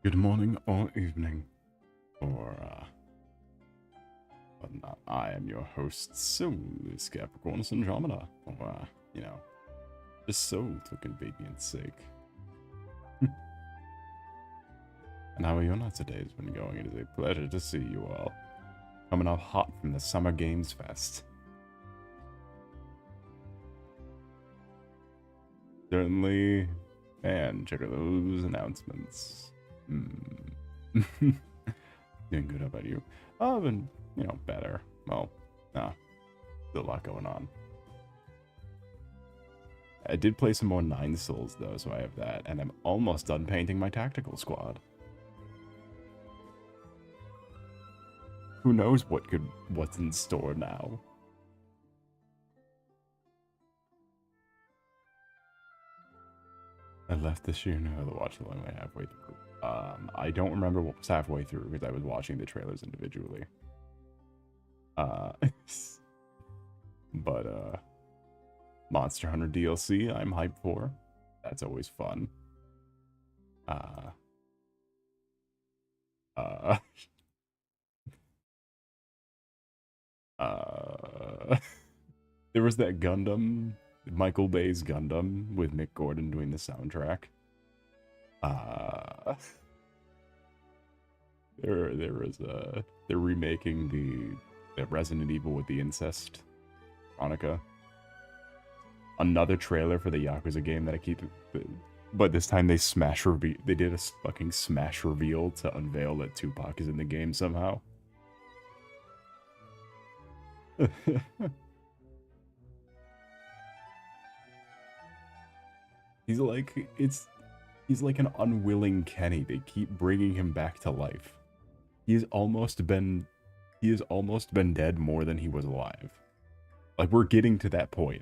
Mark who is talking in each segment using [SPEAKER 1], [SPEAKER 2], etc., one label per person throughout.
[SPEAKER 1] Good morning or evening, or but not. I am your host, Solace, Capricornus, Andromeda, or just so for convenience sake. And how are your night today has been going? It is a pleasure to see you all. Coming out hot from the Summer Games Fest. Certainly, and check out those announcements. Doing good. How about you? I've been, better. Well, still a lot going on. I did play some more Nine Souls though, so I have that, and I'm almost done painting my tactical squad. Who knows what's in store now? I left this year now to watch the only halfway through. I don't remember what was halfway through because I was watching the trailers individually. But Monster Hunter DLC I'm hyped for. That's always fun. There was that Gundam, Michael Bay's Gundam with Mick Gordon doing the soundtrack. They're remaking the Resident Evil with the incest Chronica. Another trailer for the Yakuza game that I keep, but this time they they did a fucking smash reveal to unveil that Tupac is in the game somehow. He's like an unwilling Kenny. They keep bringing him back to life. He has almost been dead more than he was alive. Like, we're getting to that point.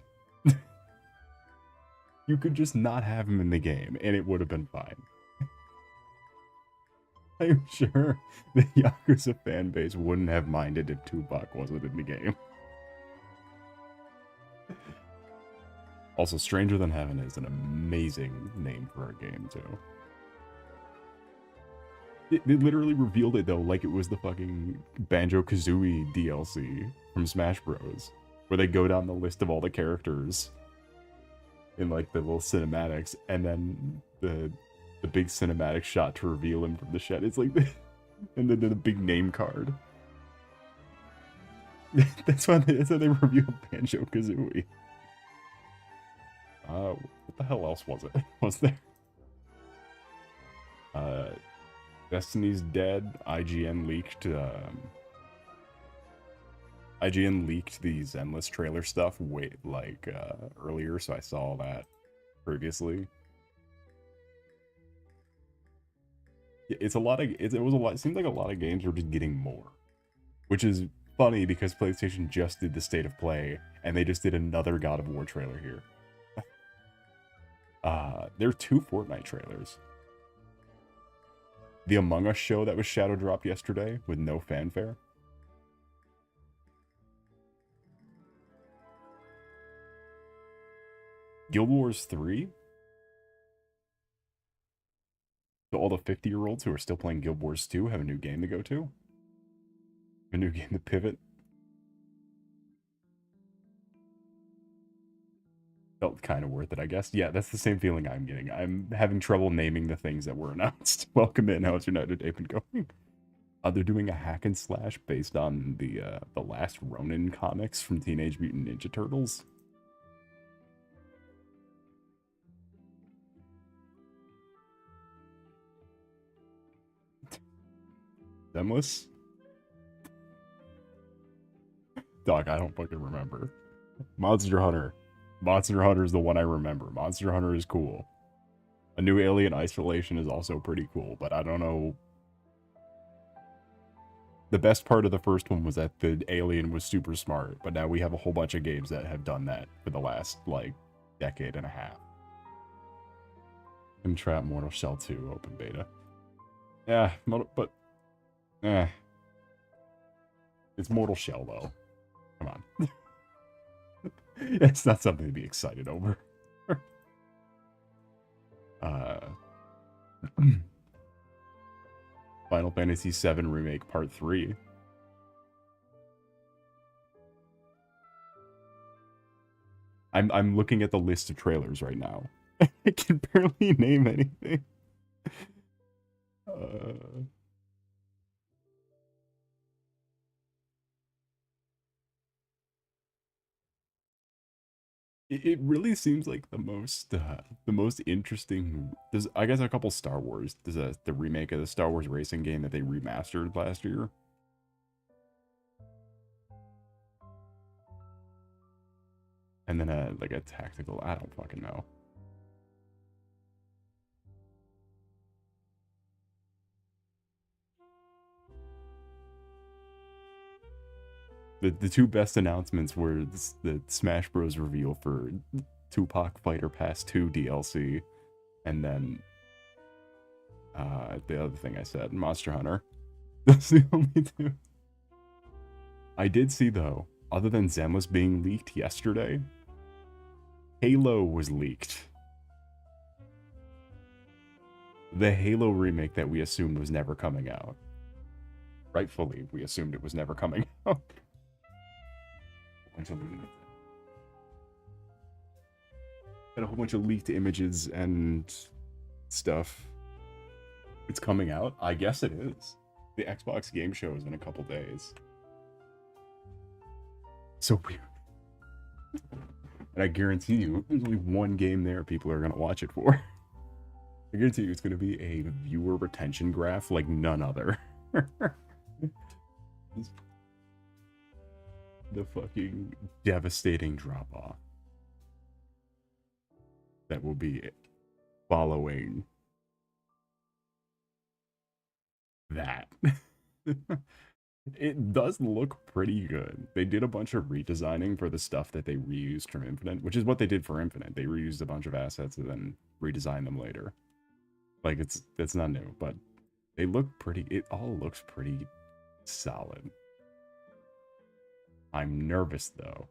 [SPEAKER 1] You could just not have him in the game and it would have been fine. I'm sure the Yakuza fan base wouldn't have minded if Tupac wasn't in the game. Also, Stranger Than Heaven is an amazing name for a game, too. They literally revealed it, though, like it was the fucking Banjo-Kazooie DLC from Smash Bros. Where they go down the list of all the characters in, like, the little cinematics, and then the big cinematic shot to reveal him from the shed. It's like, and then the big name card. That's how they revealed Banjo-Kazooie. What the hell else was it? Was there? Destiny's Dead. IGN leaked the Zenless trailer stuff earlier, so I saw that previously. It seems like a lot of games are just getting more, which is funny because PlayStation just did the State of Play and they just did another God of War trailer here. There are 2 Fortnite trailers. The Among Us show that was shadow dropped yesterday with no fanfare. Guild Wars 3? So all the 50-year-olds who are still playing Guild Wars 2 have a new game to go to? A new game to pivot? Felt kind of worth it, I guess. Yeah, that's the same feeling I'm getting. I'm having trouble naming the things that were announced. Welcome in. How's your night today been going? They're doing a hack and slash based on the last Ronin comics from Teenage Mutant Ninja Turtles. Demless? Dog, I don't fucking remember. Monster Hunter. Monster Hunter is the one I remember. Monster Hunter is cool. A new Alien Isolation is also pretty cool, but I don't know. The best part of the first one was that the alien was super smart, but now we have a whole bunch of games that have done that for the last, like, decade and a half. Trap Mortal Shell 2 open beta. Yeah, but it's Mortal Shell, though. Come on. It's not something to be excited over. Final Fantasy VII Remake Part 3. I'm looking at the list of trailers right now. I can barely name anything. It really seems like the most interesting. There's, I guess, a couple Star Wars. There's the remake of the Star Wars racing game that they remastered last year. And then like a tactical. I don't fucking know. The two best announcements were the Smash Bros. Reveal for Tupac Fighter Pass 2 DLC, and then the other thing I said, Monster Hunter. That's the only two. I did see, though, other than Zenless being leaked yesterday, Halo was leaked. The Halo remake that we assumed was never coming out. Rightfully, we assumed it was never coming out. Had a whole bunch of leaked images and stuff. It's coming out? I guess it is. The Xbox game show is in a couple days. So weird. And I guarantee you, there's only one game there people are going to watch it for. I guarantee you it's going to be a viewer retention graph like none other. The fucking devastating drop-off that will be following that. It does look pretty good. They did a bunch of redesigning for the stuff that they reused from Infinite, which is what they did for Infinite. They reused a bunch of assets and then redesigned them later. Like, it's not new, but they look pretty, it all looks pretty solid. I'm nervous though.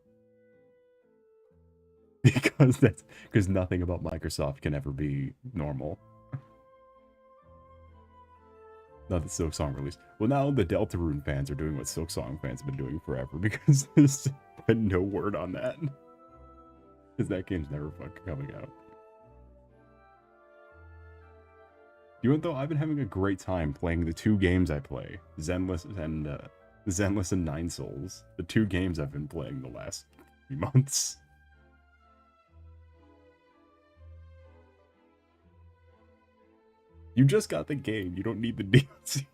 [SPEAKER 1] Because nothing about Microsoft can ever be normal. Not the Silksong release. Well, now the Deltarune fans are doing what Silksong fans have been doing forever, because there's been no word on that. Because that game's never fucking coming out. You know, though, I've been having a great time playing the two games I play, Zenless and Nine Souls. The two games I've been playing the last few months. You just got the game. You don't need the DLC.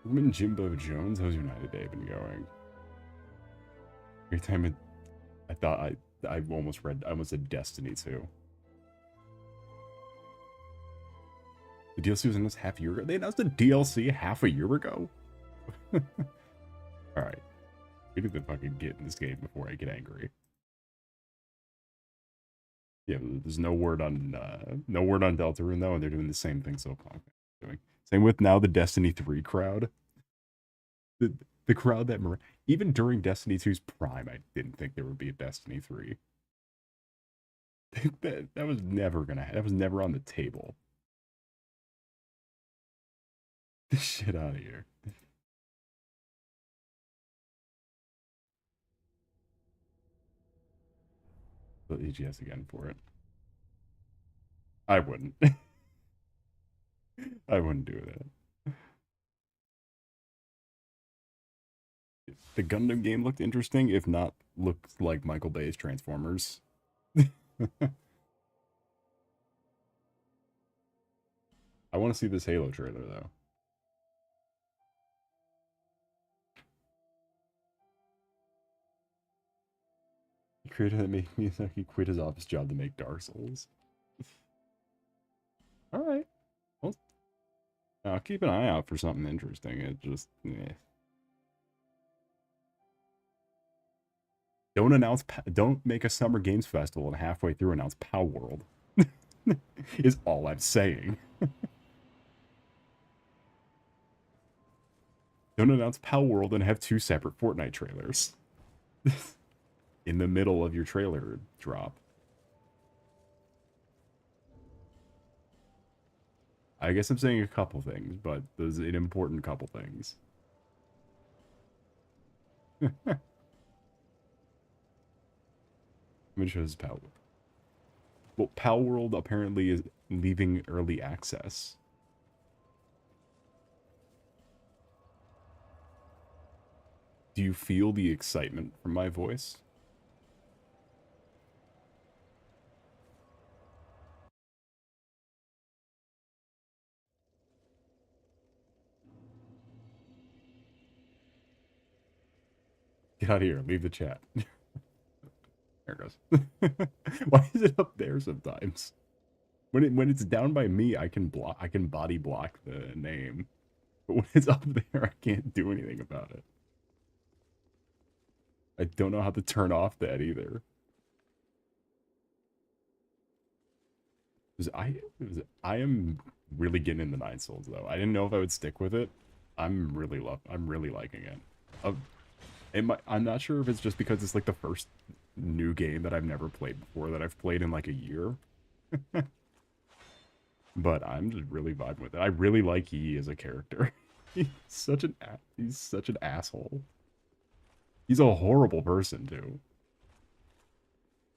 [SPEAKER 1] Woman Jimbo Jones, how's your night of day been going? Every time I thought I almost said Destiny 2. The DLC was announced half a year ago. They announced the DLC half a year ago? Alright. We need to fucking get in this game before I get angry. Yeah, there's no word on Deltarune though, and they're doing the same thing Silksong is doing. Same with now the Destiny 3 crowd. The crowd that even during Destiny 2's prime, I didn't think there would be a Destiny 3. that was never on the table. Get this shit out of here. The EGS again for it. I wouldn't. I wouldn't do that. The Gundam game looked interesting, if not looked like Michael Bay's Transformers. I want to see this Halo trailer, though. The creator that made Miyazaki quit his office job to make Dark Souls. Alright. Well, I'll keep an eye out for something interesting. It just, Don't make a Summer Games Festival and halfway through announce Pow World. Is all I'm saying. Don't announce Pow World and have two separate Fortnite trailers. In the middle of your trailer drop. I guess I'm saying a couple things, but there's an important couple things. Which is Pal. Well, Pal World apparently is leaving early access. Do you feel the excitement from my voice? Get out of here. Leave the chat. There it goes. Why is it up there sometimes? When it's down by me, I can body block the name. But when it's up there, I can't do anything about it. I don't know how to turn off that either. I am really getting in the Nine Souls though. I didn't know if I would stick with it. I'm really liking it. I'm not sure if it's just because it's like the first new game that I've never played before that I've played in like a year. But I'm just really vibing with it. I really like Yi as a character. He's such an asshole. He's a horrible person too.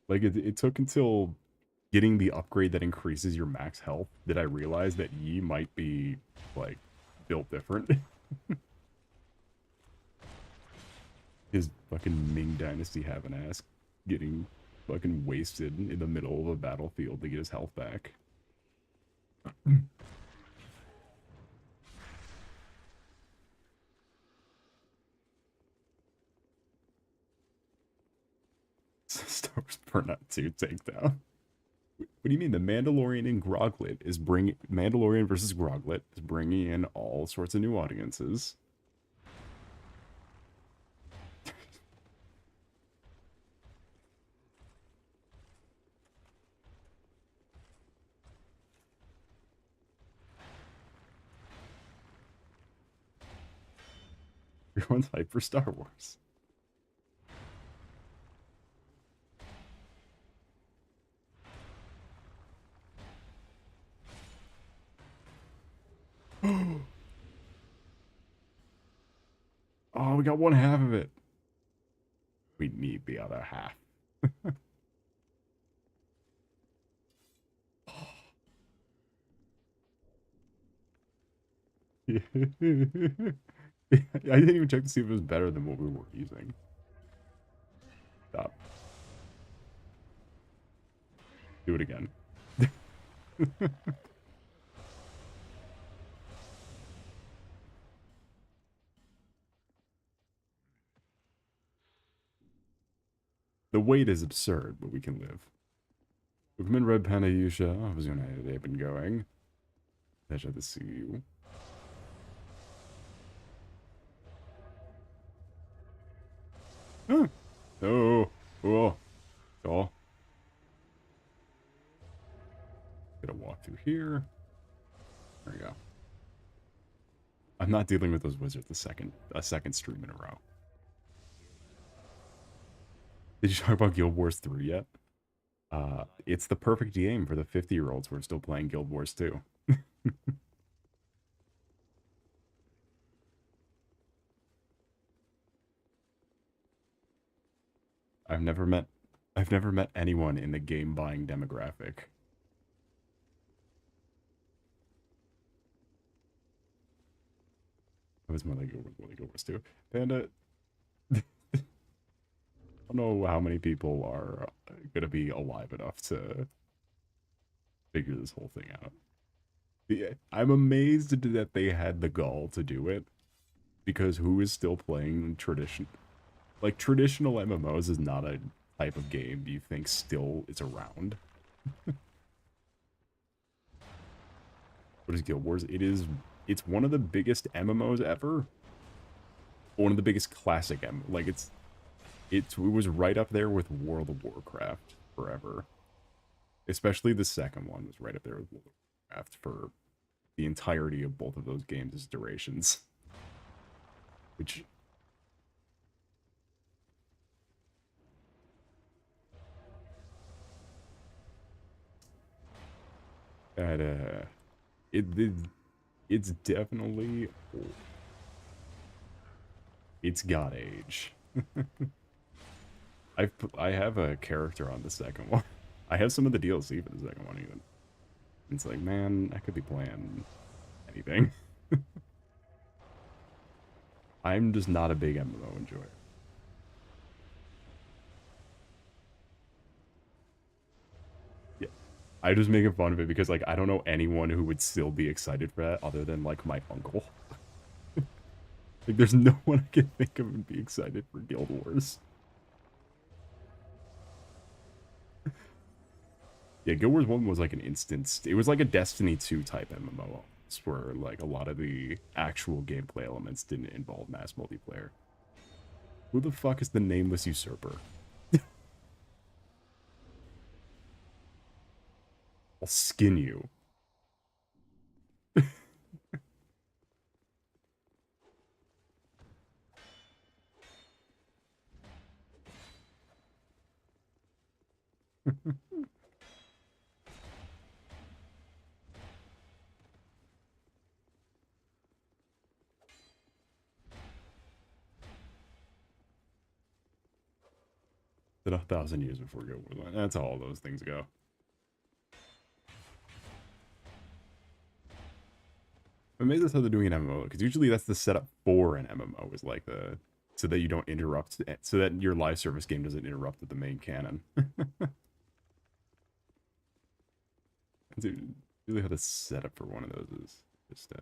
[SPEAKER 1] Like it took until getting the upgrade that increases your max health that I realized that Yi might be like built different. His fucking Ming Dynasty having ass getting fucking wasted in the middle of a battlefield to get his health back. Star Wars Burnout 2 takedown. What do you mean? The Mandalorian and Groglet is bringing Mandalorian versus Groglet is bringing in all sorts of new audiences. Everyone's hyped for Star Wars. Oh, we got one half of it. We need the other half. I didn't even check to see if it was better than what we were using. Stop. Do it again. The wait is absurd, but we can live. Welcome in, Red Panda Yusha. How was your night today been going? Pleasure to see you. Huh. Oh. Oh. Oh. Gonna walk through here. There we go. I'm not dealing with those wizards a second stream in a row. Did you talk about Guild Wars 3 yet? It's the perfect game for the 50-year-olds who are still playing Guild Wars 2. I've never met anyone in the game buying demographic. It was more like Guild Wars 2. Panda, I don't know how many people are gonna be alive enough to figure this whole thing out. Yeah, I'm amazed that they had the gall to do it, because who is still playing tradition? Like, traditional MMOs is not a type of game you think still is around. What is Guild Wars? It's one of the biggest MMOs ever. One of the biggest classic like it was right up there with World of Warcraft forever. Especially the second one was right up there with World of Warcraft for the entirety of both of those games' durations. Which that it it's definitely old. It's got age. I have a character on the second one. I have some of the DLC for the second one even. It's like, man, I could be playing anything. I'm just not a big MMO enjoyer. Yeah. I just making fun of it because like I don't know anyone who would still be excited for that other than like my uncle. Like there's no one I can think of and be excited for Guild Wars. Yeah, Guild Wars 1 was like an instance. It was like a Destiny 2 type MMO, where like a lot of the actual gameplay elements didn't involve mass multiplayer. Who the fuck is the nameless usurper? I'll skin you. Then 1,000 years before Guild Wars 1. That's how all those things go. But maybe that's how they're doing an MMO, because usually that's the setup for an MMO, is like the so that you don't interrupt, so that your live service game doesn't interrupt with the main canon. That's really how the setup for one of those is. Just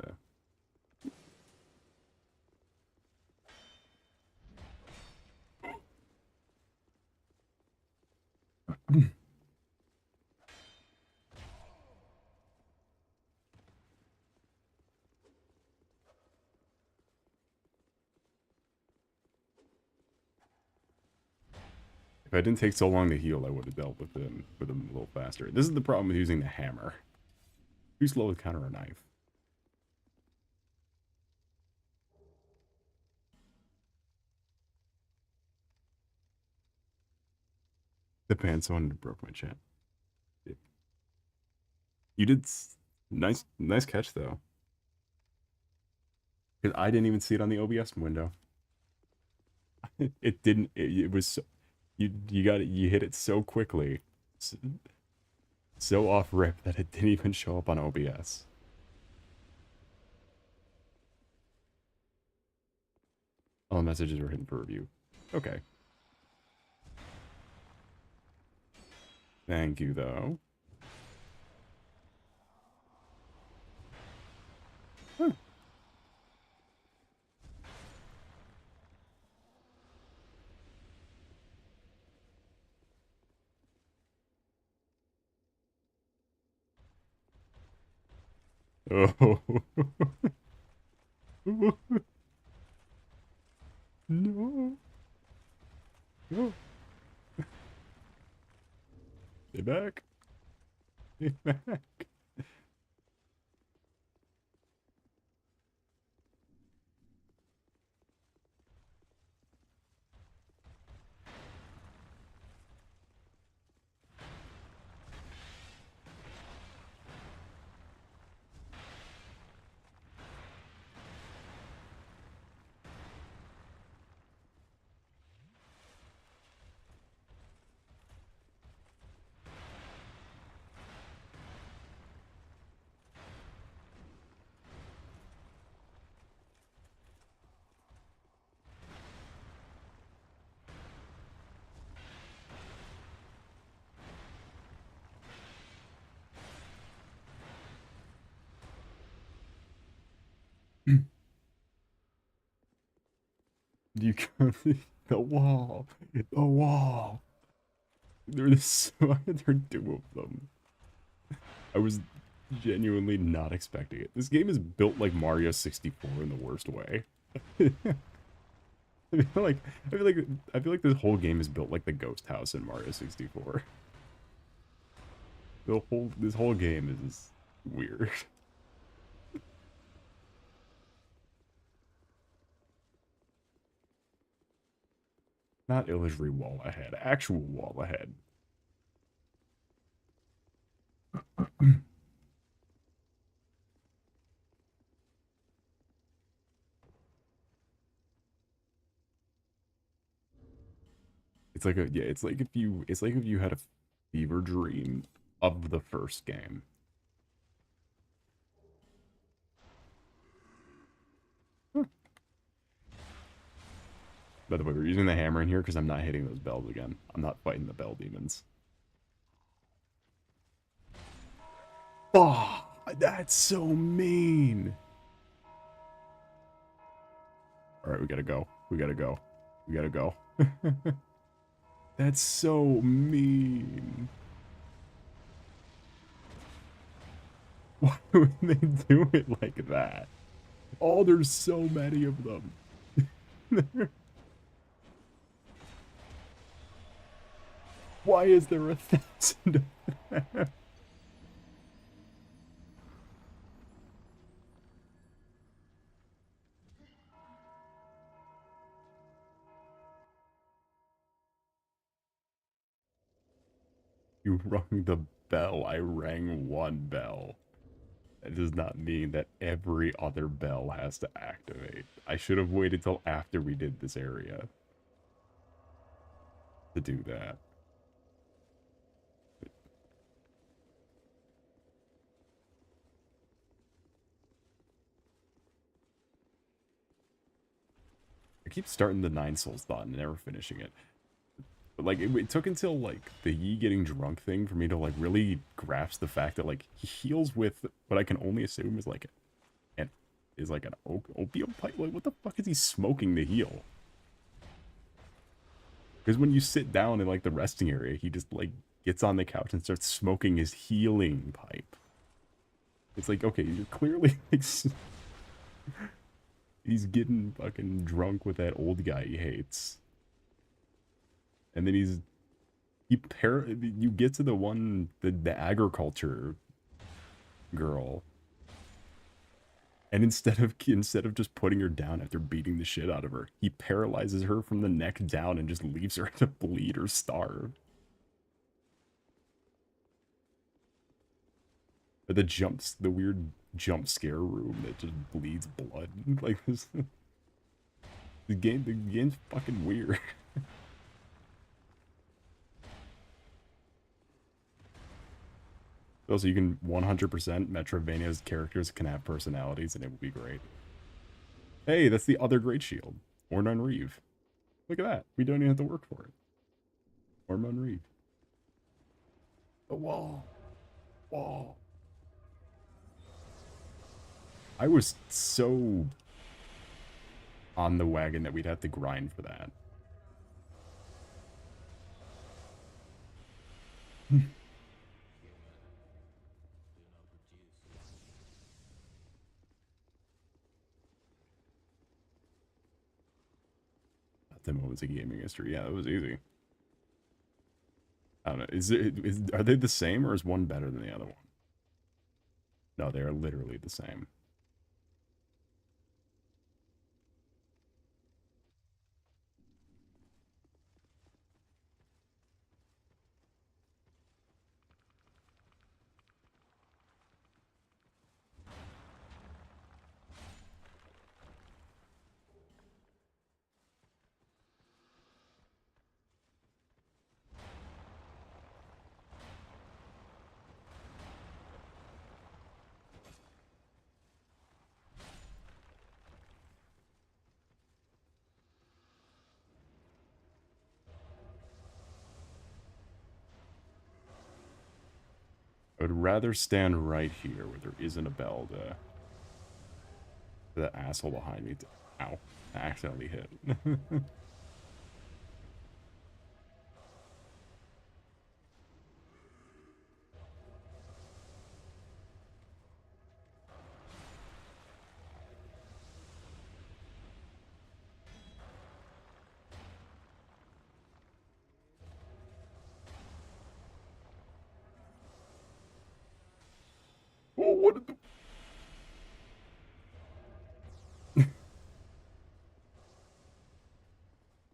[SPEAKER 1] if I didn't take so long to heal, I would have dealt with them a little faster. This is the problem with using the hammer. Too slow to counter a knife. The pants one broke my chat. Yeah. You did nice catch though. Because I didn't even see it on the OBS window. It didn't. It was so, you got it. You hit it so quickly, so off rip that it didn't even show up on OBS. All the messages were hidden for review. Okay. Thank you though. Huh. Oh. No. No. Stay back. Stay back. You can the wall. The wall. There's so there are two of them. I was genuinely not expecting it. This game is built like Mario 64 in the worst way. I feel like I feel like this whole game is built like the ghost house in Mario 64. This whole game is weird. Not illusory wall ahead, actual wall ahead. It's like a yeah, it's like if you had a fever dream of the first game. Huh. By the way, we're using the hammer in here because I'm not hitting those bells again. I'm not fighting the bell demons. Oh, that's so mean. All right, we gotta go. We gotta go. We gotta go. That's so mean. Why would they do it like that? Oh, there's so many of them. Why is there 1,000 of them? You rung the bell. I rang one bell. That does not mean that every other bell has to activate. I should have waited till after we did this area to do that. I keep starting the Nine Souls thought and never finishing it. But like, it took until like the Yi getting drunk thing for me to like really grasp the fact that like he heals with what I can only assume is like an opium pipe. Like, what the fuck is he smoking to heal? Because when you sit down in like the resting area, he just like gets on the couch and starts smoking his healing pipe. It's like, okay, you're clearly like he's getting fucking drunk with that old guy he hates. And then you get to the one, the agriculture girl, and instead of just putting her down after beating the shit out of her, he paralyzes her from the neck down and just leaves her to bleed or starve. Or the weird jump scare room that just bleeds blood. Like this, the game's fucking weird. Also, you can 100% Metroidvania's characters can have personalities, and it would be great. Hey, that's the other Great Shield. Ornon Reeve. Look at that. We don't even have to work for it. Ornon Reeve. The wall. Wall. I was so on the wagon that we'd have to grind for that. The moments of gaming history. Yeah, that was easy. I don't know. Are they the same or is one better than the other one? No, they are literally the same. I would rather stand right here where there isn't a bell to the asshole behind me to, ow, I accidentally hit. Oh, what did the...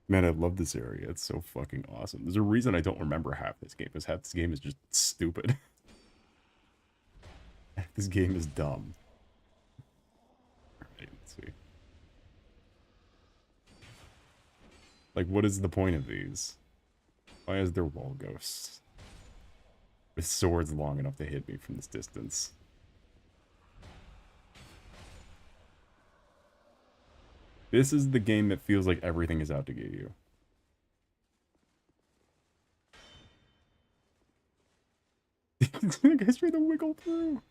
[SPEAKER 1] Man, I love this area. It's so fucking awesome. There's a reason I don't remember half this game, because half this game is just stupid. This game is dumb. Alright, let's see. Like, what is the point of these? Why is there wall ghosts? With swords long enough to hit me from this distance. This is the game that feels like everything is out to get you. The guy's trying to wiggle through.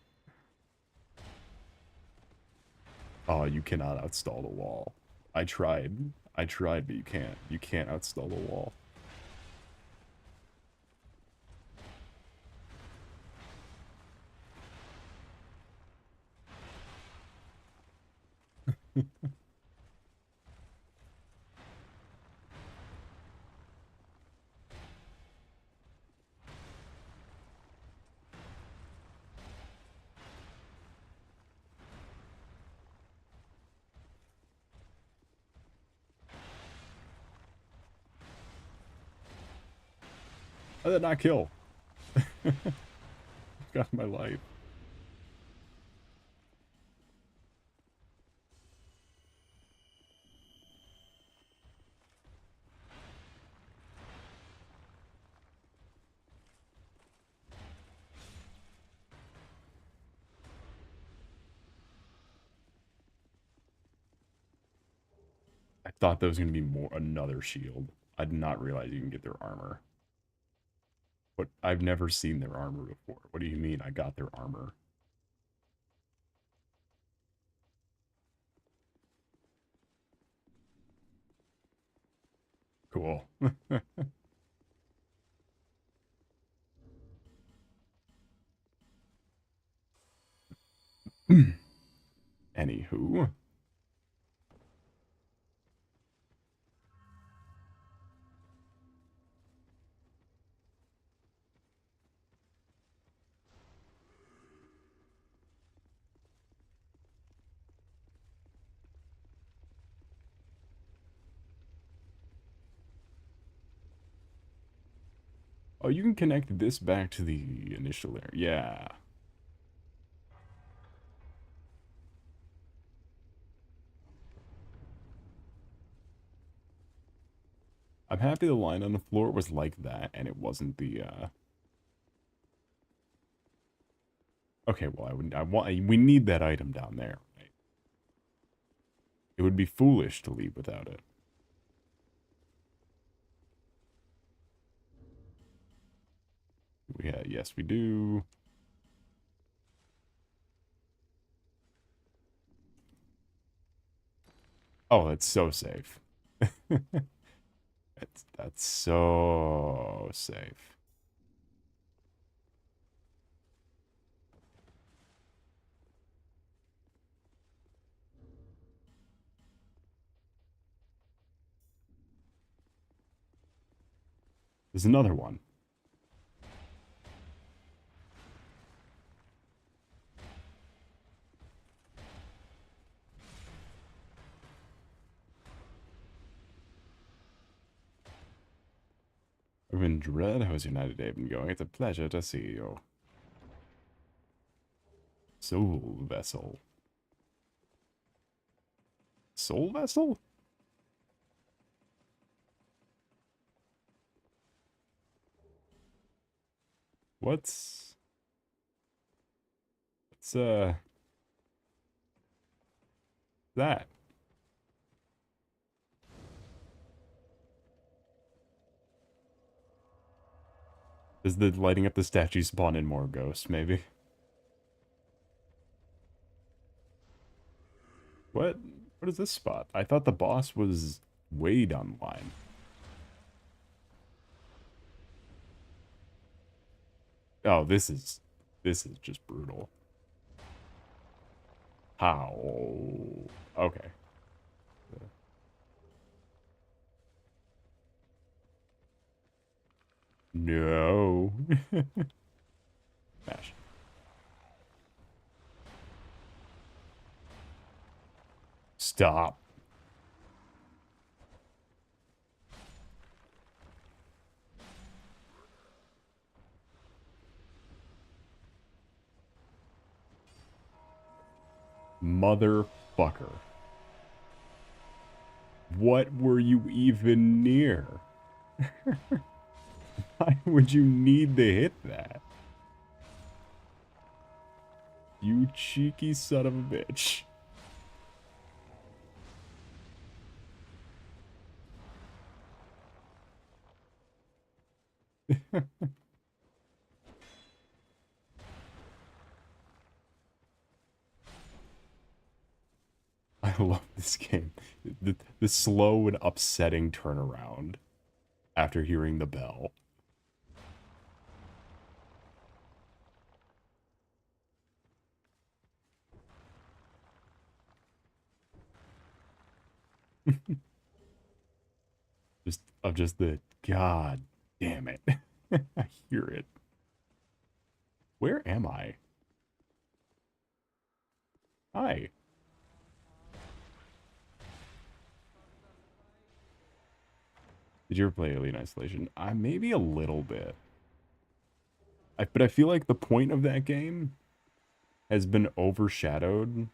[SPEAKER 1] Oh, you cannot outstall the wall. I tried, but you can't. You can't outstall the wall. How did that not kill? Got my life. I thought that was going to be another shield. I did not realize you can get their armor. But I've never seen their armor before. What do you mean I got their armor? Cool. Anywho. Oh, you can connect this back to the initial area. Yeah. I'm happy the line on the floor was like that, and it wasn't the, Okay, well, we need that item down there, right? It would be foolish to leave without it. Yes, we do. Oh, that's so safe. That's so safe. There's another one. I've been dread. How's your night today been going? It's a pleasure to see you. Soul vessel. Soul vessel? What's that? Does the lighting up the statue spawn in more ghosts, maybe? What? What is this spot? I thought the boss was way down the line. Oh, this is just brutal. How? Okay. No. Mash. Stop. Motherfucker. What were you even near? Why would you need to hit that? You cheeky son of a bitch. I love this game. The slow and upsetting turnaround after hearing the bell. Just the god damn it. I hear it. Where am I? Hi. Did you ever play Alien Isolation? Maybe a little bit. But I feel like the point of that game has been overshadowed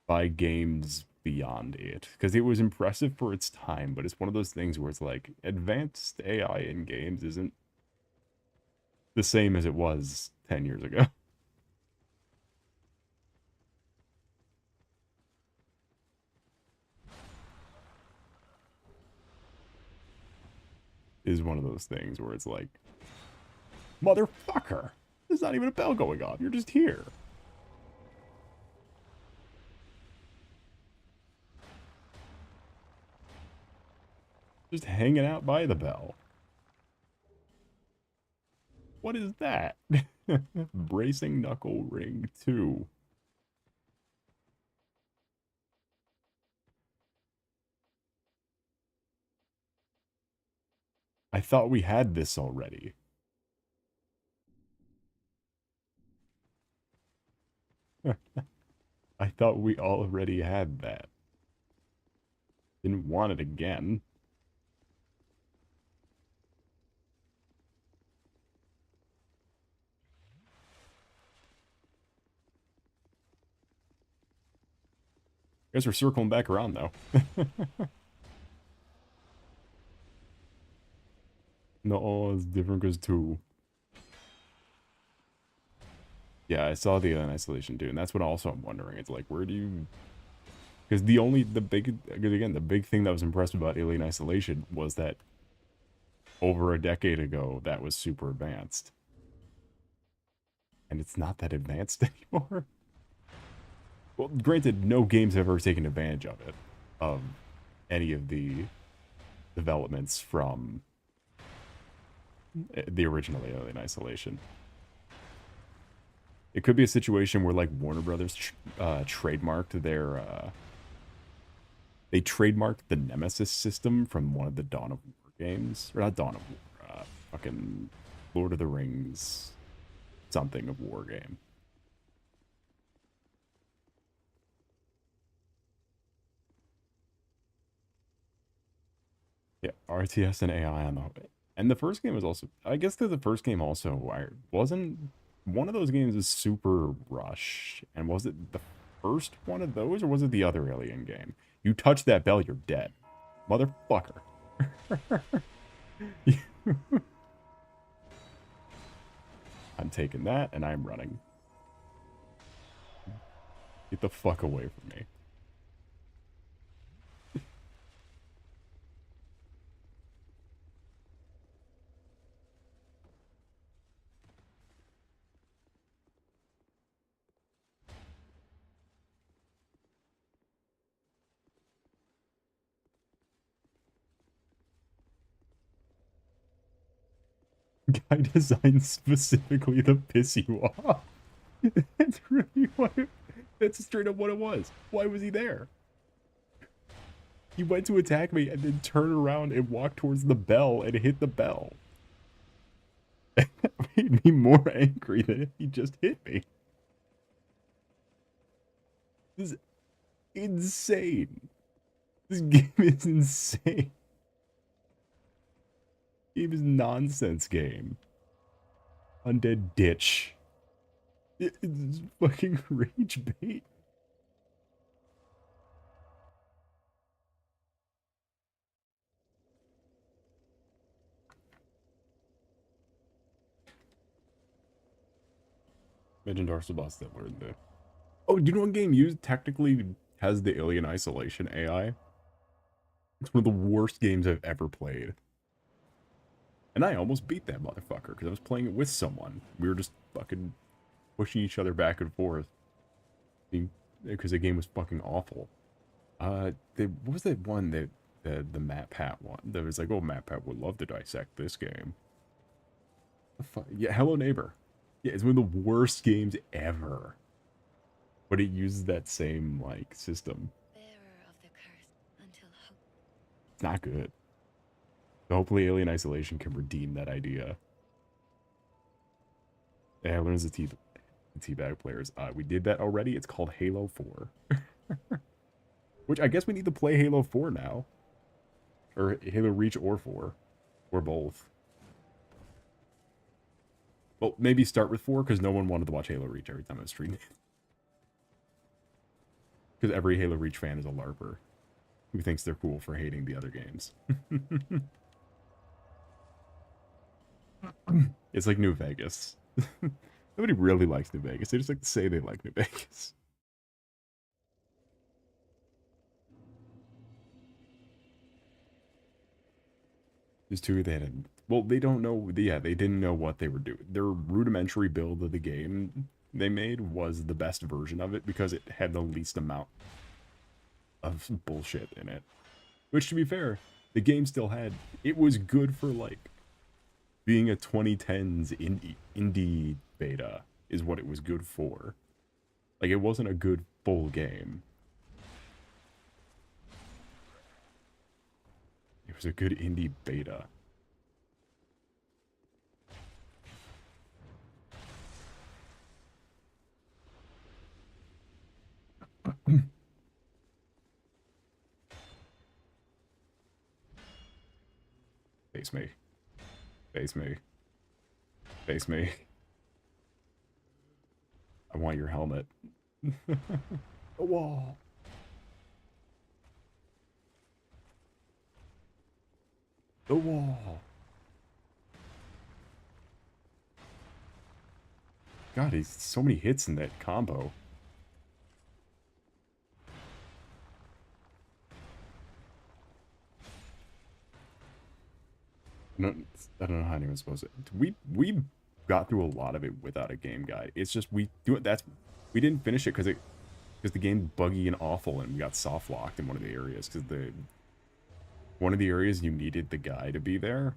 [SPEAKER 1] by games beyond it. Because it was impressive for its time, but it's one of those things where it's like advanced AI in games isn't the same as it was 10 years ago. Is one of those things where it's like, motherfucker, there's not even a bell going off. You're just here. Just hanging out by the bell. What is that? Bracing Knuckle Ring 2. I thought we had this already. I thought we already had that. Didn't want it again. I guess we're circling back around, though. No, it's different because 2. Yeah, I saw the Isolation 2, and that's what also I'm wondering. It's like, where do you... Because the big thing that was impressive about Alien Isolation was that over a decade ago, that was super advanced. And it's not that advanced anymore. Well, granted, no games have ever taken advantage of it, of any of the developments from the original Alien Isolation. It could be a situation where, like, Warner Brothers trademarked their... they trademarked the Nemesis system from one of the Dawn of War games. Or not Dawn of War, fucking Lord of the Rings something of war game. Yeah, RTS and AI on the... And the first game was also... I guess that the first game also... wasn't... One of those games is Super Rush. And was it the first one of those, or was it the other Alien game? You touch that bell, you're dead. Motherfucker. I'm taking that, and I'm running. Get the fuck away from me. Guy designed specifically to piss you off. That's really what that's straight up what it was. Why was he there? He went to attack me and then turn around and walk towards the bell and hit the bell. That made me more angry than if he just hit me. This is insane. This game is insane. Game is nonsense game. Undead ditch. It's fucking rage bait. Imagine Darcy Boss that learned the... Oh, do you know what game used technically has the Alien Isolation AI? It's one of the worst games I've ever played. And I almost beat that motherfucker because I was playing it with someone. We were just fucking pushing each other back and forth. Because the game was fucking awful. What was that one that the Matt Pat one? That was like, oh, Matt Pat would love to dissect this game. Yeah, Hello Neighbor. Yeah, it's one of the worst games ever. But it uses that same, like, system. It's not good. So hopefully Alien Isolation can redeem that idea. Yeah, learns the Teabag players. We did that already. It's called Halo 4. Which I guess we need to play Halo 4 now. Or Halo Reach or 4. Or both. Well, maybe start with 4, because no one wanted to watch Halo Reach every time I was streaming. Because every Halo Reach fan is a LARPer who thinks they're cool for hating the other games. It's like New Vegas. Nobody really likes New Vegas. They just like to say they like New Vegas. There's two that had... Well, they don't know... Yeah, they didn't know what they were doing. Their rudimentary build of the game they made was the best version of it because it had the least amount of bullshit in it. Which, to be fair, the game still had... It was good for, like, being a 2010s indie beta is what it was good for. Like, it wasn't a good full game. It was a good indie beta. Face me. Face me. Face me. I want your helmet. A wall. The wall. God, he's so many hits in that combo. I don't know how anyone's supposed to. We got through a lot of it without a game guide. It's just we didn't finish it because the game's buggy and awful, and we got soft locked in one of the areas because one of the areas you needed the guy to be there,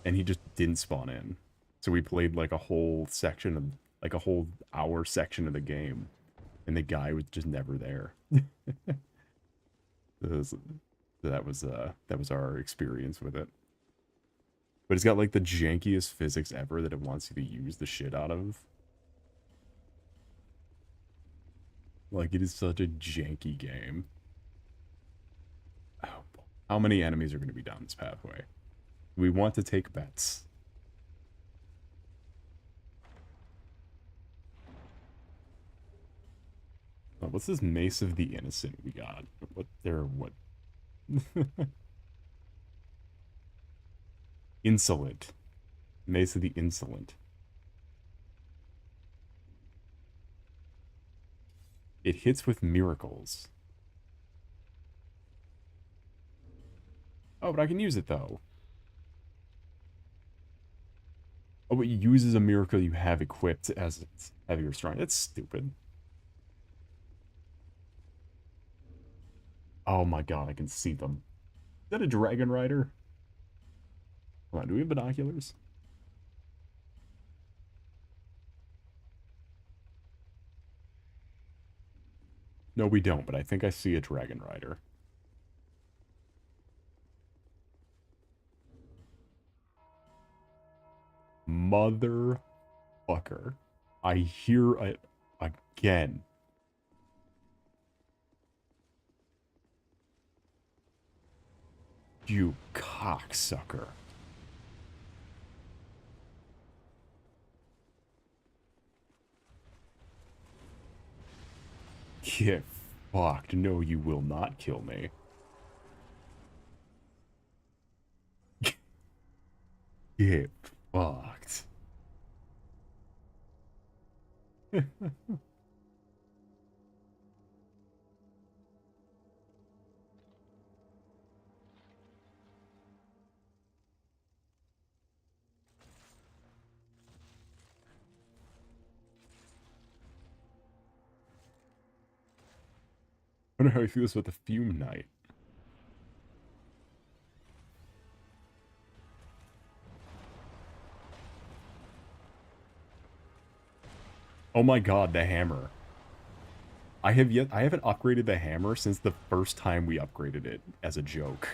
[SPEAKER 1] and he just didn't spawn in. So we played like a whole section of like a whole hour section of the game, and the guy was just never there. That was our experience with it. But it's got like the jankiest physics ever that it wants you to use the shit out of. Like, it is such a janky game. Oh, how many enemies are going to be down this pathway? We want to take bets. Oh, what's this Mace of the Innocent we got? What? Insolent. Mace of the Insolent. It hits with miracles. Oh, but I can use it, though. Oh, but it uses a miracle you have equipped as its heavier strong. That's stupid. Oh my god, I can see them. Is that a dragon rider? Hold on, do we have binoculars? No, we don't, but I think I see a dragon rider. Motherfucker. I hear it again. You cocksucker. Get fucked. No, you will not kill me. Get fucked. I wonder how he feels with the Fume Knight. Oh my god, the hammer. I haven't upgraded the hammer since the first time we upgraded it as a joke.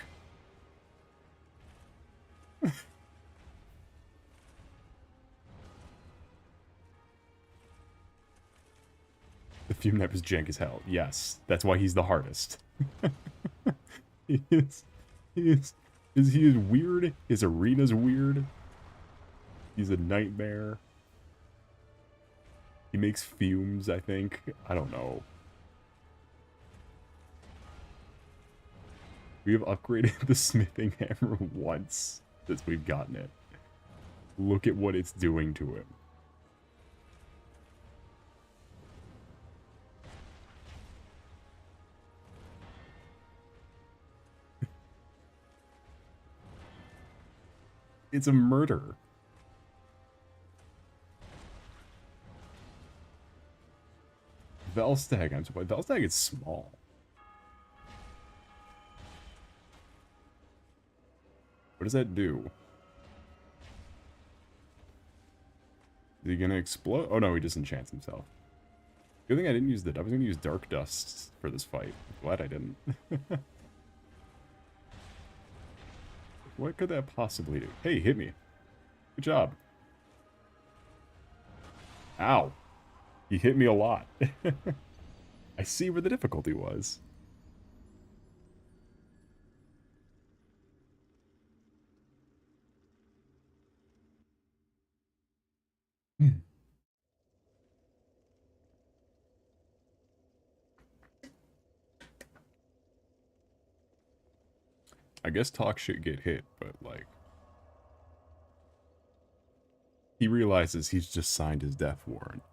[SPEAKER 1] The Fume Knight was jank as hell. Yes, that's why he's the hardest. he is, he is weird. His arena's weird. He's a nightmare. He makes fumes, I think. I don't know. We have upgraded the smithing hammer once since we've gotten it. Look at what it's doing to him. It's a murder. Velstag, I'm surprised. Velstag is small. What does that do? Is he gonna explode? Oh no, he just enchants himself. Good thing I didn't use I was gonna use Dark Dust for this fight. Glad I didn't. What could that possibly do? Hey, hit me. Good job. Ow. He hit me a lot. I see where the difficulty was. I guess talk shit get hit, but like... He realizes he's just signed his death warrant.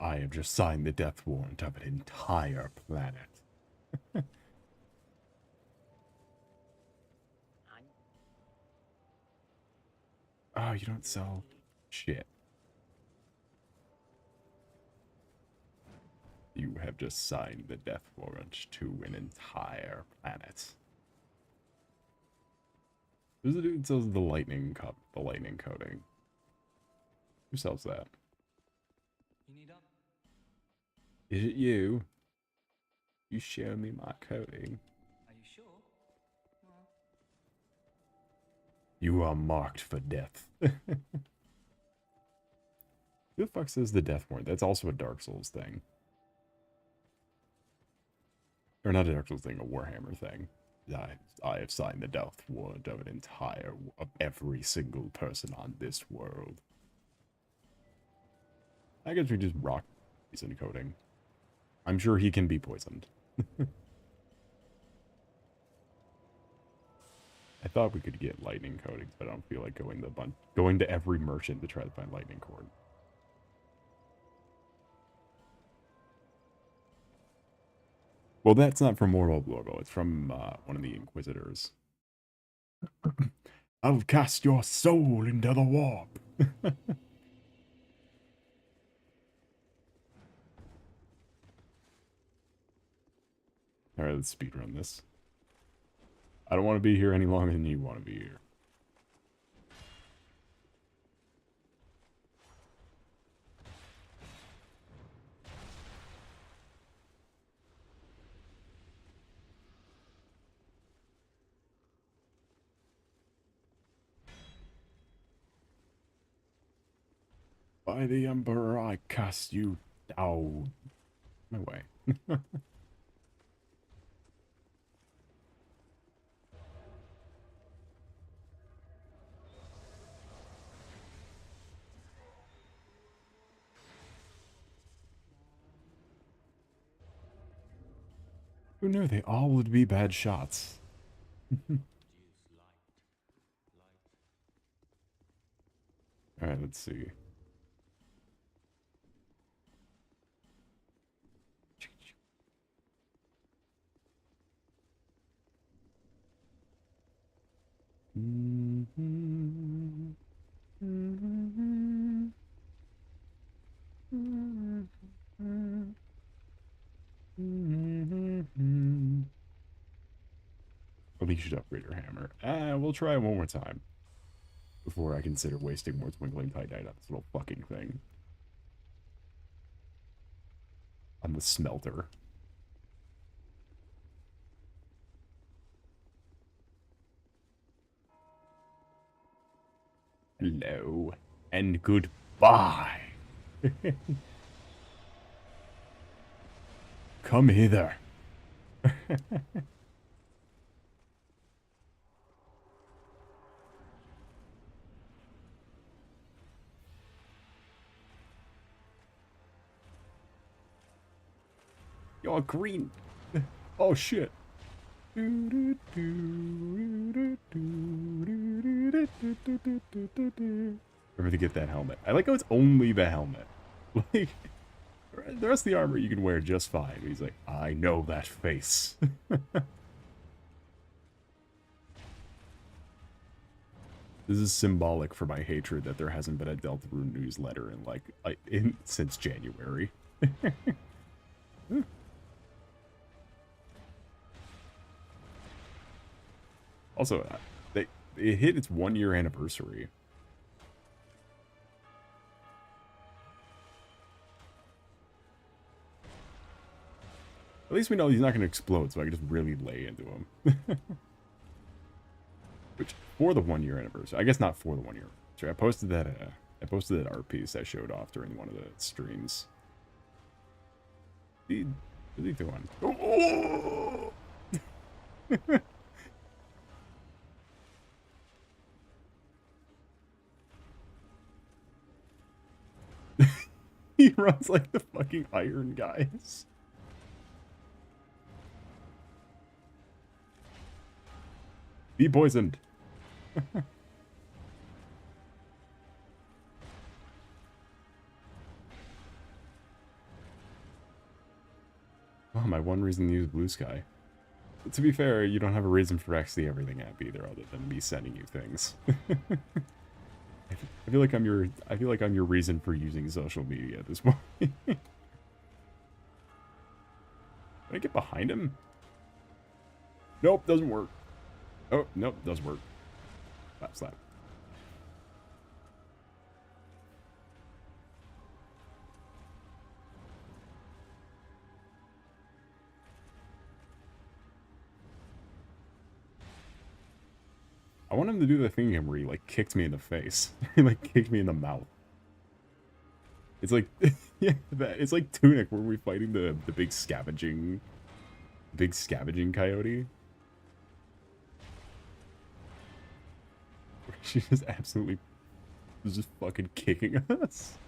[SPEAKER 1] I have just signed the death warrant of an entire planet. Oh, you don't sell shit. You have just signed the death warrant to an entire planet. Who's the dude that sells the lightning cup, the lightning coating? Who sells that?
[SPEAKER 2] You need up?
[SPEAKER 1] Is it you? You show me my coating.
[SPEAKER 2] Are you sure? Well,
[SPEAKER 1] You are marked for death. Who the fuck says the death warrant? That's also a Dark Souls thing. Or not a Dark Souls thing, a Warhammer thing. I have signed the death warrant of every single person on this world. I guess we just rock poison coating. I'm sure he can be poisoned. I thought we could get lightning coatings, but I don't feel like going to every merchant to try to find lightning cord. Well, that's not from Mortal Blogo. It's from one of the Inquisitors. I'll cast your soul into the warp. Alright, let's speedrun this. I don't want to be here any longer than you want to be here. By the Emperor, I cast you down. No way. Who knew they all would be bad shots? Alright, let's see. I think you should upgrade your hammer. We'll try it one more time before I consider wasting more twinkling titanite on this little fucking thing. On the smelter. Hello and goodbye. Come hither. You're green. Oh shit. Remember to get that helmet. I like how it's only the helmet. Like, the rest of the armor you can wear just fine. He's like, I know that face. This is symbolic for my hatred that there hasn't been a Deltarune newsletter in like since January. Also, it hit its 1-year anniversary. At least we know he's not going to explode, so I can just really lay into him. Which, for the 1-year anniversary, I guess not for the 1-year anniversary. I posted that art piece I showed off during one of the streams. What is he doing? Oh! He runs like the fucking iron guys. Be poisoned. Oh, my one reason to use Blue Sky. But to be fair, you don't have a reason for actually everything app either, other than me sending you things. I feel like I'm your reason for using social media at this point. Can I get behind him? Nope, doesn't work. Oh, nope, does work. Slap, slap. I want him to do the thing where he, like, kicked me in the face. He, like, kicked me in the mouth. It's like, yeah, it's like Tunic, where we're fighting the big scavenging coyote. She's just absolutely, just fucking kicking us.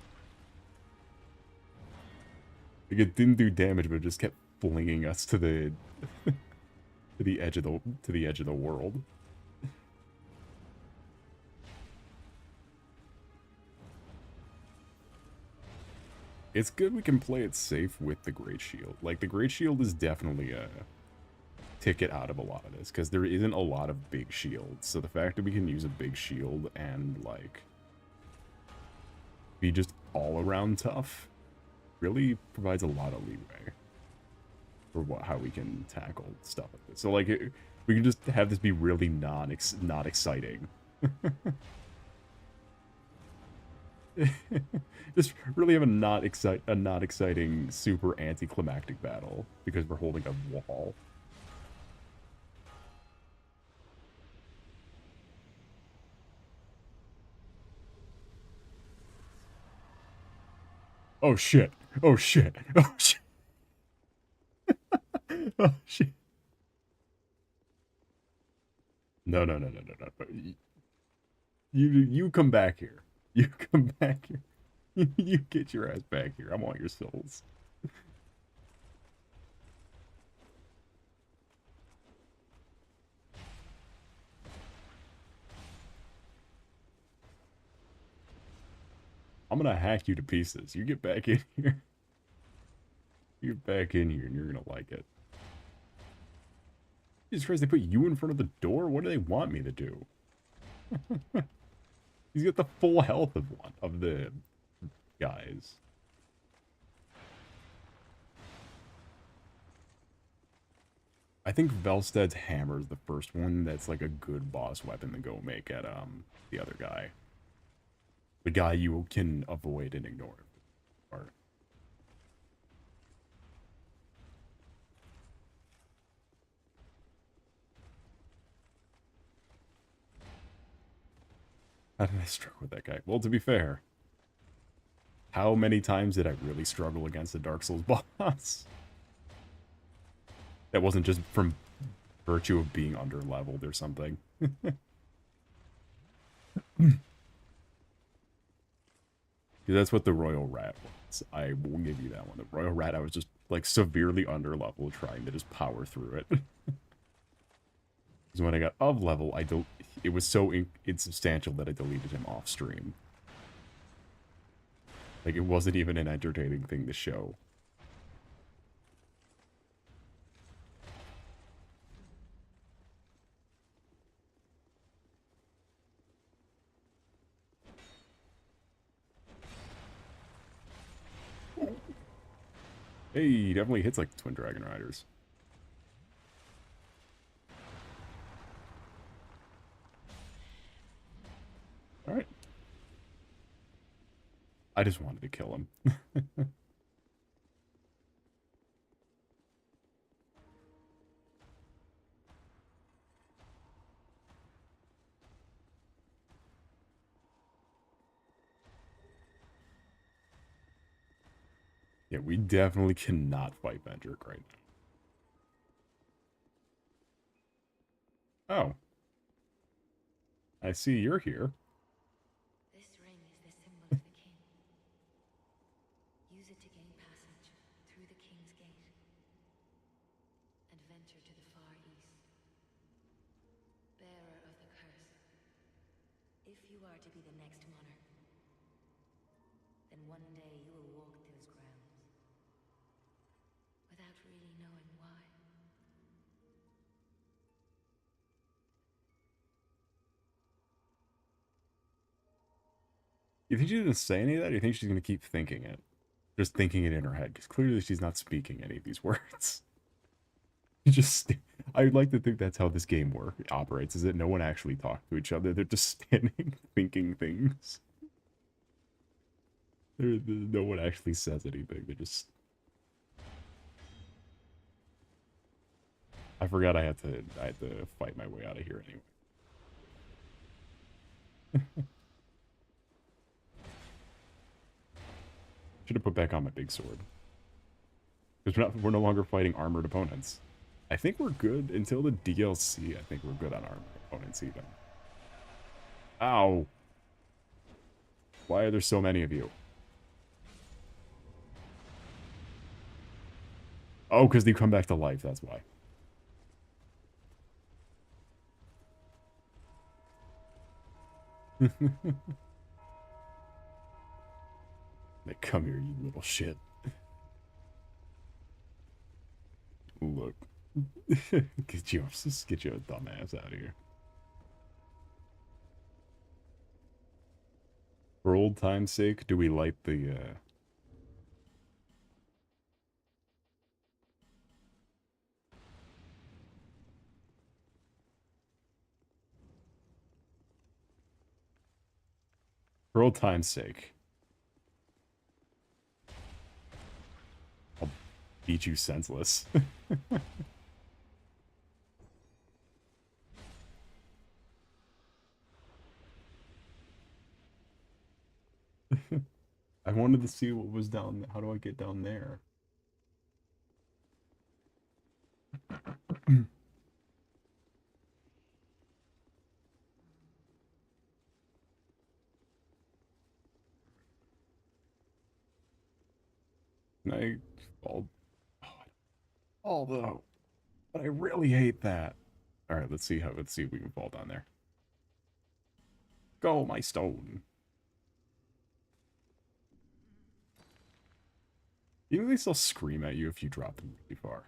[SPEAKER 1] Like, it didn't do damage, but it just kept flinging us to the, to the edge of the world. It's good we can play it safe with the Great Shield. Like, the Great Shield is definitely a ticket out of a lot of this, because there isn't a lot of big shields. So the fact that we can use a big shield and, like, be just all-around tough really provides a lot of leeway for how we can tackle stuff like this. So, like, we can just have this be really not exciting. Just really have a not exciting, super anticlimactic battle because we're holding a wall. Oh shit! Oh shit! Oh shit! Oh shit! No, no, no, no, no, no! You come back here. You come back here. You get your ass back here. I want your souls. I'm gonna hack you to pieces. You get back in here. You get back in here and you're gonna like it. Jesus Christ, they put you in front of the door? What do they want me to do? He's got the full health of one of the guys. I think Velsted's hammer is the first one that's like a good boss weapon to go make at the other guy. The guy you can avoid and ignore. Or how did I struggle with that guy? Well, to be fair, how many times did I really struggle against a Dark Souls boss? That wasn't just from virtue of being under-leveled or something. That's what the Royal Rat was. I will give you that one. The Royal Rat, I was just, like, severely under-leveled trying to just power through it. Because when I got of level, it was so insubstantial that I deleted him off stream. Like, it wasn't even an entertaining thing to show. Hey, he definitely hits like Twin Dragon Riders. Alright. I just wanted to kill him. Yeah, we definitely cannot fight Vendrick right now. Oh. I see you're here.
[SPEAKER 3] This ring is the symbol of the king. Use it to gain passage through the king's gate and venture to the far east. Bearer of the curse, if you are to be the next monarch, then one day you will walk those grounds without really knowing why.
[SPEAKER 1] You think she didn't say any of that, or you think she's going to keep thinking it? Just thinking it in her head, because clearly she's not speaking any of these words. I'd like to think that's how this game operates, is that no one actually talks to each other. They're just standing thinking things. No one actually says anything. They're just... I forgot I had to fight my way out of here anyway. Should have put back on my big sword. Because we're no longer fighting armored opponents. I think we're good until the DLC. I think we're good on armored opponents even. Ow. Why are there so many of you? Oh, because they come back to life, that's why. They come here, you little shit. Look. Get your dumbass out of here. For old time's sake, do we light the, For old time's sake. I'll beat you senseless. I wanted to see what was down there. How do I get down there? Can I fall? Although, but I really hate that. All right, let's see if we can fall down there. Go, my stone. Even they still scream at you if you drop them really far.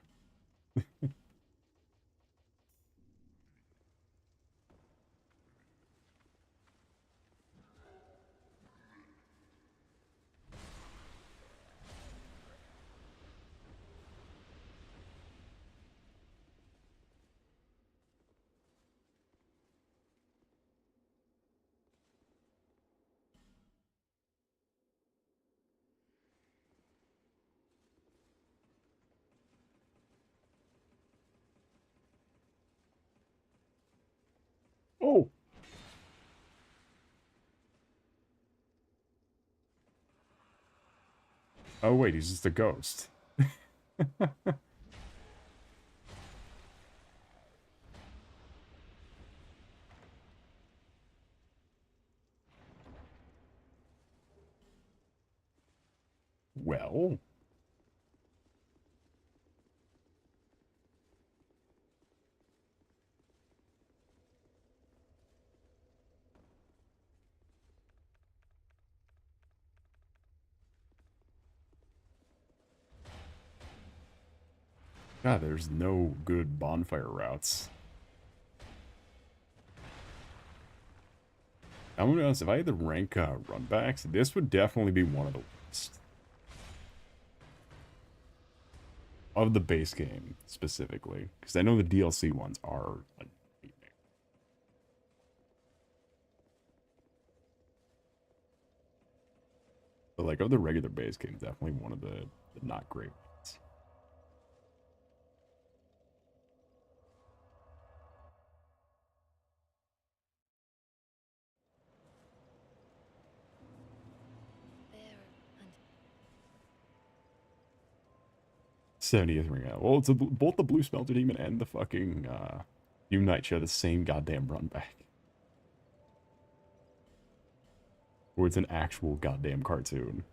[SPEAKER 1] Oh! Oh wait, he's just a ghost. Well... God, there's no good bonfire routes. I'm gonna be honest, if I had to rank runbacks, this would definitely be one of the worst. Of the base game, specifically. Because I know the DLC ones are a nightmare. But like, of the regular base game, definitely one of the not great ones.
[SPEAKER 3] There and
[SPEAKER 1] 70th ring out. Well, it's both the Blue Smelter Demon and the fucking Unite share the same goddamn run back. Or it's an actual goddamn cartoon.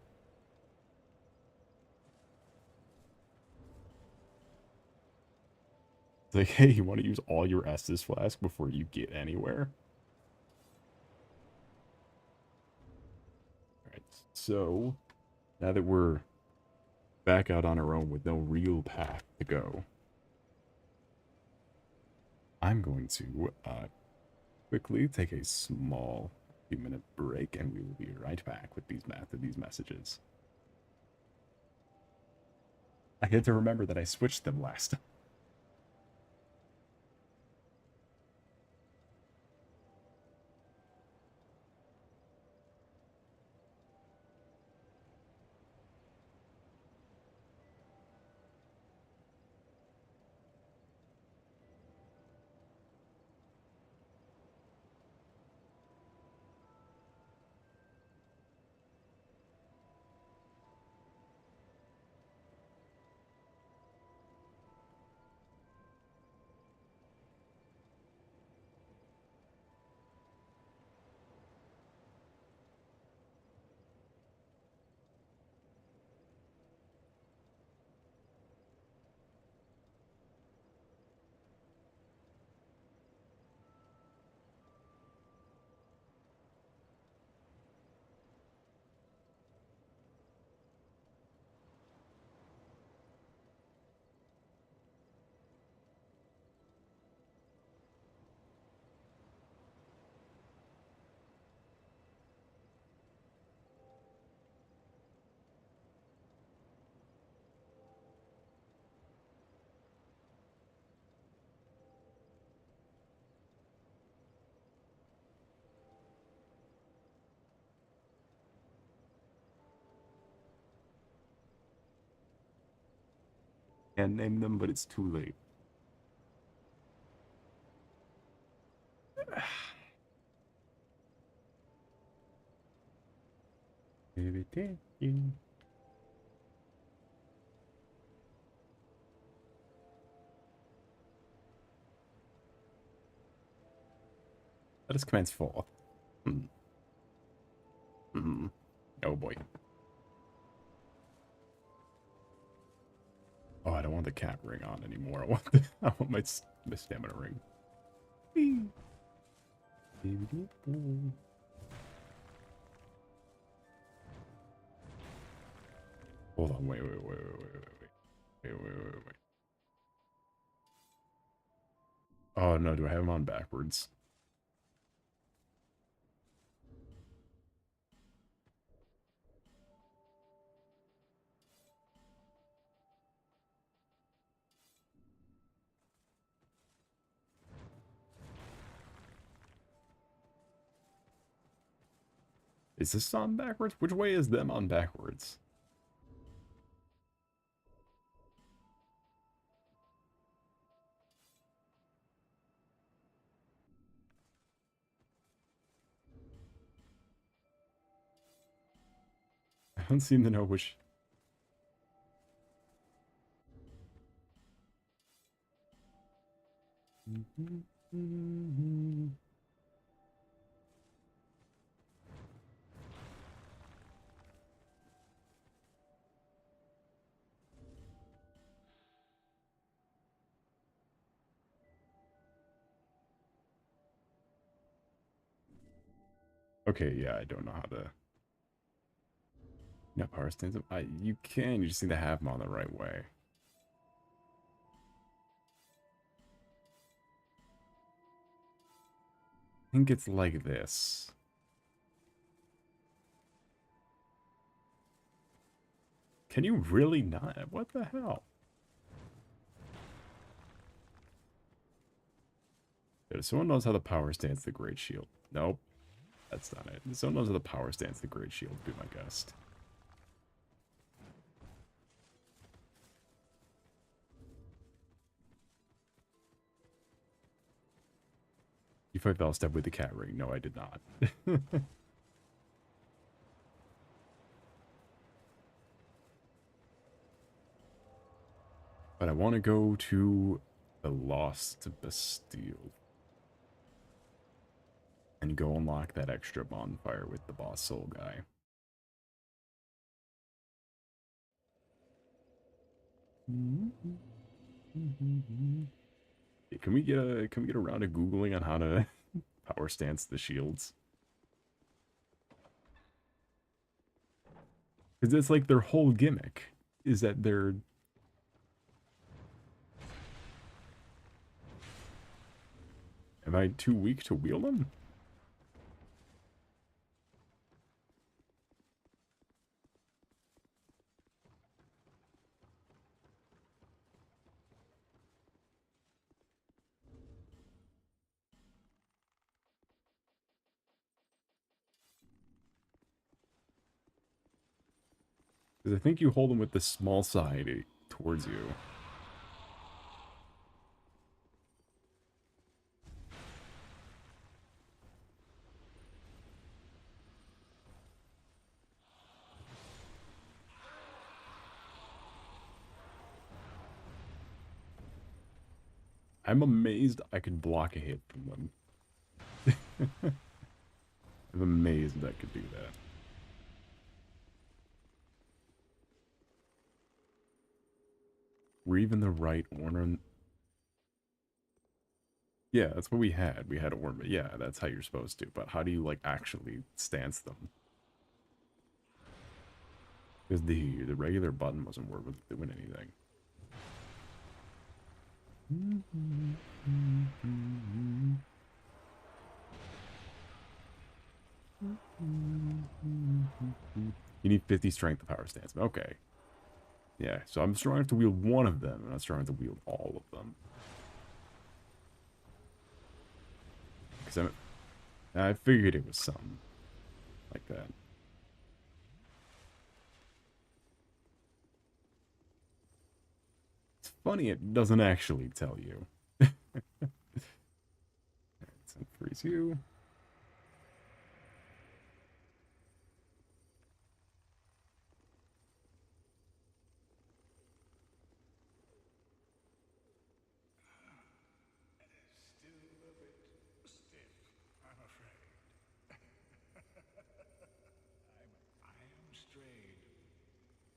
[SPEAKER 1] It's like, hey, you want to use all your Estus flask before you get anywhere? Alright, so now that we're back out on our own with no real path to go, I'm going to quickly take a small few-minute break, and we will be right back with these messages. I had to remember that I switched them last time. Can name them, but it's too late. Let us commence forth. Oh boy. Oh, I don't want the cat ring on anymore. I want my stamina ring. Hold on, wait. Oh no, do I have them on backwards? Is this on backwards? Which way is them on backwards? I don't seem to know which. Okay, yeah, I don't know how to. No power stands up. You can. You just need to have them on the right way. I think it's like this. Can you really not? What the hell? If someone knows how the power stance the Great Shield. Nope, that's not it. If someone knows how the power stance the Great Shield, be my guest. If I fell step with the cat ring. No, I did not. But I want to go to the Lost Bastille. And go unlock that extra bonfire with the boss soul guy. Yeah, can we get a round of Googling on how to power stance the shields? Because it's like their whole gimmick is that they're... Am I too weak to wield them? Because I think you hold them with the small side towards you. I'm amazed I could block a hit from them. I'm amazed I could do that. We're even the right ornament. Yeah, that's what we had. We had ornament. Yeah, that's how you're supposed to. But how do you, like, actually stance them? Because the regular button wasn't working doing anything. You need 50 strength to power stance. Okay. Yeah, so I'm strong enough to wield one of them, and I'm not strong enough to wield all of them. Because I figured it was something like that. It's funny it doesn't actually tell you. Alright, so freeze you.
[SPEAKER 4] Still a bit stiff, I'm afraid. I am Strayed,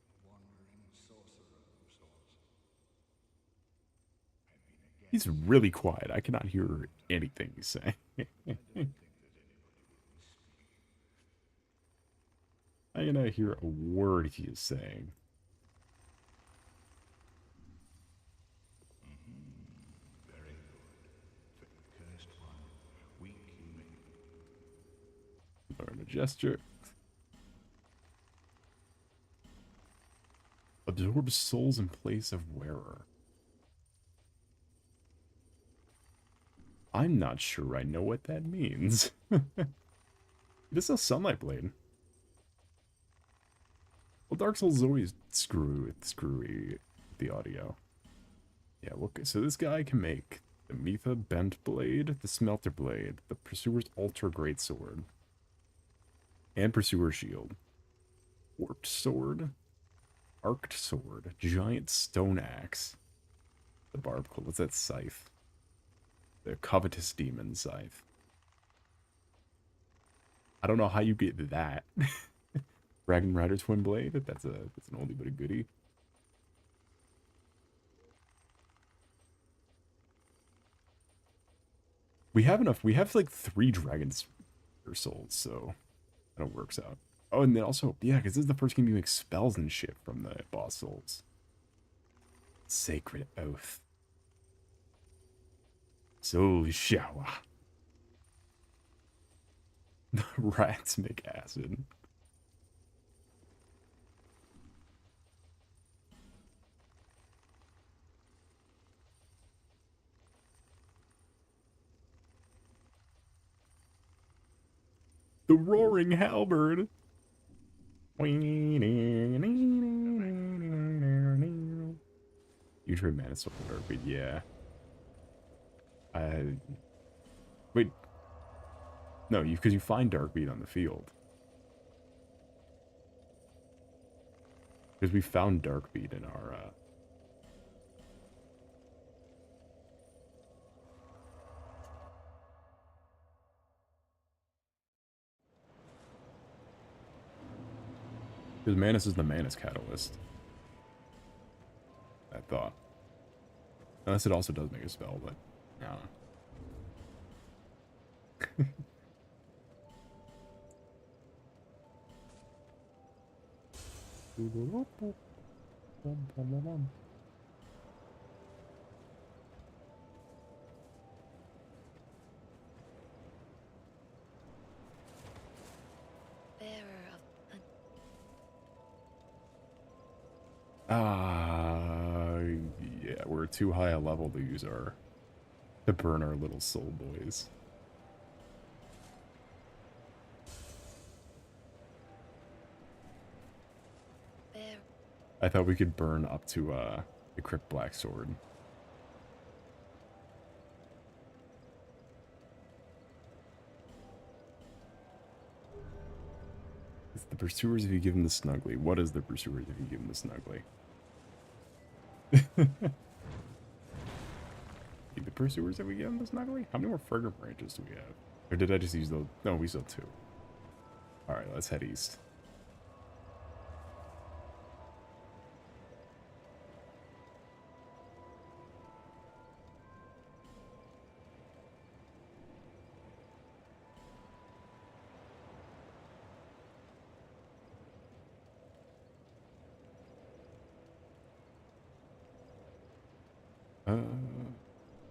[SPEAKER 4] a wandering sorcerer of sorts. I've been again.
[SPEAKER 1] He's really quiet. I cannot hear anything he's saying.
[SPEAKER 4] I don't think that anybody will speak.
[SPEAKER 1] I cannot hear a word he is saying. gesture. Absorbs souls in place of wearer. I'm not sure I know what that means. This is a Sunlight Blade. Well, Dark Souls is always screwy with the audio. Yeah, okay, so this guy can make the Mitha Bent Blade, the Smelter Blade, the Pursuer's Ultra Great Sword, and Pursuer Shield. Warped Sword, Arced Sword, Giant Stone Axe, the Barb Claw, what's that scythe? The Covetous Demon Scythe. I don't know how you get that. Dragon Rider Twin Blade, that's an oldie but a goodie. We have enough. We have like 3 dragons or souls, so that works out. Oh, and then also, yeah, because this is the first game you make spells and shit from the boss souls. Sacred Oath. Soul Shower. The rats make acid. The Roaring Halberd. You try Mana Soul but yeah. Wait. No, because you find Darkbeat on the field. Because we found Darkbeat in our, Because Manus is the Manus Catalyst. I thought. Unless it also does make a spell, but I don't know. Yeah, we're too high a level to use to burn our little soul boys. I thought we could burn up to the Crypt Black Sword. It's the Pursuers if you give them the Snuggly. What is the Pursuers if you give them the Snuggly? The Pursuers if we give them the Snuggly? How many more Fragrant Branches do we have? Or did I just use those? No, we still have 2. Alright, let's head east.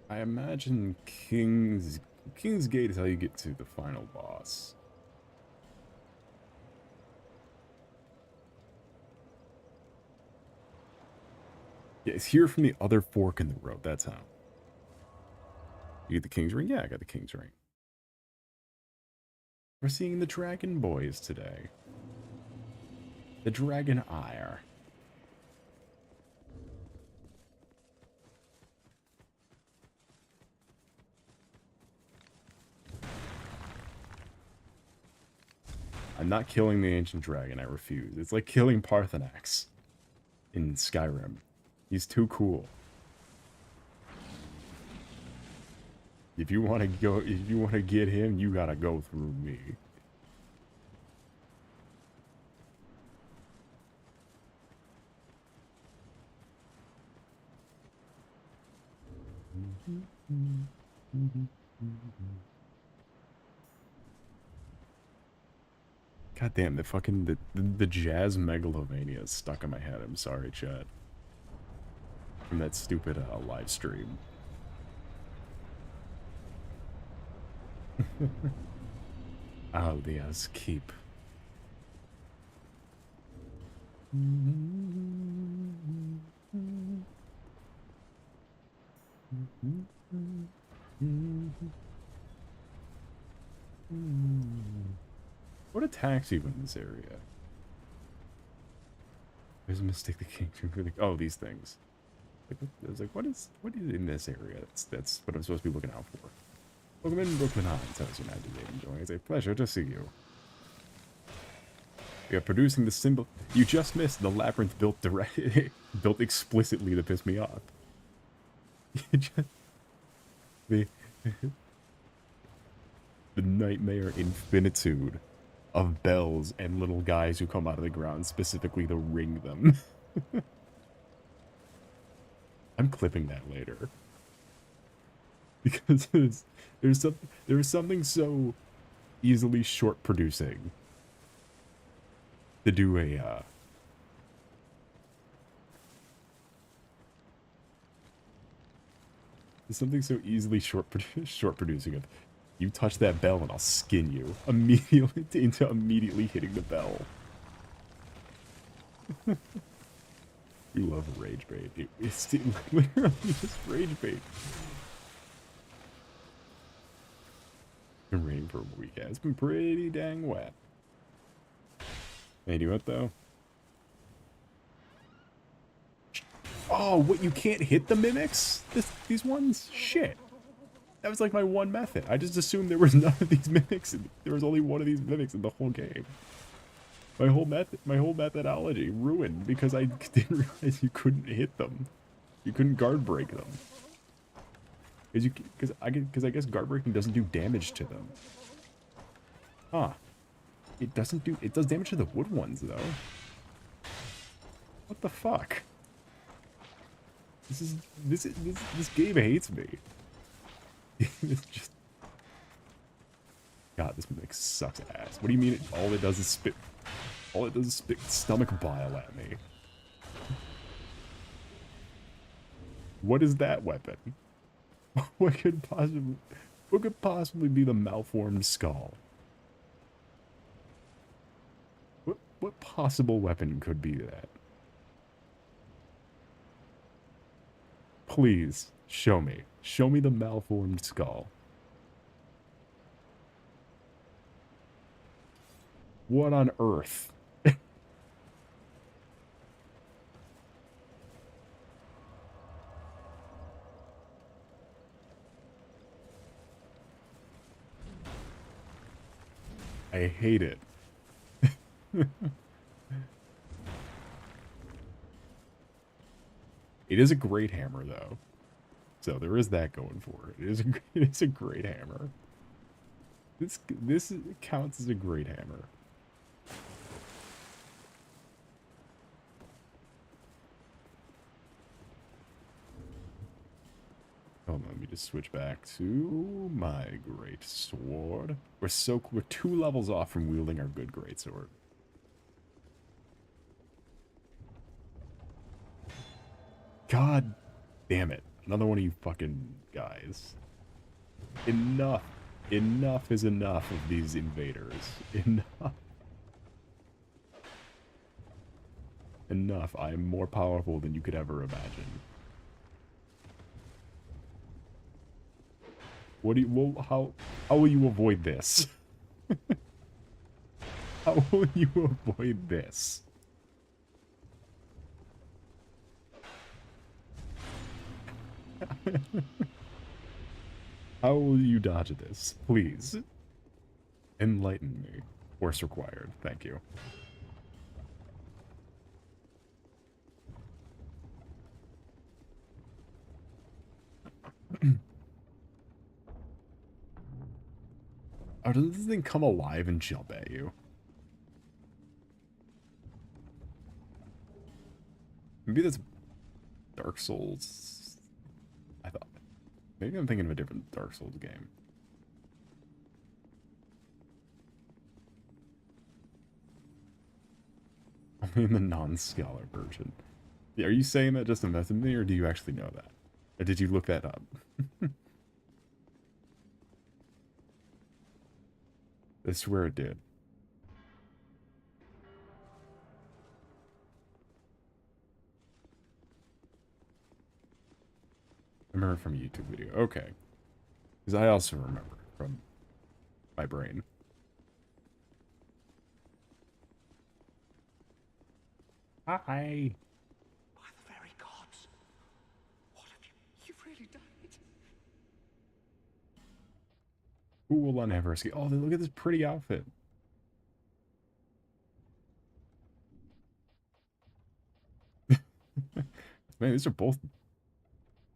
[SPEAKER 1] I imagine King's Gate is how you get to the final boss. Yeah, it's here from the other fork in the road. That's how. You get the King's Ring? Yeah, I got the King's Ring. We're seeing the Dragon Boys today. The Dragon Ire. I'm not killing the Ancient Dragon, I refuse. It's like killing Parthenax in Skyrim. He's too cool. If you want to get him, you gotta go through me. God damn, the jazz megalovania is stuck in my head. I'm sorry, chat. From that stupid live stream. Aldea's keep. What attacks you in this area? There's a mistake the king for the these things. I was like, what is in this area? That's what I'm supposed to be looking out for. Welcome in, Brooklyn High, tells United Enjoy. It's a pleasure to see you. We are producing the symbol. You just missed the labyrinth built built explicitly to piss me off. the nightmare infinitude of bells and little guys who come out of the ground specifically to ring them. I'm clipping that later. Because there's something so easily short producing to do a there's something so easily short producing of you touch that bell and I'll skin you immediately into immediately hitting the bell. You love rage bait. It's literally just rage bait. It's been raining for a week. Yeah, it's been pretty dang wet. Hey, do what though? Oh, what? You can't hit the mimics? These ones? Shit. That was like my one method. I just assumed there was none of these mimics. There was only one of these mimics in the whole game. My whole methodology ruined because I didn't realize you couldn't hit them. You couldn't guard break them. Because I guess guard breaking doesn't do damage to them. Huh. It does damage to the wood ones though. What the fuck? This game hates me. It's just God, this mimic sucks ass. What do you mean all it does is spit stomach bile at me? What is that weapon? What could possibly be the malformed skull? What possible weapon could be that? Please, show me. Show me the malformed skull. What on earth? I hate it. It is a great hammer, though. So there is that going for it. It is a great hammer. This counts as a great hammer. Hold on, let me just switch back to my great sword. We're 2 levels off from wielding our good great sword. God damn it. Another one of you fucking guys. Enough. Enough is enough of these invaders. Enough. Enough. I am more powerful than you could ever imagine. How will you avoid this? How will you avoid this? How will you dodge this? Please. Enlighten me. Force required. Thank you. Oh, does this thing come alive and jump at you? Maybe that's Dark Souls. I thought. Maybe I'm thinking of a different Dark Souls game. Only in the non-scholar version. Yeah, are you saying that just to mess with me, or do you actually know that? Or did you look that up? I swear it did. I remember from a YouTube video. Okay. Because I also remember from my brain. Hi.
[SPEAKER 4] By the very gods. What have you... You've really done it.
[SPEAKER 1] Who will never escape? Oh, look at this pretty outfit. Man, these are both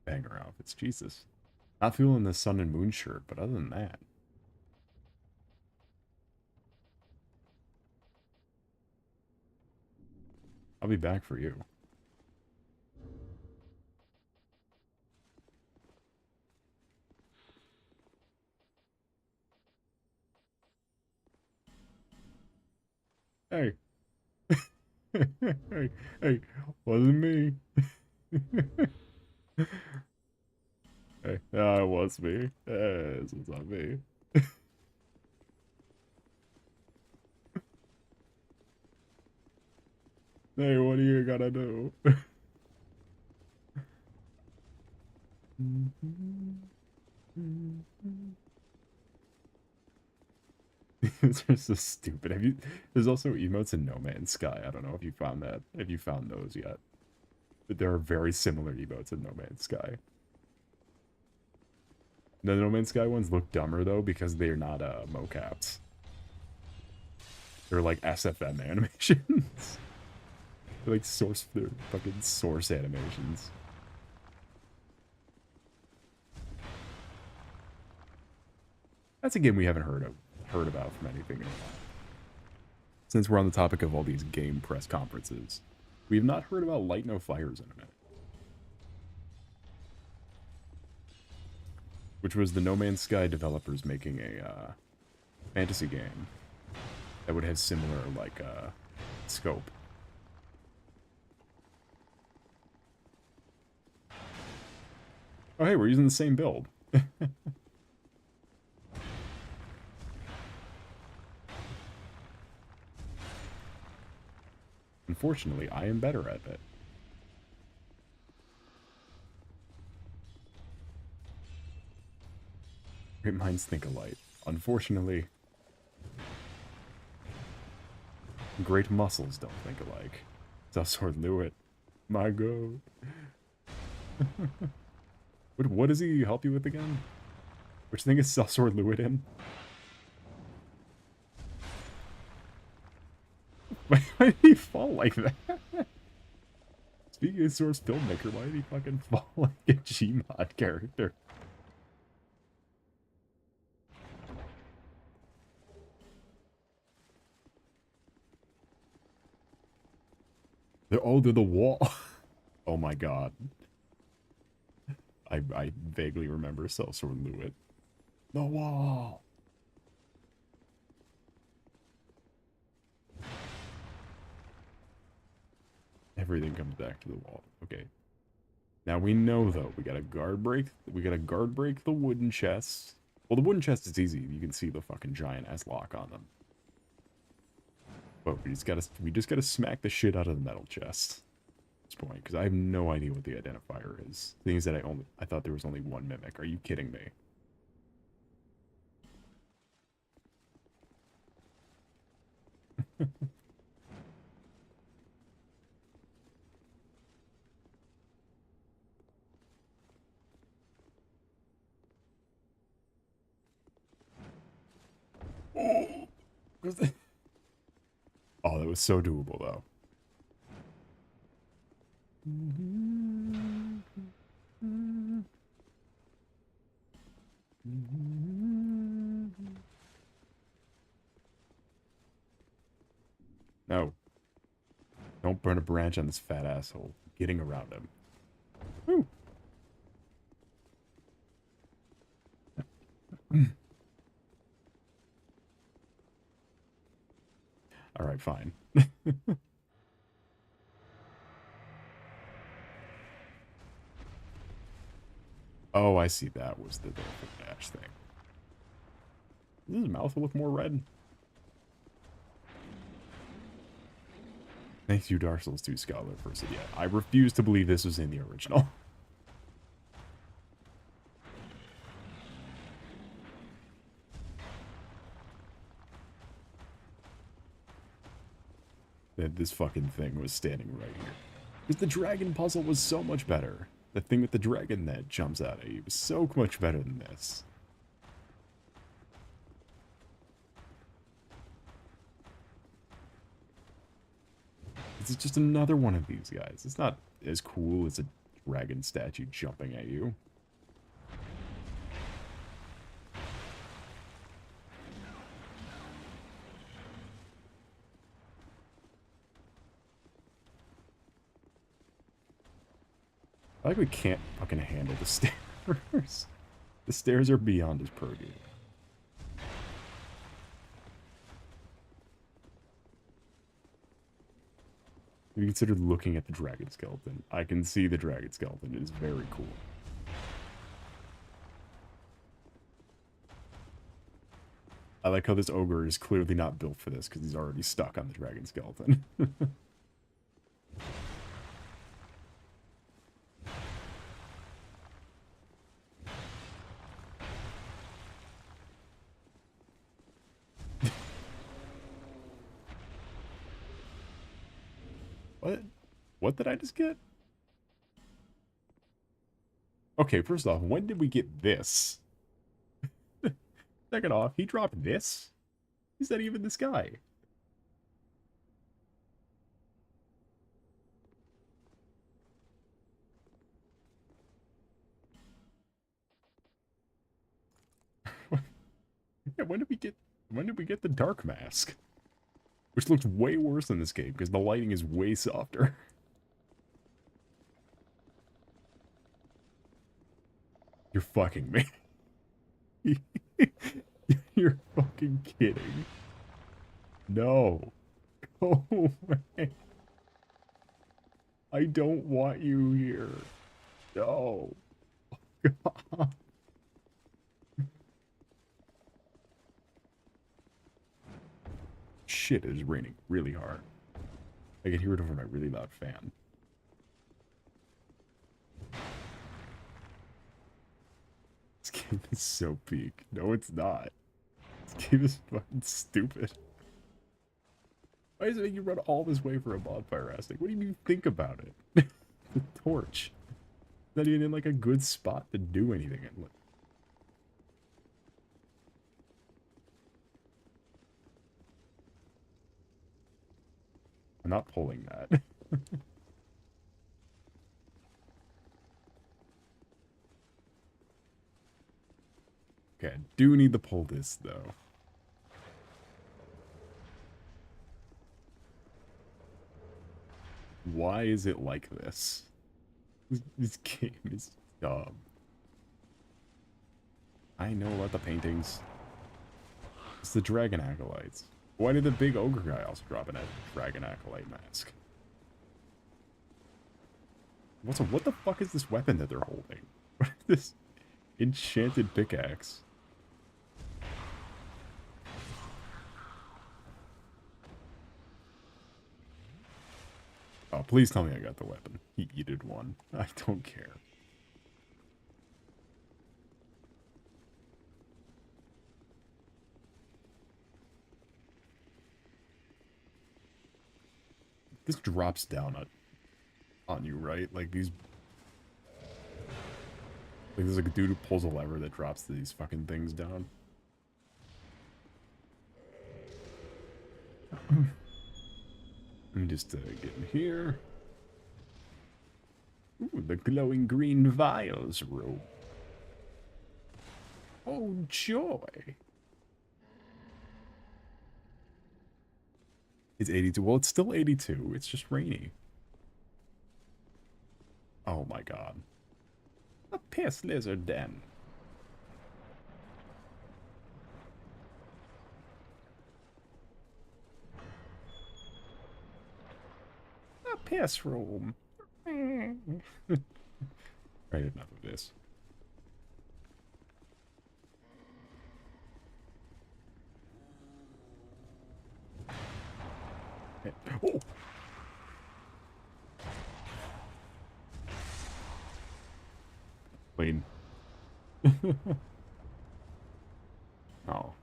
[SPEAKER 1] banger outfits. Jesus. Not feeling the sun and moon shirt, but other than that. I'll be back for you. Hey. hey, wasn't me. Hey, it was me. It's not me. Hey, what do you gotta do? These are so stupid. There's also emotes in No Man's Sky. I don't know if you found that. If you found those yet. But there are very similar emotes in No Man's Sky. The No Man's Sky ones look dumber though because they're not mocaps. They're like SFM animations. They're like they're fucking source animations. That's a game we haven't heard about from anything in a while. Since we're on the topic of all these game press conferences, we have not heard about Light No Fires in a minute. Which was the No Man's Sky developers making a fantasy game that would have similar like scope. Oh hey, we're using the same build. Unfortunately, I am better at it. Great minds think alike. Unfortunately, great muscles don't think alike. Sellsword Lewitt. My god. What does he help you with again? Which thing is Sellsword Lewitt in? Why did he fall like that? Speaking of source filmmaker, why did he fucking fall like a Gmod character? They're the wall. Oh my god. I vaguely remember Sellsword Lewitt. The wall. Everything comes back to the wall. Okay. Now we know though, we gotta guard break the wooden chest. Well, the wooden chest is easy. You can see the fucking giant ass lock on them. But we just gotta smack the shit out of the metal chest. At this point, because I have no idea what the identifier is. The thing is that I thought there was only one mimic. Are you kidding me? Oh, that was so doable, though. No. Don't burn a branch on this fat asshole. Getting around him. Woo. Alright, fine. Oh, I see. That was the Dash thing. Does his mouth look more red? Thank you, Dark Souls 2 Scholar, for saying, yeah, I refuse to believe this was in the original. That this fucking thing was standing right here. Because the dragon puzzle was so much better. The thing with the dragon that jumps out at you was so much better than this. This is just another one of these guys. It's not as cool as a dragon statue jumping at you. I like we can't fucking handle the stairs. The stairs are beyond his purview. If you consider looking at the dragon skeleton, I can see the dragon skeleton. It is very cool. I like how this ogre is clearly not built for this because he's already stuck on the dragon skeleton. What? What did I just get? Okay, first off, when did we get this? Second off, he dropped this? Is that even this guy? Yeah, when did we get the dark mask? Which looks way worse in this game because the lighting is way softer. You're fucking me. You're fucking kidding. No. Go away. I don't want you here. No. God. Shit, it is raining really hard. I can hear it over my really loud fan. This game is so peak. No, it's not. This game is fucking stupid. Why does it make you run all this way for a bonfire ass? Like, what do you even think about it? The torch. Not even in like a good spot to do anything in. I'm not pulling that. Okay, I do need to pull this, though. Why is it like this? This game is dumb. I know about the paintings. It's the Dragon Acolytes. Why did the big ogre guy also drop in a Dragon Acolyte mask? What the fuck is this weapon that they're holding? What is this enchanted pickaxe? Oh, please tell me I got the weapon. He yeeted one. I don't care. This drops down on you, right? Like these... Like there's like a dude who pulls a lever that drops these fucking things down. I'm just get in here. Ooh, the glowing green vials room. Oh, joy. It's 82. Well, it's still 82. It's just rainy. Oh my god. A piss lizard den. A piss room. Right, enough of this. Oh! Clean. Oh.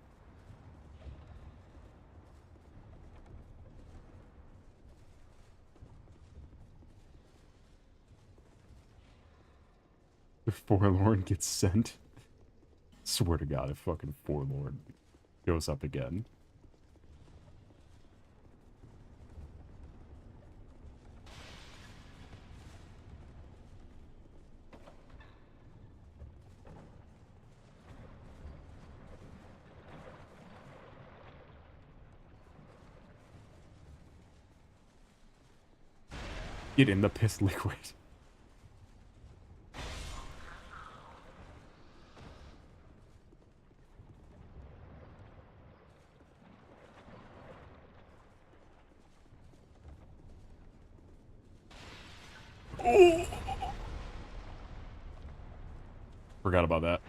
[SPEAKER 1] The Forlorn gets sent. Swear to God, if fucking Forlorn goes up again. Get in the piss liquid. Oh! Forgot about that.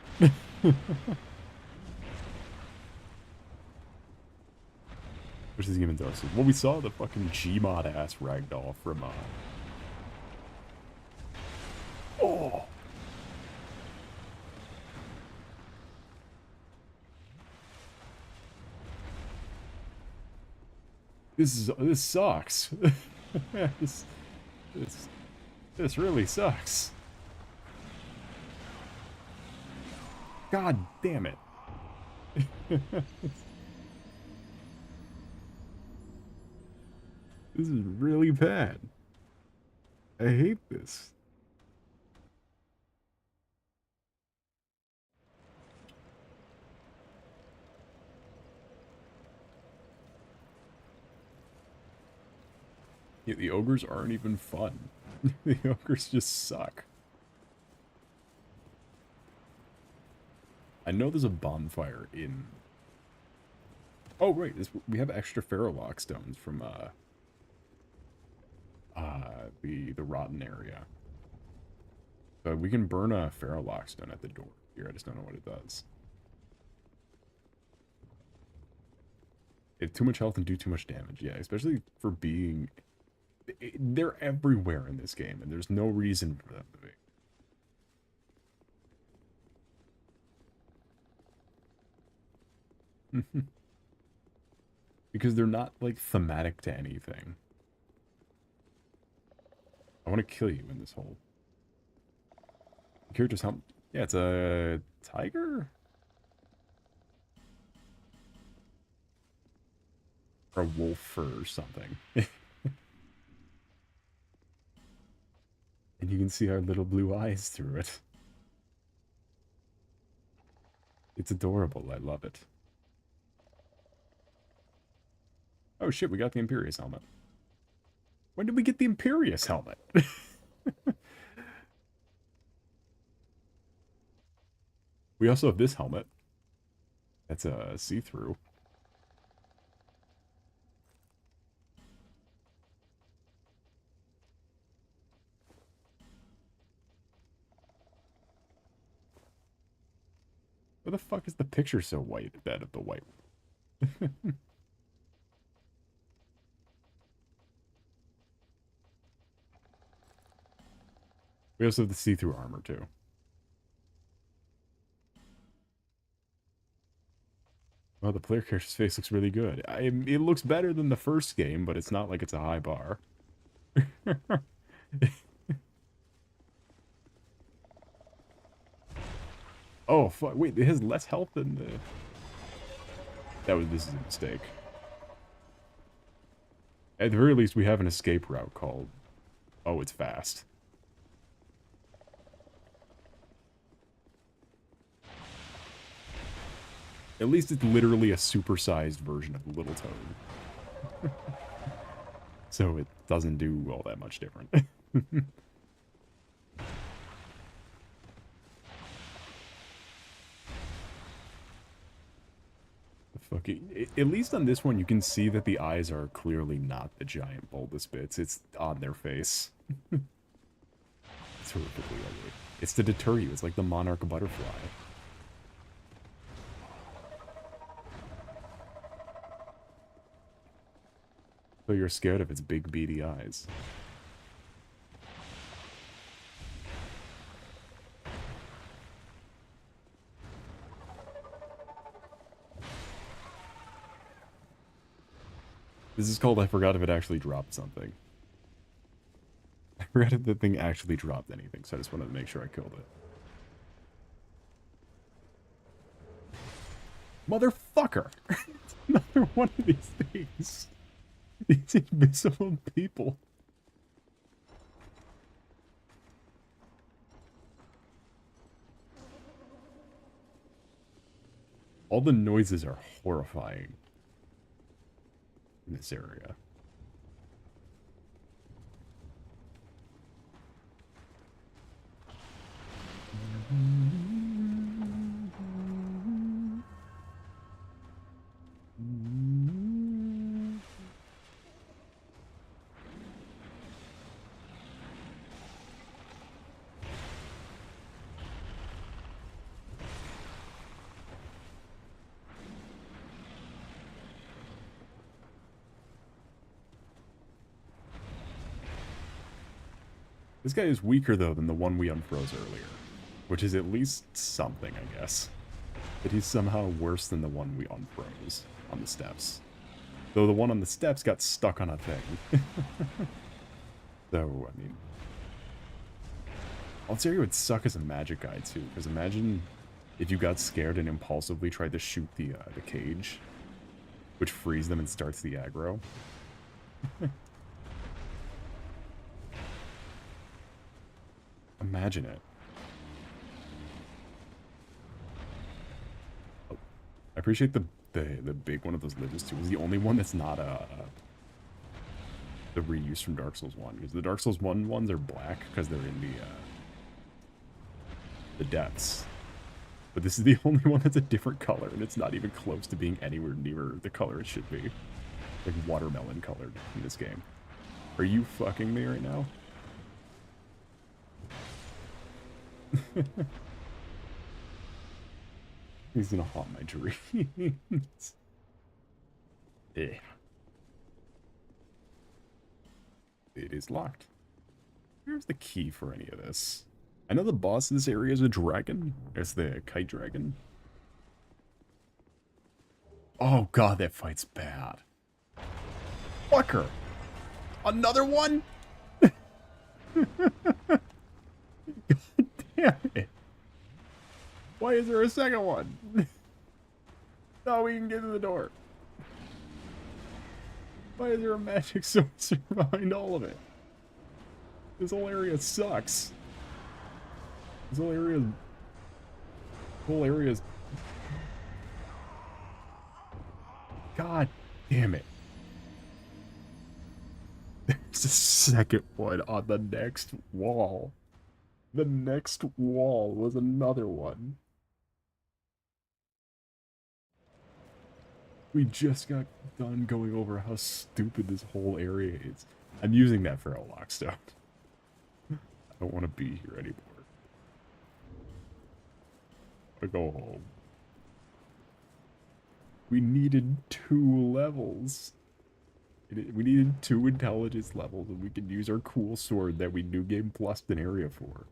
[SPEAKER 1] Which is even does. Well, we saw the fucking Gmod ass ragdoll from Oh! This sucks. this, this really sucks. God damn it. This is really bad. I hate this. Yeah, the ogres aren't even fun. The ogres just suck. I know there's a bonfire in... Oh, right. We have extra Ferrolock stones from, the rotten area. So we can burn a Ferrolock stone at the door here. I just don't know what it does. They have too much health and do too much damage. Yeah, especially for being... They're everywhere in this game, and there's no reason for them to be. Because they're not, like, thematic to anything. I want to kill you in this hole. The character's help. Yeah, it's a tiger? Or a wolf or something. And you can see our little blue eyes through it. It's adorable. I love it. Oh shit, we got the Imperious helmet. When did we get the Imperious helmet? We also have this helmet. That's a see-through. Where the fuck is the picture so white? That of the white. We also have the see-through armor, too. Oh, the player character's face looks really good. It looks better than the first game, but it's not like it's a high bar. Oh, fuck. Wait, it has less health than the... This is a mistake. At the very least, we have an escape route called... Oh, it's fast. At least it's literally a supersized version of the Little Toad. So it doesn't do all that much different. At least on this one, you can see that the eyes are clearly not the giant bulbous bits. It's on their face. It's horrifically ugly. It's to deter you. It's like the monarch butterfly. So you're scared of its big beady eyes. This is called I forgot if it actually dropped something. I forgot if the thing actually dropped anything, so I just wanted to make sure I killed it. Motherfucker! It's another one of these things. These invisible people. All the noises are horrifying in this area. This guy is weaker, though, than the one we unfroze earlier. Which is at least something, I guess. But he's somehow worse than the one we unfroze on the steps. Though the one on the steps got stuck on a thing. So, I mean... RULZ would suck as a magic guy, too. Because imagine if you got scared and impulsively tried to shoot the cage. Which frees them and starts the aggro. Imagine it. Oh, I appreciate the big one of those lives too. It's the only one that's not the reuse from Dark Souls 1. Because the Dark Souls 1 ones are black because they're in the depths. But this is the only one that's a different color, and it's not even close to being anywhere near the color it should be. Like watermelon colored in this game. Are you fucking me right now? He's gonna haunt my dreams. Yeah. It is locked. Where's the key for any of this? I know the boss of this area is a dragon. It's the kite dragon. Oh god, that fight's bad. Fucker! Another one? God damn it. Why is there a second one? No, we can get to the door. Why is there a magic sorcerer behind all of it? This whole area sucks. This whole area is... God damn it. There's a second one on the next wall. The next wall was another one. We just got done going over how stupid this whole area is. I'm using that for a lockstone. I don't want to be here anymore. I go home. We needed 2 levels. We needed 2 intelligence levels, and we could use our cool sword that we new game plussed an area for.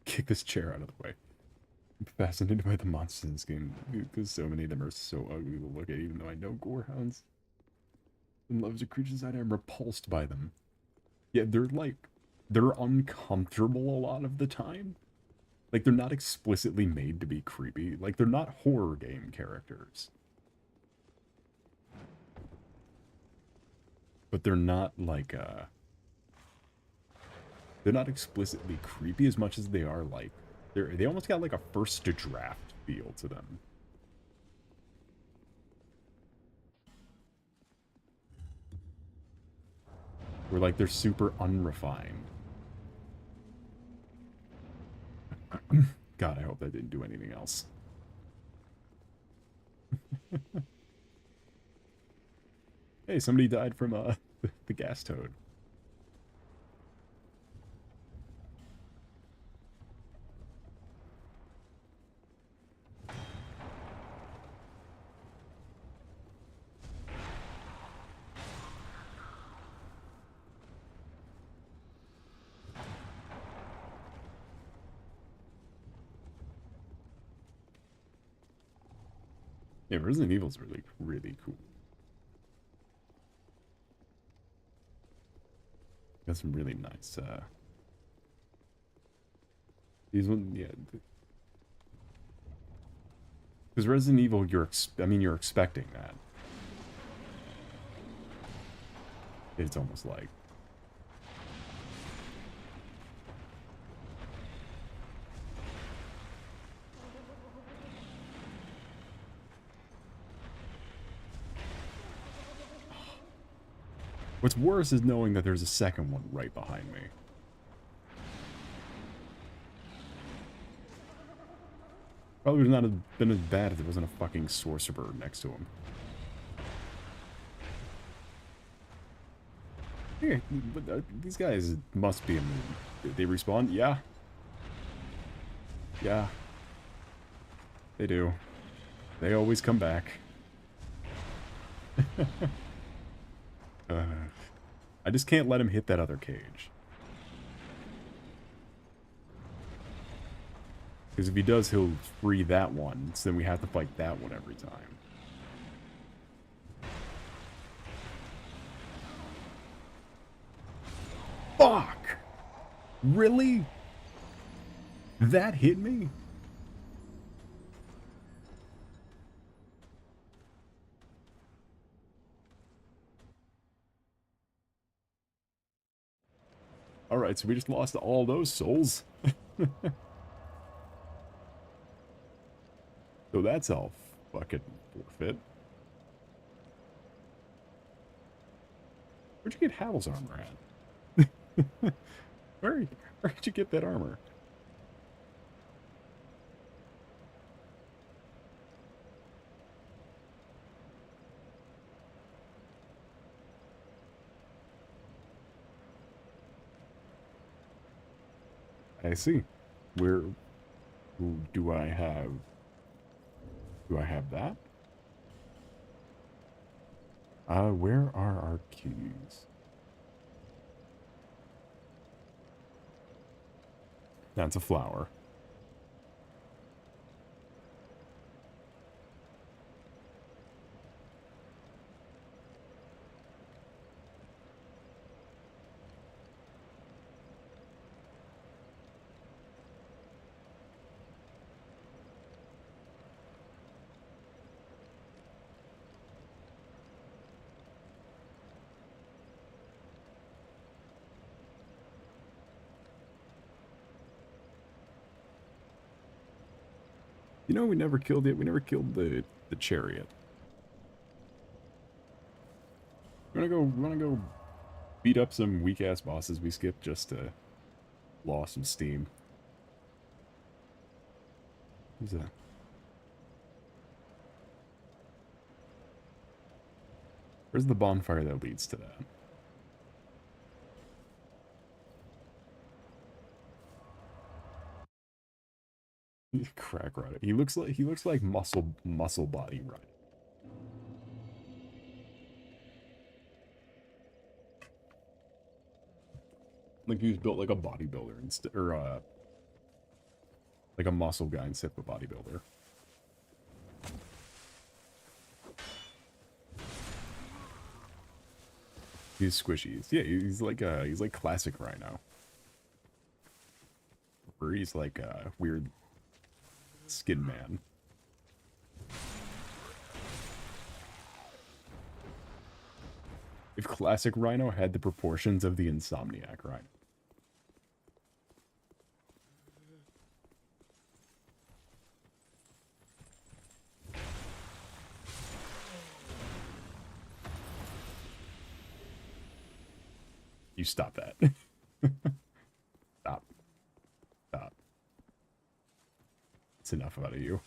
[SPEAKER 1] Kick this chair out of the way. I'm fascinated by the monsters in this game, because so many of them are so ugly to look at, even though I know gorehounds and loves of creatures inside, I'm repulsed by them. Yeah, they're uncomfortable a lot of the time. Like, they're not explicitly made to be creepy. Like, they're not horror game characters. But they're not, like, they're not explicitly creepy as much as they are, like... They almost got, like, a first draft feel to them. Where, like, they're super unrefined. God, I hope that didn't do anything else. Hey, somebody died from the gas toad. Yeah, Resident Evil's really, really cool. Got some really nice, these one, yeah. Because Resident Evil, you're expecting that. It's almost like. What's worse is knowing that there's a second one right behind me. Probably would not have been as bad if there wasn't a fucking sorcerer next to him. Yeah, but these guys must be immune. Did they respawn? Yeah. Yeah. They do. They always come back. I just can't let him hit that other cage. Because if he does, he'll free that one. So then we have to fight that one every time. Fuck! Really? That hit me? Alright, so we just lost all those souls. So that's all fucking forfeit. Where'd you get Hal's armor at? Where'd you get that armor? I see. Where do I have? Do I have that? Where are our keys? That's a flower. You know, we never killed it. We never killed the chariot. We wanna go beat up some weak ass bosses we skipped just to lost some steam. Who's that? Where's the bonfire that leads to that? Crack Rider. He looks like muscle body Rider. Like he was built like a bodybuilder instead, or like a muscle guy instead of a bodybuilder. He's squishy. Yeah, he's like classic Rhino. Or he's like a weird skin man. If classic Rhino had the proportions of the Insomniac Rhino. You stop that. Stop. Stop. It's enough out of you.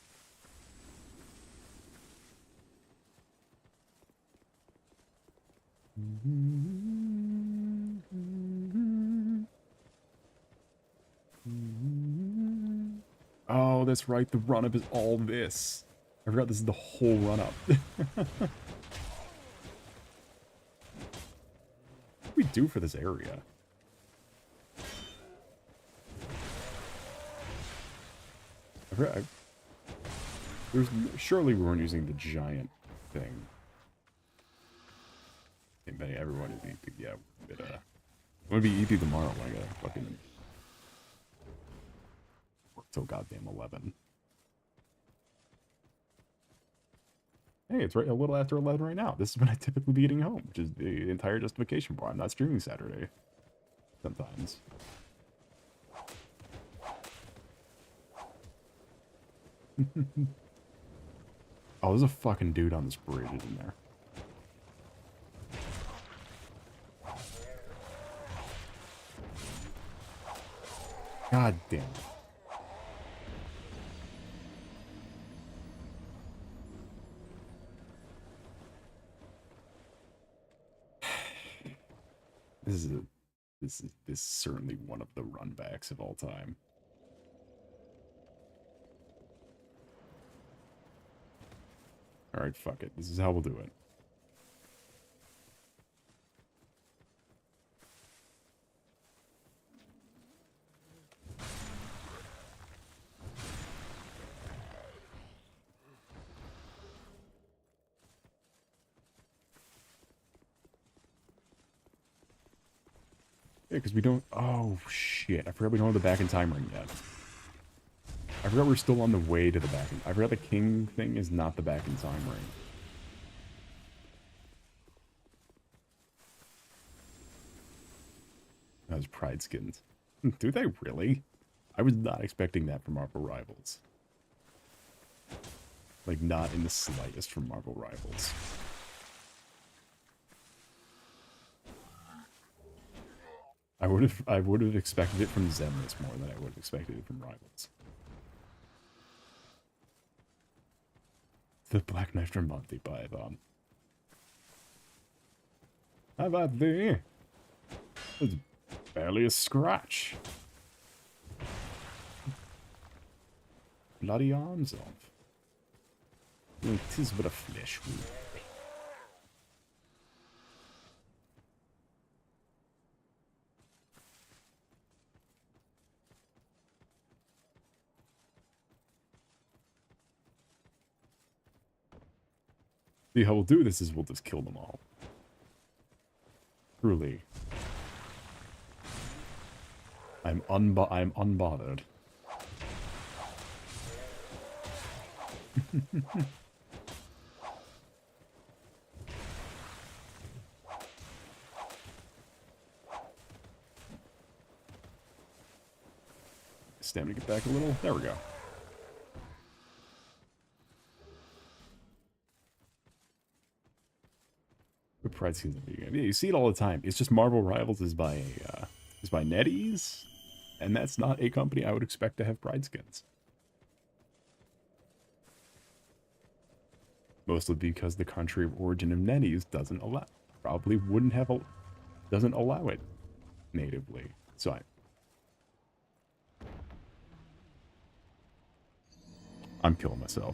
[SPEAKER 1] Oh, that's right. The run-up is all this. I forgot this is the whole run-up. What do we do for this area? There's surely we weren't using the giant thing. I think everyone is EP. Yeah, but I'm gonna be EP tomorrow. When I gotta fucking work till goddamn 11. Hey, it's right a little after 11 right now. This is when I typically be getting home, which is the entire justification for why I'm not streaming Saturday. Sometimes. Oh, there's a fucking dude on this bridge, isn't there? God damn it. This is certainly one of the runbacks of all time. Alright, fuck it. This is how we'll do it. Yeah, because we don't... Oh, shit. I forgot we don't have the back in time ring yet. I forgot we're still on the way to the back in... I forgot the king thing is not the back in time ring. That was Pride Skins. Do they really? I was not expecting that from Marvel Rivals. Like, not in the slightest from Marvel Rivals. I would have expected it from Zenless more than I would have expected it from Rivals. The Black Knife from Monty Python. How about the... It's barely a scratch. Bloody arms off. Well, 'tis but a flesh wound. See, how we'll do this is we'll just kill them all. Truly. I'm unbothered. Stamina get back a little. There we go. Good Pride Skins in the game. Yeah, you see it all the time. It's just Marvel Rivals is by NetEase, and that's not a company I would expect to have Pride Skins. Mostly because the country of origin of NetEase doesn't allow, probably wouldn't have, doesn't allow it natively. So I'm killing myself.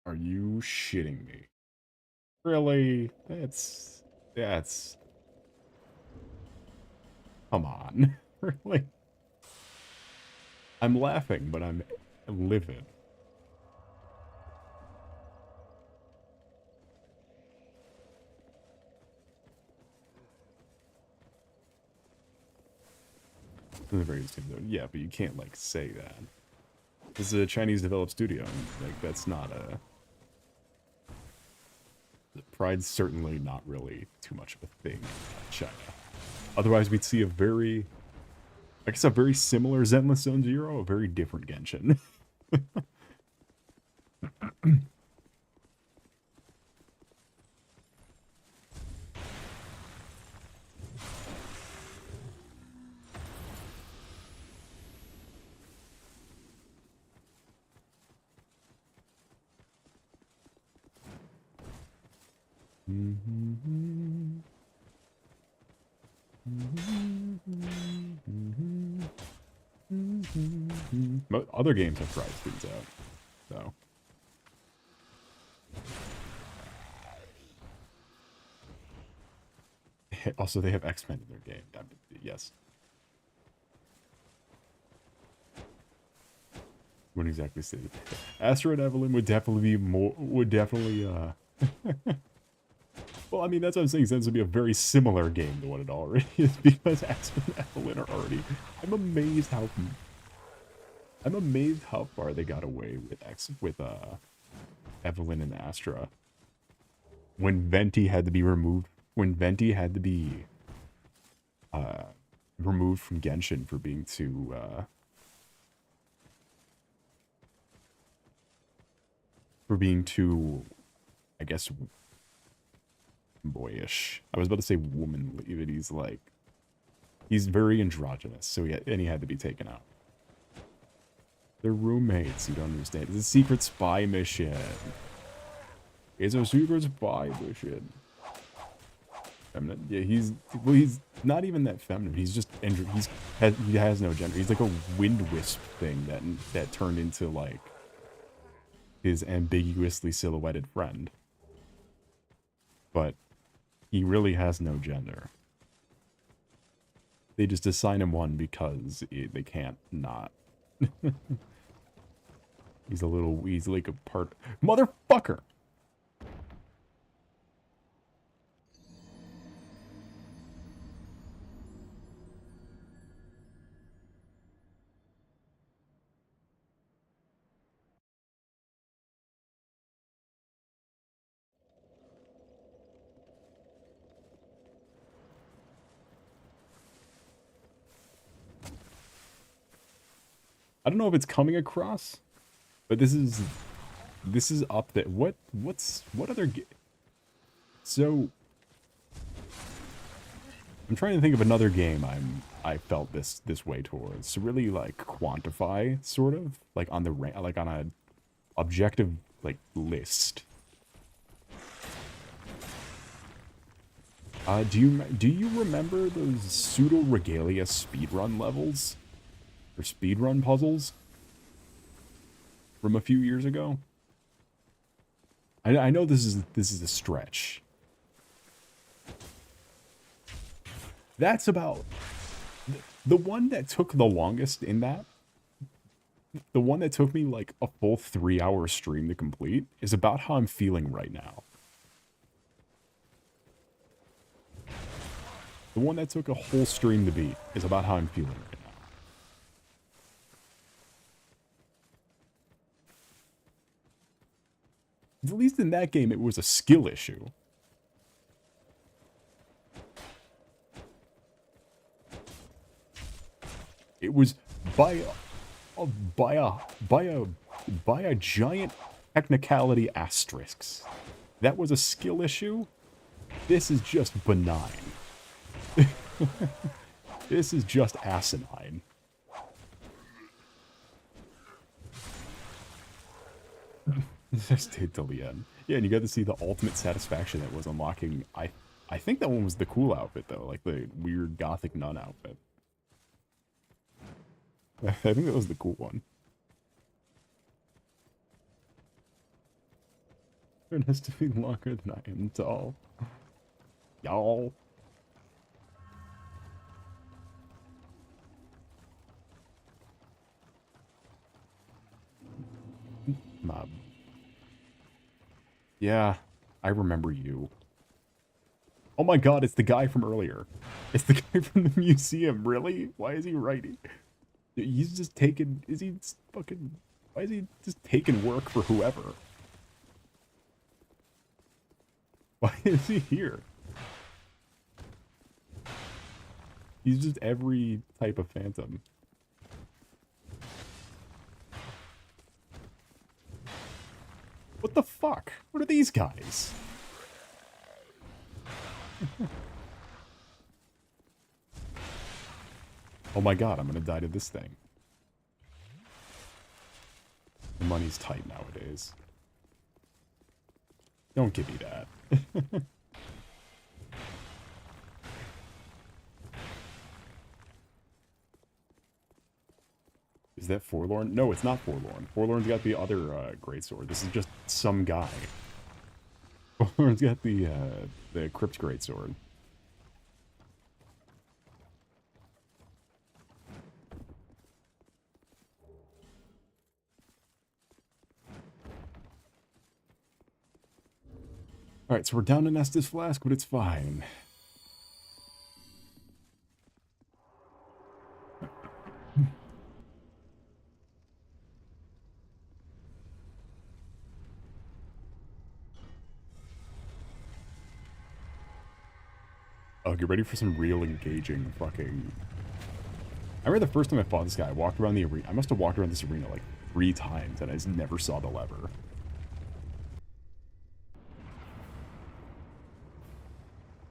[SPEAKER 1] Are you shitting me? Really? That's... Come on. Really? I'm laughing, but I'm livid. Yeah, but you can't, like, say that. This is a Chinese-developed studio, and, like, that's not a... Pride's certainly not really too much of a thing in China. Otherwise, we'd see a very... I guess a very similar Zenless Zone Zero, a very different Genshin. Other games have Pride Skins out, so. Also, they have X-Men in their game. Yes. Wouldn't exactly say. Astro and Evelyn would definitely be more. Would definitely. Well, I mean, that's what I'm saying. Since it'd be a very similar game to what it already is, because Astro and Evelyn are already. I'm amazed how. I'm amazed how far they got away with Evelyn and Astra. When Venti had to be removed. When Venti had to be removed from Genshin for being too I guess boyish. I was about to say womanly, but he's very androgynous, so he had to be taken out. They're roommates, you don't understand. It's a secret spy mission. It's a secret spy mission. Feminine. Yeah, he's not even that feminine. He's just he has no gender. He's like a wind wisp thing that turned into like his ambiguously silhouetted friend. But he really has no gender. They just assign him one because they can't not. He's like a part. Motherfucker! I don't know if it's coming across, but this is up there. What other so I'm trying to think of another game I felt this way towards to really like quantify sort of like on the like on a objective like list. Do you remember those pseudo regalia speedrun levels? Or speedrun puzzles from a few years ago. I know this is a stretch. That's about the one that took the longest in that. The one that took me like a full 3-hour stream to complete is about how I'm feeling right now. The one that took a whole stream to beat is about how I'm feeling right now. At least in that game, it was a skill issue. It was by a giant technicality asterisk. That was a skill issue. This is just benign. This is just asinine. Just stayed till the end. Yeah, and you got to see the ultimate satisfaction that was unlocking. I think that one was the cool outfit though, like the weird gothic nun outfit. I think that was the cool one. It has to be longer than I am tall. Y'all. Mob. Yeah, I remember you. Oh my god, it's the guy from earlier. It's the guy from the museum, really? Why is he writing? He's just taking, is he fucking, why is he just taking work for whoever? Why is he here? He's just every type of phantom. What the fuck? What are these guys? Oh my god, I'm gonna die to this thing. The money's tight nowadays. Don't give me that. Is that Forlorn? No, it's not Forlorn. Forlorn's got the other greatsword. This is just some guy. Forlorn's got the Crypt greatsword. Alright, so we're down to Nestus Flask, but it's fine. Oh, get ready for some real engaging fucking... I remember the first time I fought this guy, I walked around the arena. I must have walked around this arena like 3 times, and I just never saw the lever.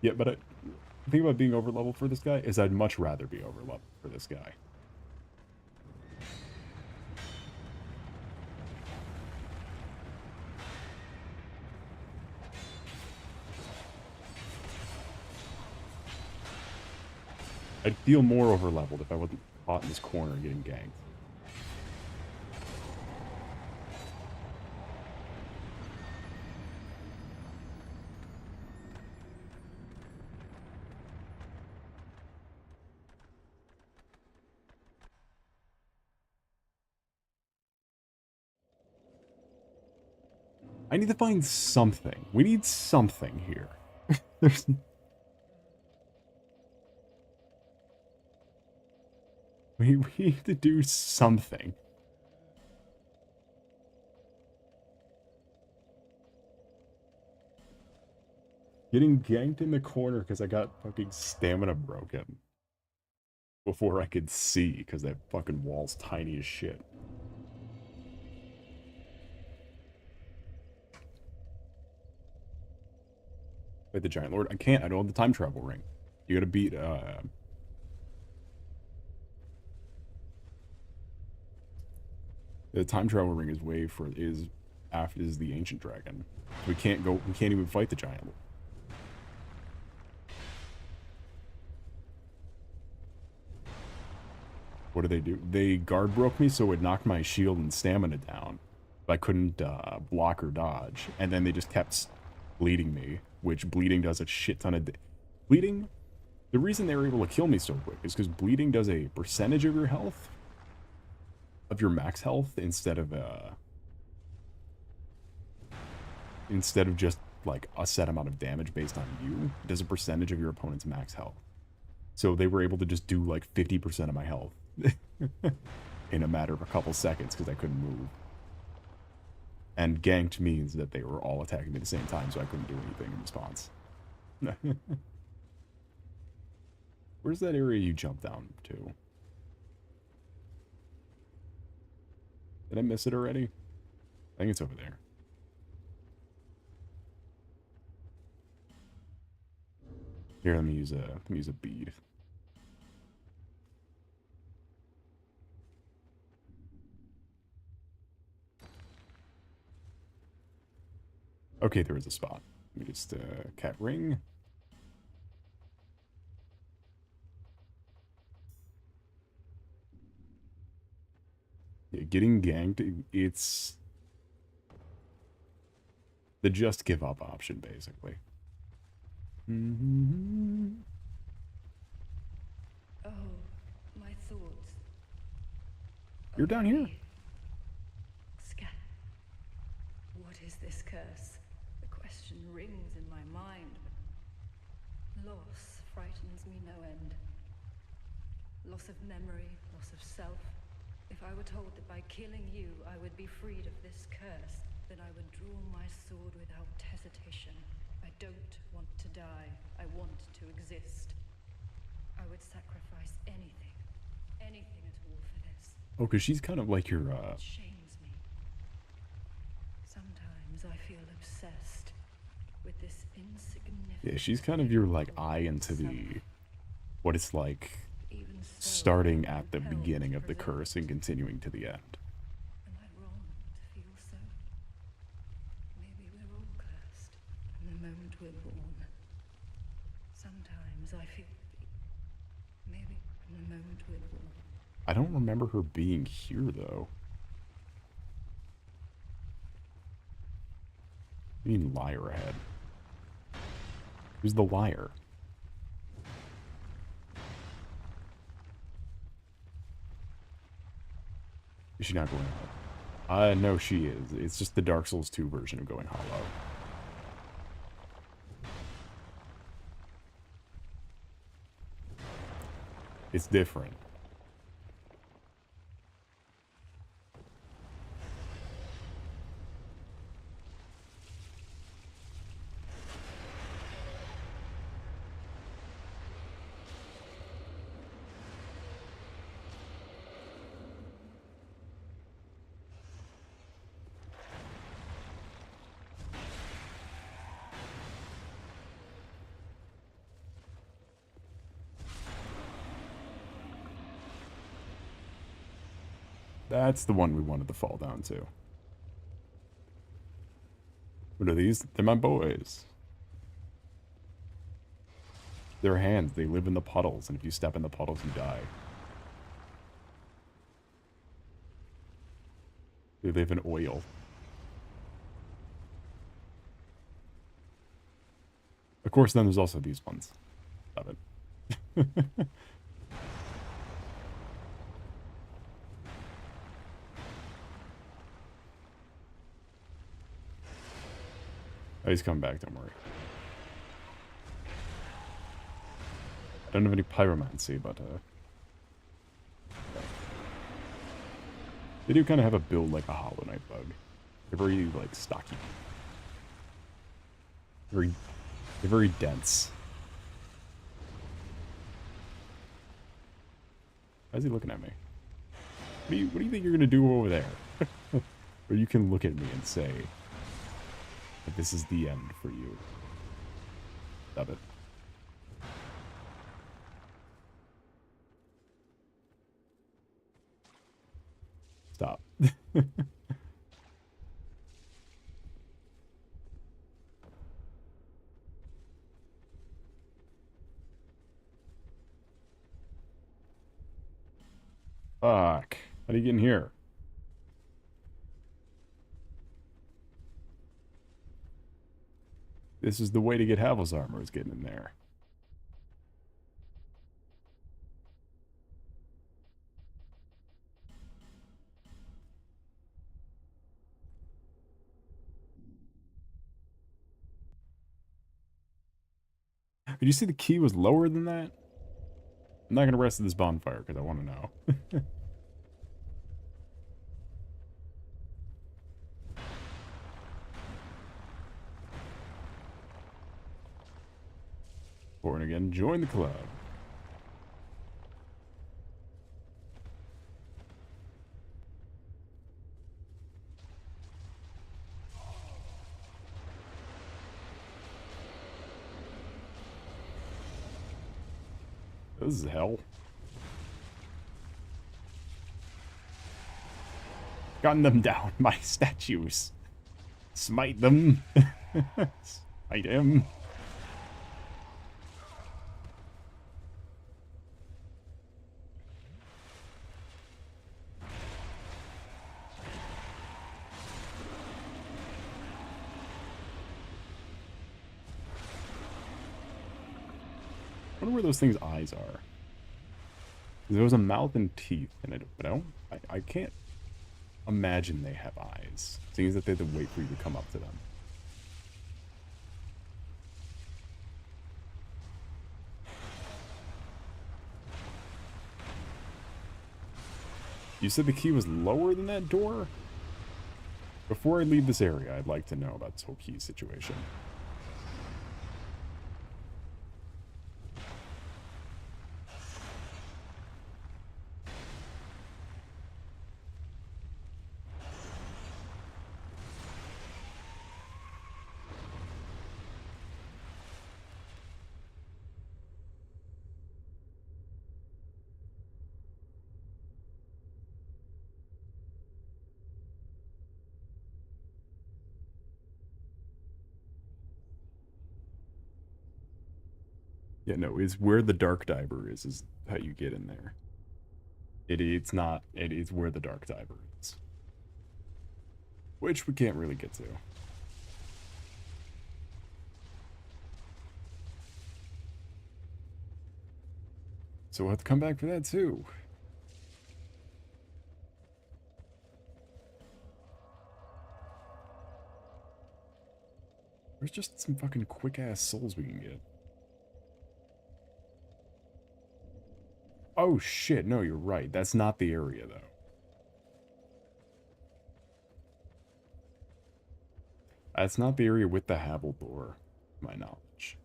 [SPEAKER 1] Yeah, but the thing about being overleveled for this guy is I'd much rather be overleveled for this guy. I'd feel more overleveled if I wasn't caught in this corner getting ganked. I need to find something. We need something here. There's... We need to do something. Getting ganked in the corner because I got fucking stamina broken. Before I could see, because that fucking wall's tiny as shit. Fight the Giant Lord? I can't, I don't have the time travel ring. You gotta beat, the time travel ring is is the ancient dragon. We can't even fight the Giant Lord. What do they do? They guard broke me, so it knocked my shield and stamina down. But I couldn't block or dodge. And then they just kept bleeding me, which bleeding does a shit ton of... Bleeding? The reason they were able to kill me so quick is because bleeding does a percentage of your health. Of your max health, instead of just, like, a set amount of damage based on you. It does a percentage of your opponent's max health. So they were able to just do, like, 50% of my health. In a matter of a couple seconds because I couldn't move. And ganked means that they were all attacking me at the same time, so I couldn't do anything in response. Where's that area you jumped down to? Did I miss it already? I think it's over there. Here, let me use a bead. Okay, there is a spot. Let me just, cat ring. Yeah, getting ganked, it's the just give up option, basically.
[SPEAKER 3] Oh, my thoughts.
[SPEAKER 1] You're down here.
[SPEAKER 3] What is this curse? The question rings in my mind, but loss frightens me no end. Loss of memory, loss of self. If I were told that by killing you I would be freed of this curse, then I would draw my sword without hesitation. I don't want to die. I want to exist. I would sacrifice anything at all for this.
[SPEAKER 1] Oh, because she's kind of like your,
[SPEAKER 3] It shames me. Sometimes I feel obsessed with this insignificant...
[SPEAKER 1] Yeah, she's kind of your, like, eye into the... What it's like
[SPEAKER 3] Even so,
[SPEAKER 1] starting at the
[SPEAKER 3] compelled
[SPEAKER 1] beginning
[SPEAKER 3] to
[SPEAKER 1] of the
[SPEAKER 3] preserve
[SPEAKER 1] curse and continuing to the end.
[SPEAKER 3] Am I wrong to feel so? Maybe we're all cursed from the moment we're born. Sometimes I feel... Maybe from the moment we're born.
[SPEAKER 1] I don't remember her being here, though. You mean liar ahead? Who's the liar? Is she not going hollow? No, she is. It's just the Dark Souls 2 version of going hollow. It's different. That's the one we wanted to fall down to. What are these? They're my boys. They're hands. They live in the puddles, and if you step in the puddles, you die. They live in oil. Of course, then there's also these ones. Love it. Oh, he's coming back, don't worry. I don't have any pyromancy, but they do kind of have a build like a Hollow Knight bug. They're very, like, stocky. They're very dense. Why is he looking at me? What do you think you're gonna do over there? Or you can look at me and say that this is the end for you. Stop it. Stop. Fuck. How do you get in here? This is the way to get Havel's armor, is getting in there. Did you see the key was lower than that? I'm not going to rest at this bonfire because I want to know. Born again, join the club. This is hell. Gun them down, my statues. Smite them. Smite him. I wonder where those things' eyes are. There was a mouth and teeth in it, but I can't imagine they have eyes. It seems that they have to wait for you to come up to them. You said the key was lower than that door? Before I leave this area, I'd like to know about this whole key situation. Yeah, no, it's where the Dark Diver is how you get in there. It's not, it is where the Dark Diver is. Which we can't really get to. So we'll have to come back for that too. There's just some fucking quick-ass souls we can get. Oh shit, no, you're right. That's not the area, though. That's not the area with the Havel door, to my knowledge.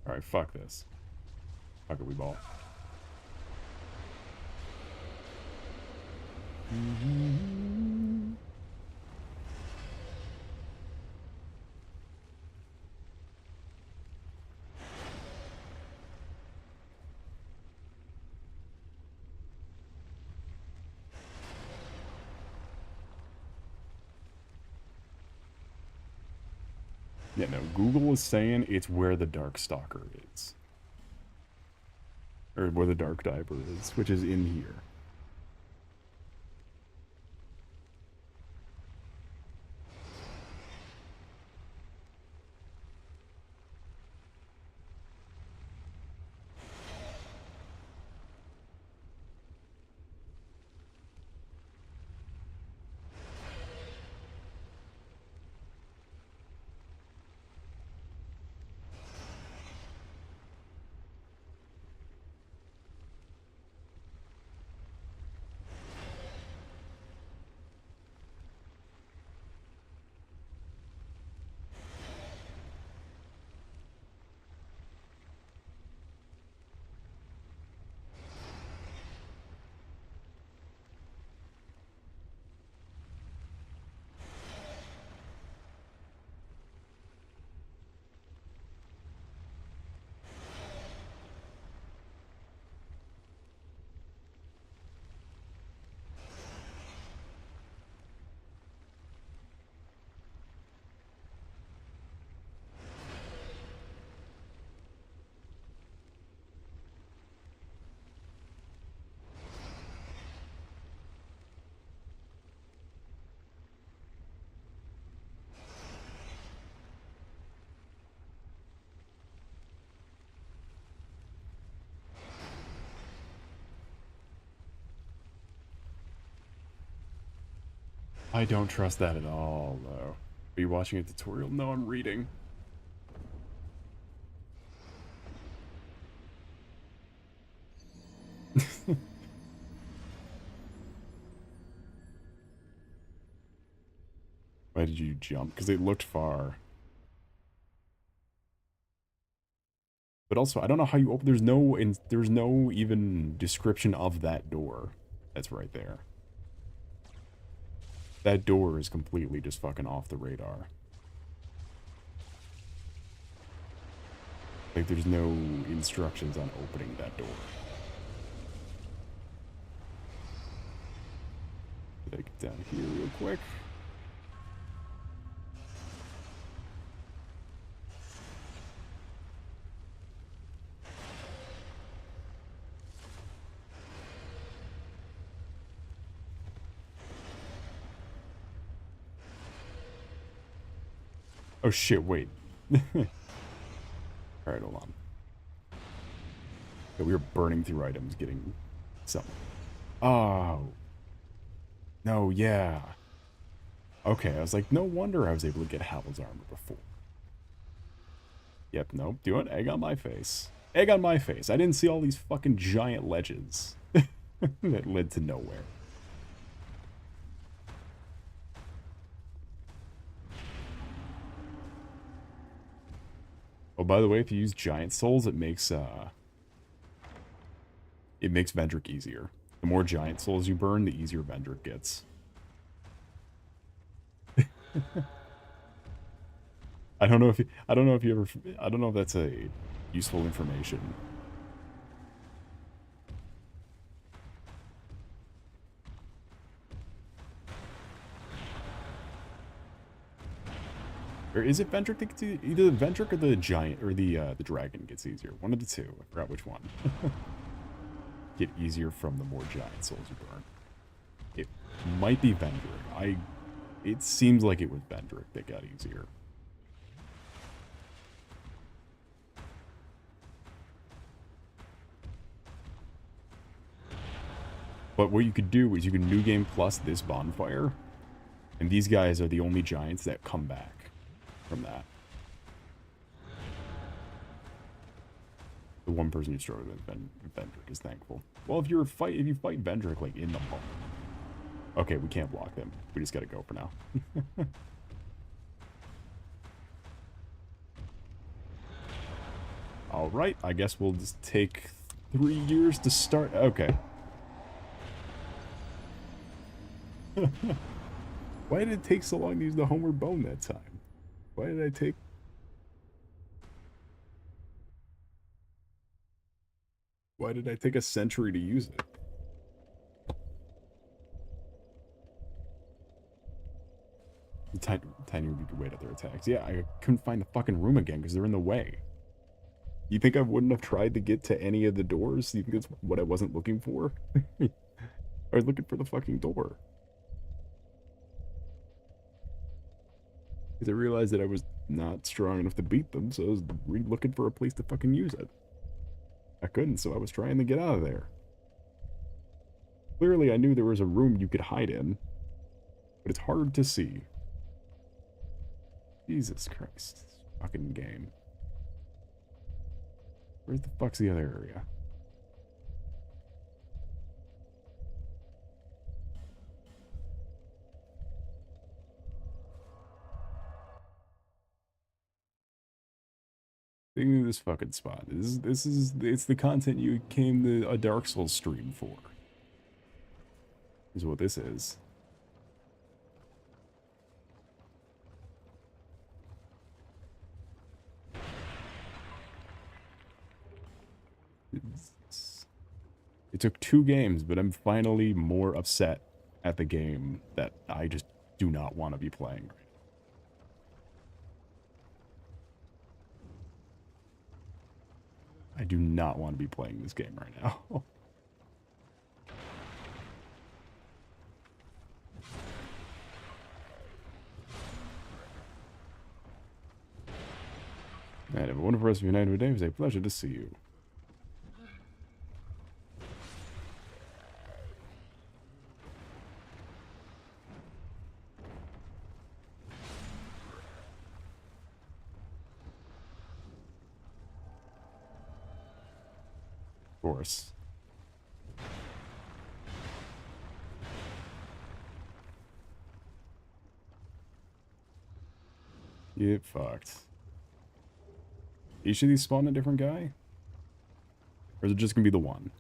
[SPEAKER 1] Alright, fuck this. Fuck it, we ball. Yeah, no, Google is saying it's where the Darkstalker is. Or where the Dark Diver is, which is in here. I don't trust that at all, though. Are you watching a tutorial? No, I'm reading. Why did you jump? Because it looked far. But also, I don't know how you open. There's no even description of that door. That's right there. That door is completely just fucking off the radar. Like, there's no instructions on opening that door. Get down here real quick. Oh shit, wait. Alright, hold on. Yeah, we were burning through items, getting something. Oh. No, yeah. Okay, I was like, no wonder I was able to get Havel's armor before. Yep, nope, do it. Egg on my face. Egg on my face. I didn't see all these fucking giant ledges that led to nowhere. Oh, by the way, if you use giant souls, it makes Vendrick easier. The more giant souls you burn, the easier Vendrick gets. I don't know if that's a useful information. Or is it Vendrick that gets either the Vendrick or the giant or the dragon gets easier? One of the two. I forgot which one. Get easier from the more giant souls you burn. It might be Vendrick. It seems like it was Vendrick that got easier. But what you could do is you can new game plus this bonfire, and these guys are the only giants that come back from that. The one person you struggle with Vendrick is thankful. Well, if you fight Vendrick like in the hall. Okay, we can't block them. We just gotta go for now. Alright, I guess we'll just take 3 years to start. Okay. Why did it take so long to use the homeward bone that time? Why did I take... Why did I take a century to use it? The tiny would be wait at their attacks. Yeah, I couldn't find the fucking room again because they're in the way. You think I wouldn't have tried to get to any of the doors? You think that's what I wasn't looking for? I was looking for the fucking door. Because I realized that I was not strong enough to beat them, so I was looking for a place to fucking use it. I couldn't, so I was trying to get out of there. Clearly, I knew there was a room you could hide in, but it's hard to see. Jesus Christ. This fucking game. Where's the fuck's the other area? Thinking of this fucking spot. It's the content you came to a Dark Souls stream for. Is what this is. It took 2 games, but I'm finally more upset at the game that I just do not want to be playing. I do not want to be playing this game right now. And have a wonderful rest of your night or day. It was a pleasure to see you. Of course. Get fucked. Each of these spawn a different guy? Or is it just gonna be the one?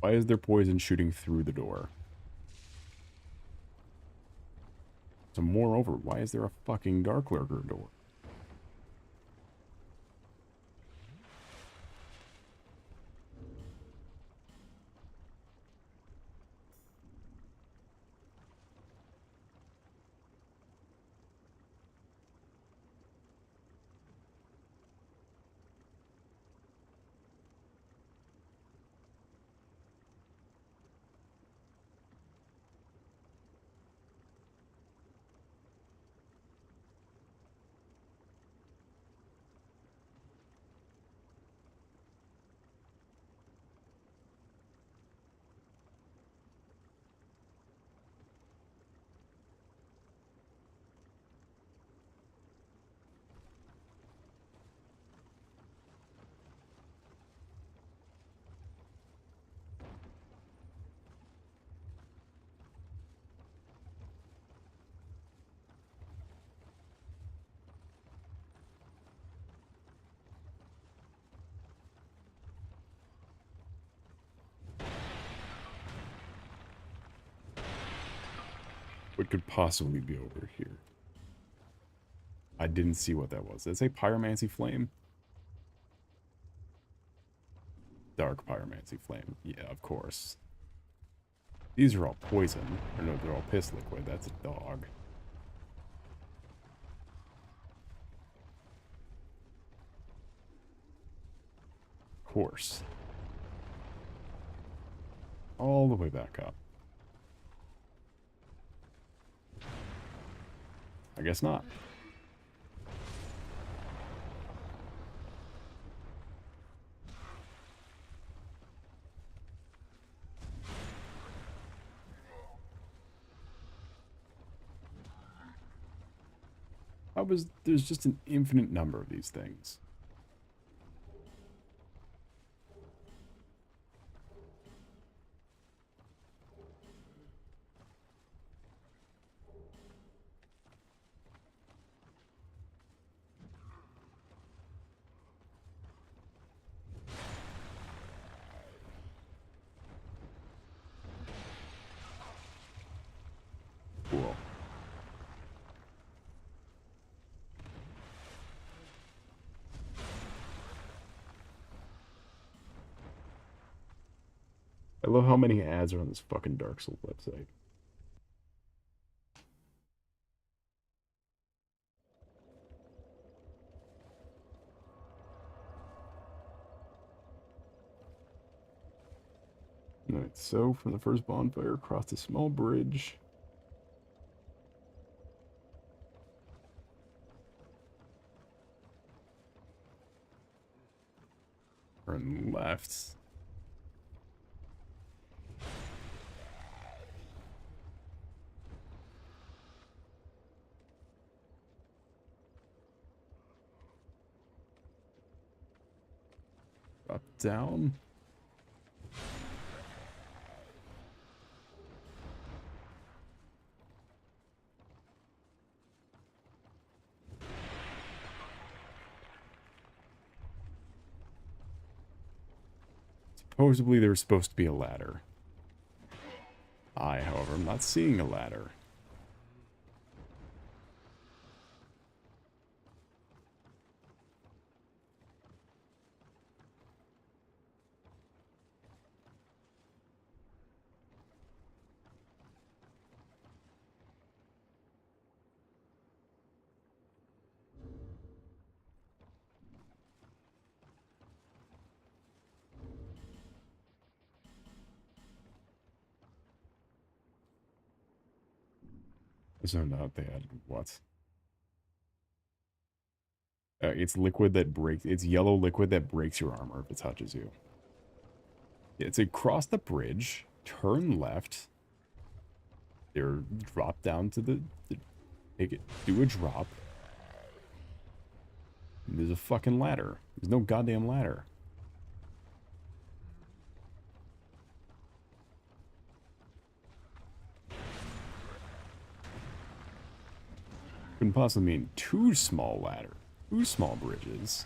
[SPEAKER 1] Why is there poison shooting through the door? So moreover, why is there a fucking Dark Lurker door? What could possibly be over here? I didn't see what that was. Did it say Pyromancy Flame? Dark Pyromancy Flame. Yeah, of course. These are all poison. Or no, they're all piss liquid. That's a dog. Of course. All the way back up. I guess not. There's just an infinite number of these things. Cool. I love how many ads are on this fucking Dark Souls website. Alright, so from the first bonfire across a small bridge. Turn left. Up, down. Supposedly there's supposed to be a ladder. I, however, am not seeing a ladder. There's no doubt they added what? It's liquid that breaks. It's yellow liquid that breaks your armor if it touches you. Yeah, it's a cross the bridge, turn left. There, drop down to the take it, do a drop. And there's a fucking ladder. There's no goddamn ladder. Couldn't possibly mean two small ladders. Two small bridges.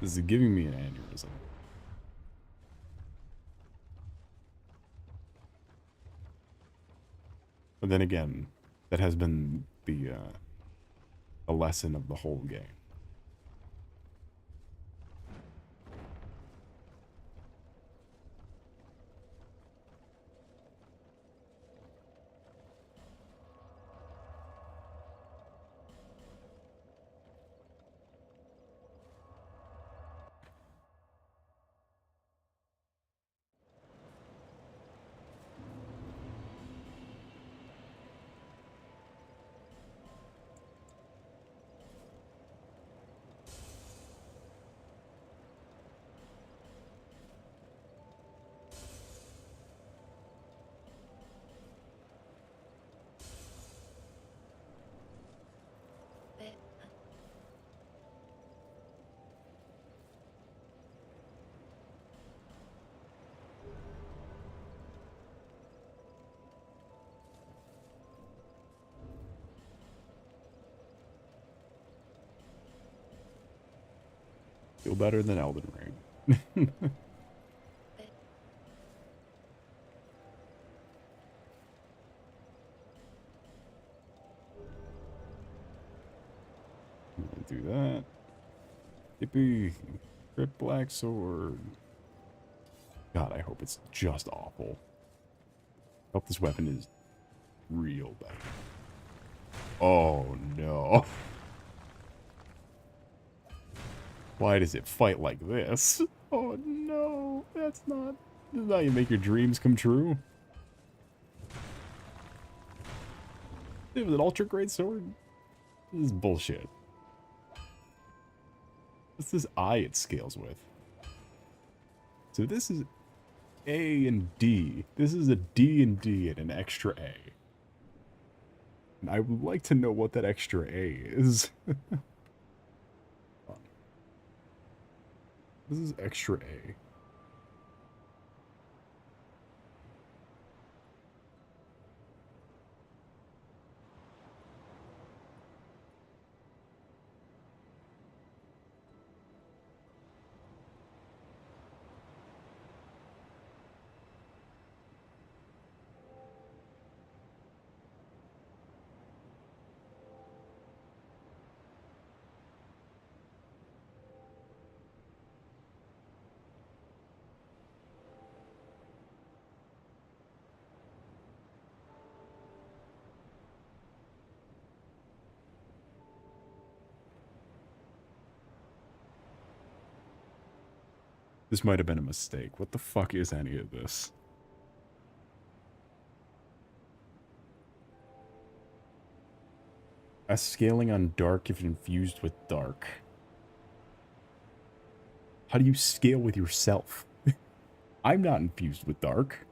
[SPEAKER 1] This is giving me an aneurysm. But then again, that has been the lesson of the whole game. Feel better than Elden Ring. Do that. Yippee. Crypt Black Sword. God, I hope it's just awful. I hope this weapon is real bad. Oh no. Why does it fight like this? Oh no, that's not... This is how you make your dreams come true. It was an ultra great sword. This is bullshit. What's this eye it scales with? So this is A and D. This is a D and D and an extra A. And I would like to know what that extra A is. This is extra A. This might have been a mistake. What the fuck is any of this? A scaling on dark if infused with dark. How do you scale with yourself? I'm not infused with dark.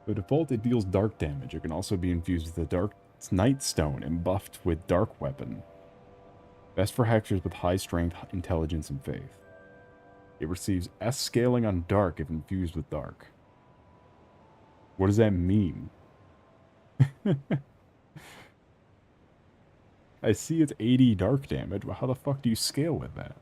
[SPEAKER 1] By default, it deals dark damage. It can also be infused with a dark night stone and buffed with dark weapon. Best for hexers with high strength, intelligence, and faith. It receives S scaling on dark if infused with dark. What does that mean? I see it's 80 dark damage, but how the fuck do you scale with that?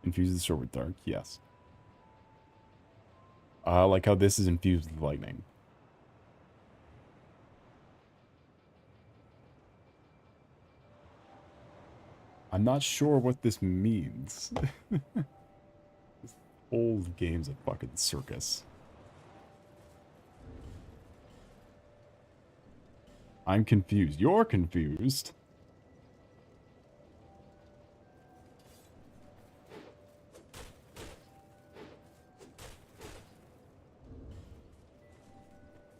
[SPEAKER 1] Infuse the sword with dark, yes. Like how this is infused with lightning. I'm not sure what this means. This whole game's a fucking circus. I'm confused. You're confused.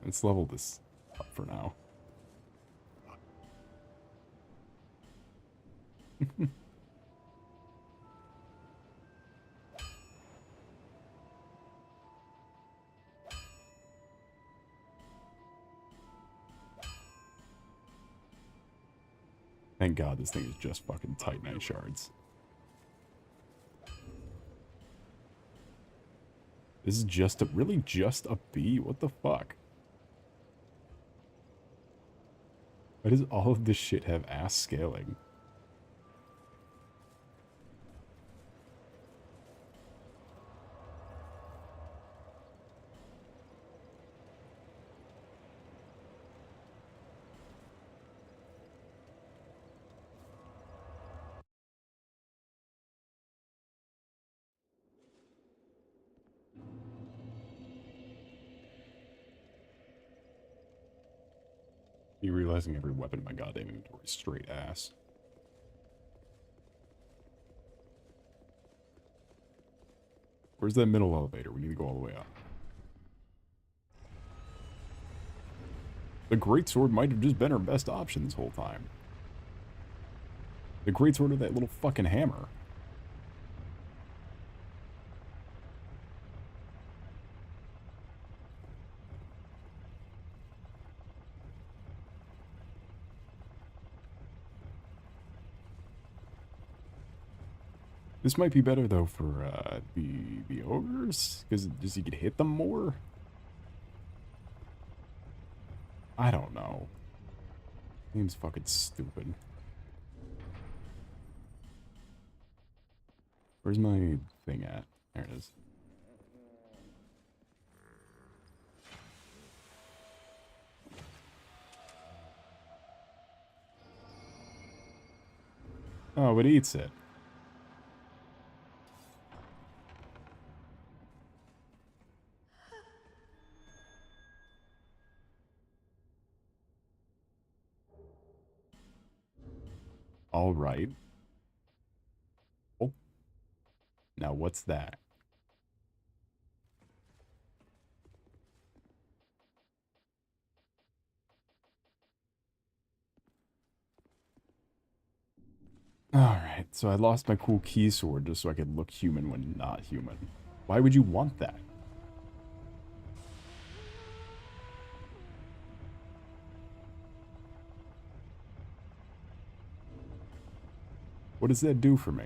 [SPEAKER 1] Let's level this up for now. Thank God this thing is just fucking Titanite shards. This is just a, really just a B? What the fuck? Why does all of this shit have ass scaling? You realizing every weapon in my goddamn inventory is straight ass. Where's that middle elevator? We need to go all the way up. The greatsword might have just been our best option this whole time. The greatsword or that little fucking hammer. This might be better though for the ogres, because just you could hit them more. I don't know. Game's fucking stupid. Where's my thing at? There it is. Oh, it eats it. All right. Oh. Now what's that? Alright, so I lost my cool key sword just so I could look human when not human. Why would you want that? What does that do for me?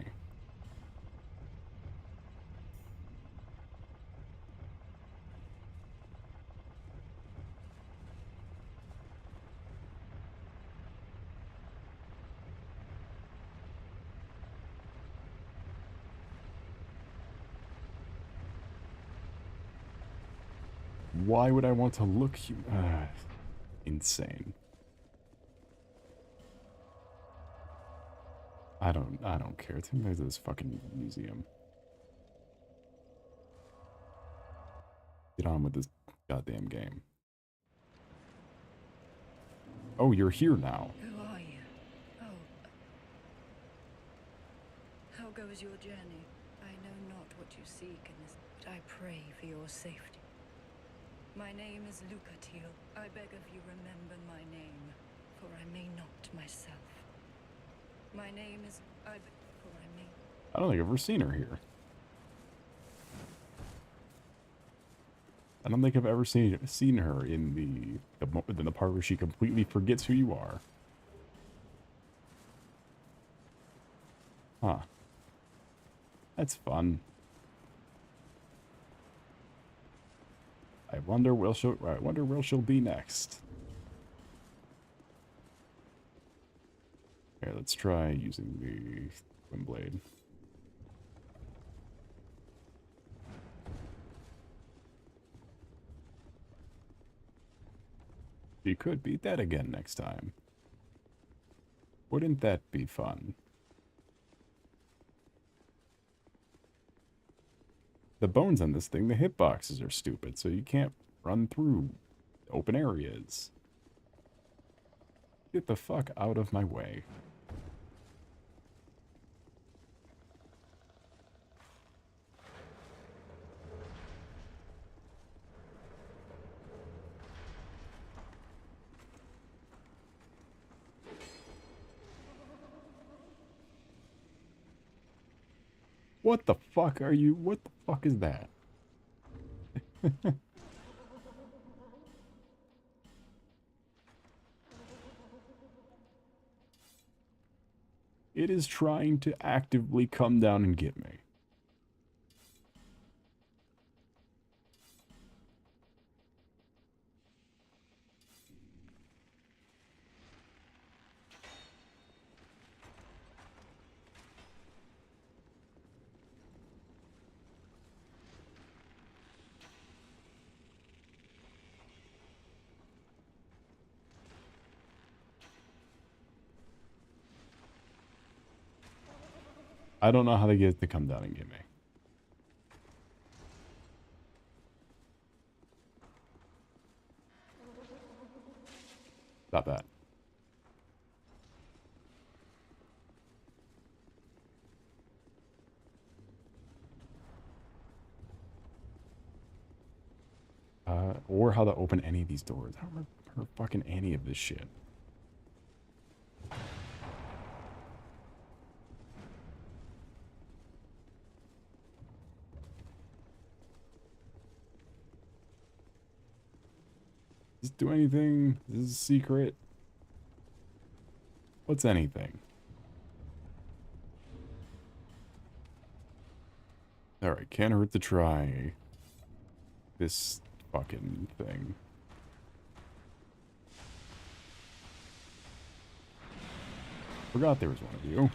[SPEAKER 1] Why would I want to look human? Insane. I don't care. Take me to this fucking museum. Get on with this goddamn game. Oh, you're here now.
[SPEAKER 3] Who are you? Oh. How goes your journey? I know not what you seek in this, but I pray for your safety. My name is Lucatiel. I beg of you remember my name, for I may not myself. My name is...
[SPEAKER 1] I don't think I've ever seen her here. I don't think I've ever seen her in the part where she completely forgets who you are. Huh. That's fun. I wonder where she'll be next. Here, let's try using the twin blade. She could beat that again next time. Wouldn't that be fun? The bones on this thing, the hitboxes are stupid, so you can't run through open areas. Get the fuck out of my way. What the fuck are you? What the fuck is that? It is trying to actively come down and get me. I don't know how they get it to come down and get me. Stop that. Or how to open any of these doors. I don't remember fucking any of this shit. Does this do anything? Is this a secret? What's anything? Alright, can't hurt to try this fucking thing. Forgot there was one of you.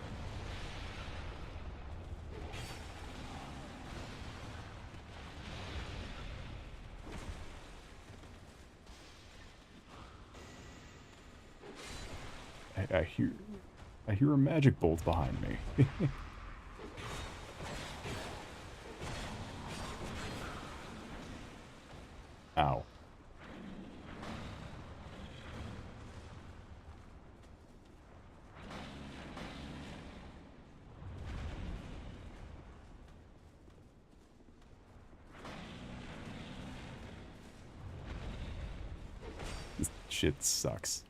[SPEAKER 1] I hear a magic bolt behind me. Ow. This shit sucks.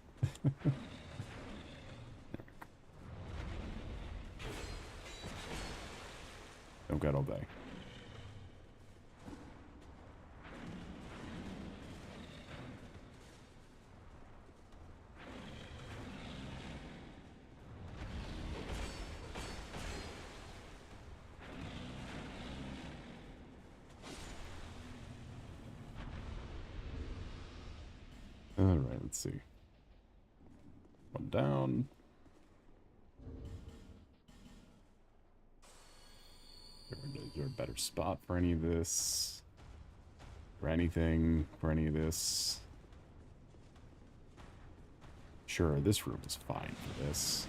[SPEAKER 1] Don't get all day. Alright, let's see. One down. Is there a better spot for any of this? For anything? For any of this? Sure, this room is fine for this.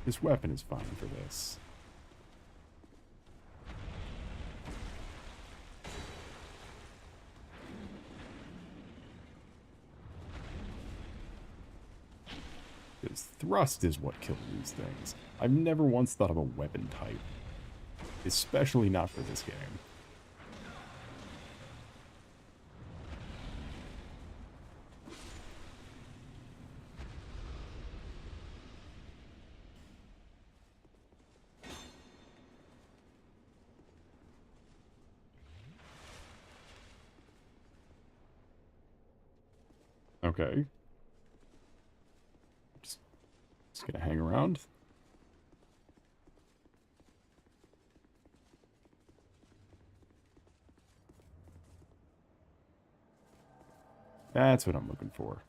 [SPEAKER 1] This weapon is fine for this. Because thrust is what kills these things. I've never once thought of a weapon type. Especially not for this game. Okay. Just gonna hang around. That's what I'm looking for.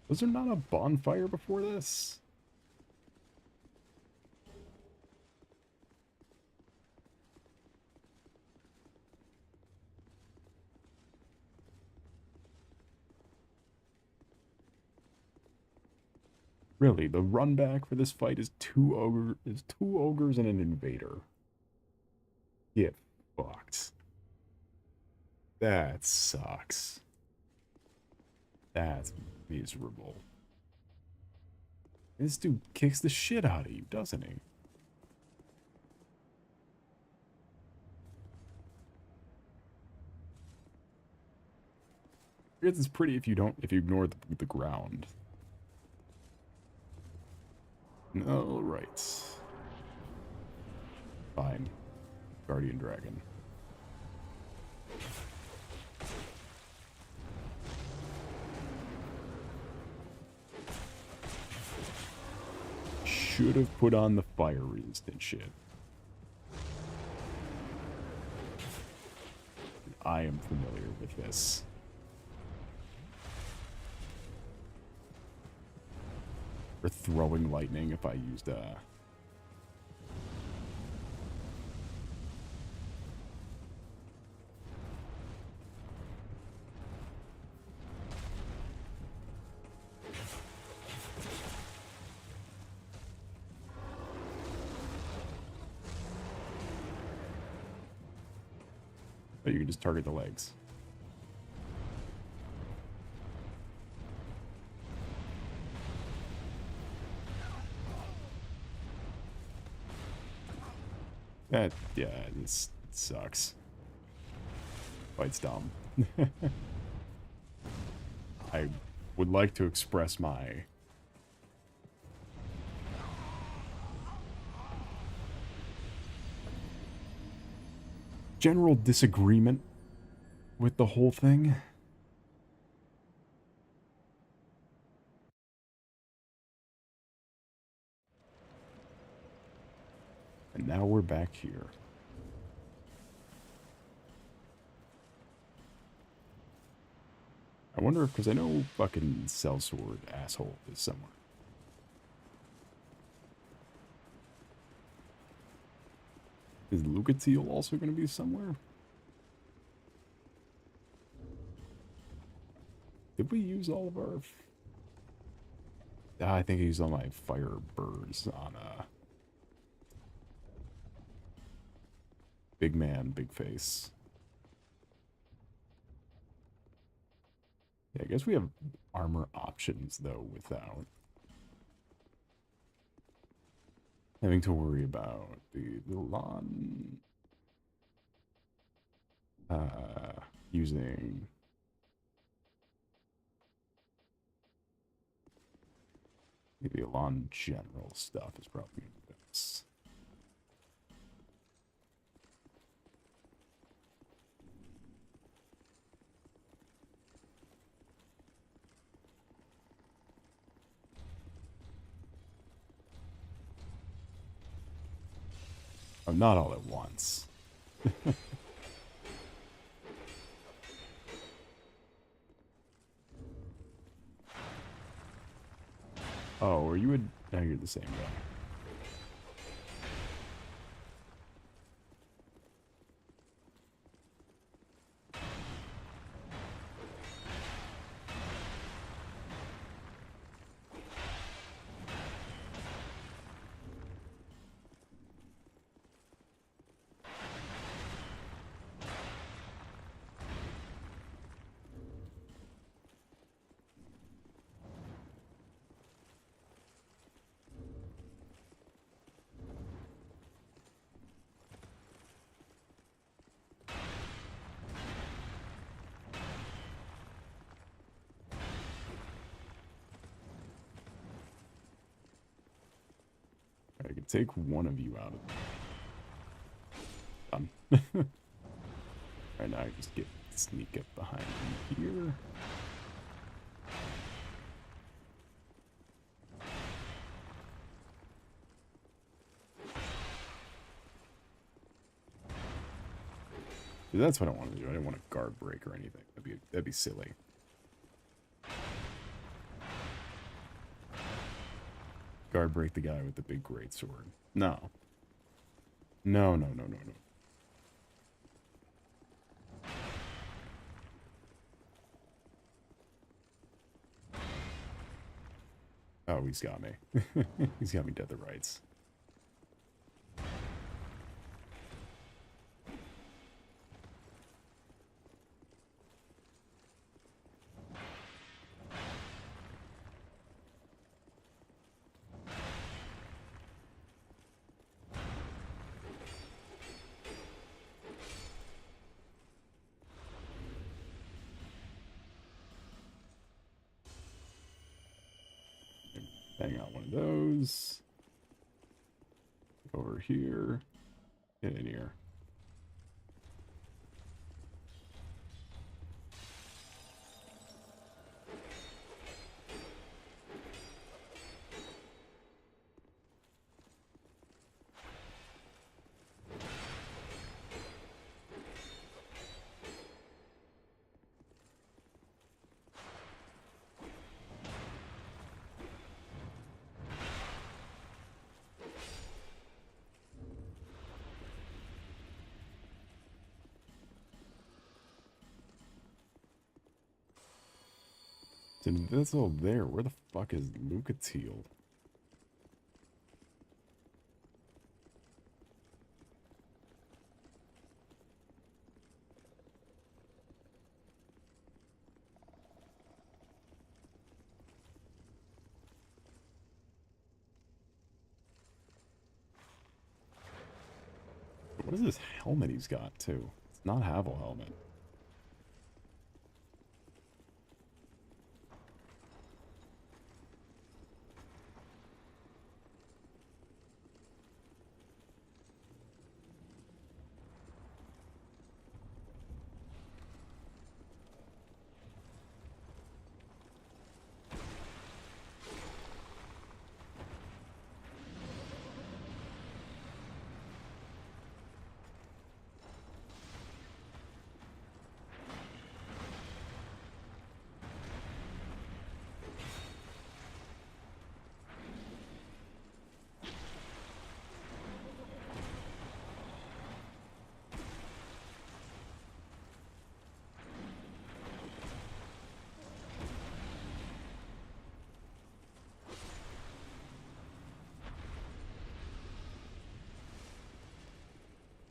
[SPEAKER 1] Was there not a bonfire before this? Really, the run back for this fight is two ogres and an invader. Get fucked. That sucks. That's miserable. This dude kicks the shit out of you, doesn't he? I guess it's pretty if you ignore the ground. All right. Fine. Guardian Dragon. Should have put on the fire resistant shit. I am familiar with this. Or throwing lightning if I used but you can just target the legs. That, yeah, this sucks. Fight's dumb. I would like to express my general disagreement with the whole thing. And now we're back here. I wonder if, because I know fucking Sellsword asshole is somewhere. Is Lucatiel also going to be somewhere? Did we use all of our... I think I used all my fire birds on Big Man, Big Face. Yeah, I guess we have armor options, though, without having to worry about the lawn using maybe lawn general stuff is probably best. Oh, not all at once. Oh, or you would... Now you're the same guy. I could take one of you out of... Done. Right now, I just get sneak up behind him here. Dude, that's what I want to do. I didn't want to guard break or anything. That'd be silly. Guard break the guy with the big greatsword. No. No, no, no, no, no. Oh, he's got me. He's got me dead to rights. Hang on one of those. Over here. Get in here. So that's all there. Where the fuck is Lucatiel? What is this helmet he's got, too? It's not Havel helmet.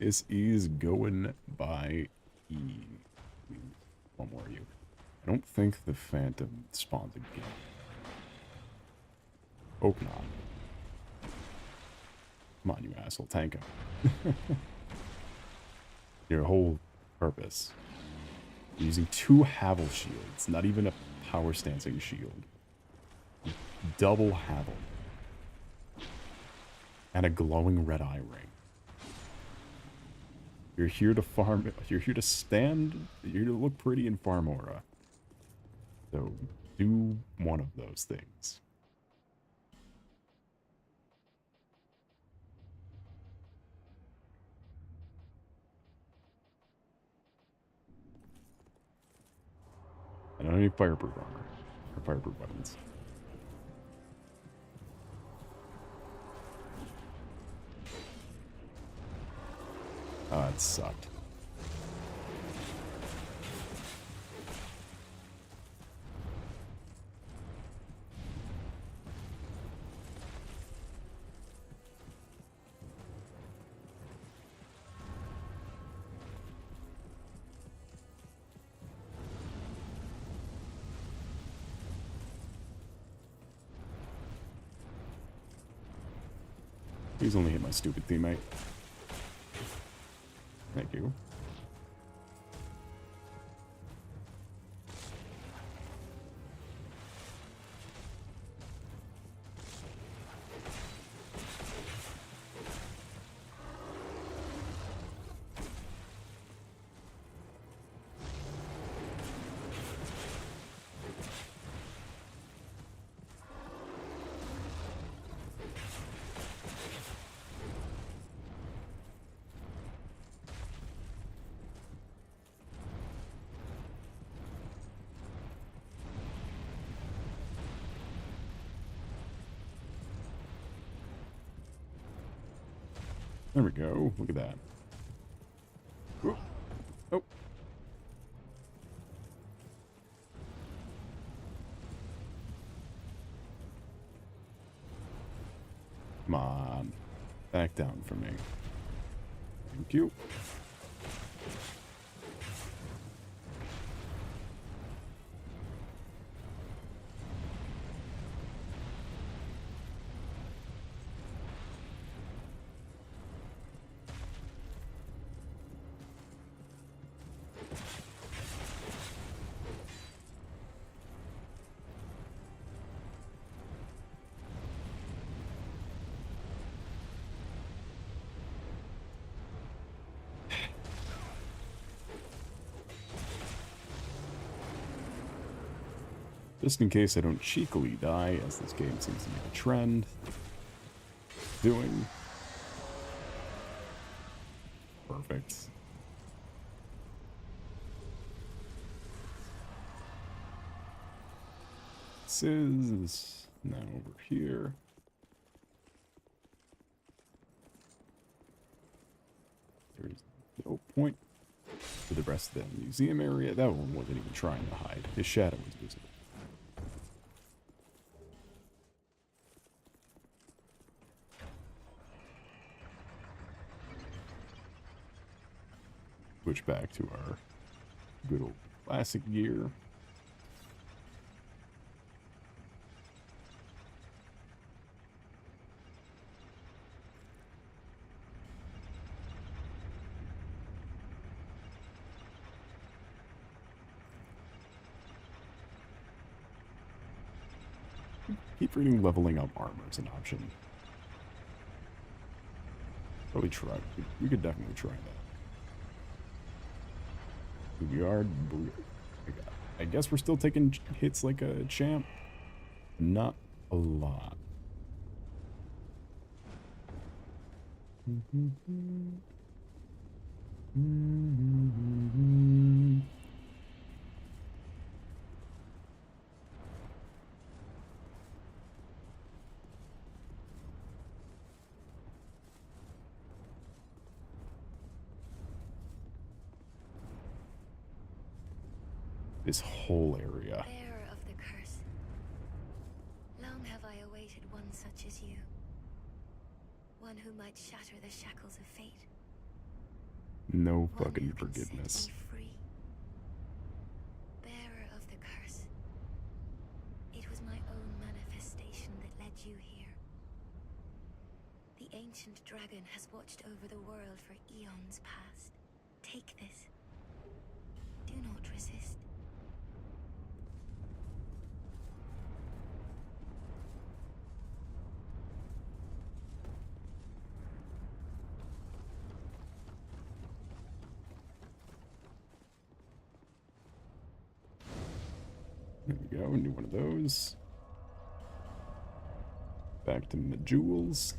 [SPEAKER 1] This is going by E. One more you. I don't think the Phantom spawns again. Hope not. Come on, you asshole. Tank him. Your whole purpose. You're using 2 Havel shields. Not even a power stancing shield. Double Havel. And a glowing red eye ring. You're here to farm, you're here to stand, you're here to look pretty in farm aura. So, do one of those things. I don't need fireproof armor, or fireproof weapons. Oh, it sucked. Please only hit my stupid teammate. Thank you. There we go. Look at that. Ooh. Oh. Come on. Back down from me. Thank you. Just in case I don't cheekily die, as this game seems to be a trend. Doing. Perfect. This is now over here. There's no point to the rest of the museum area. That one wasn't even trying to hide. His shadow was visible. Switch back to our good old classic gear. keep reading leveling up armor as an option. Probably try. We could definitely try that. We are. I guess we're still taking hits like a champ. Not a lot. This whole area.
[SPEAKER 5] Bearer of the curse, long have I awaited one such as you. One who might shatter the shackles of fate.
[SPEAKER 1] No
[SPEAKER 5] One
[SPEAKER 1] fucking
[SPEAKER 5] who can
[SPEAKER 1] forgiveness.
[SPEAKER 5] set me free. Bearer of the curse, it was my own manifestation that led you here. The ancient dragon has watched over the world for eons past. Take this. Do not resist.
[SPEAKER 1] There we go, do one of those. Back to the jewels.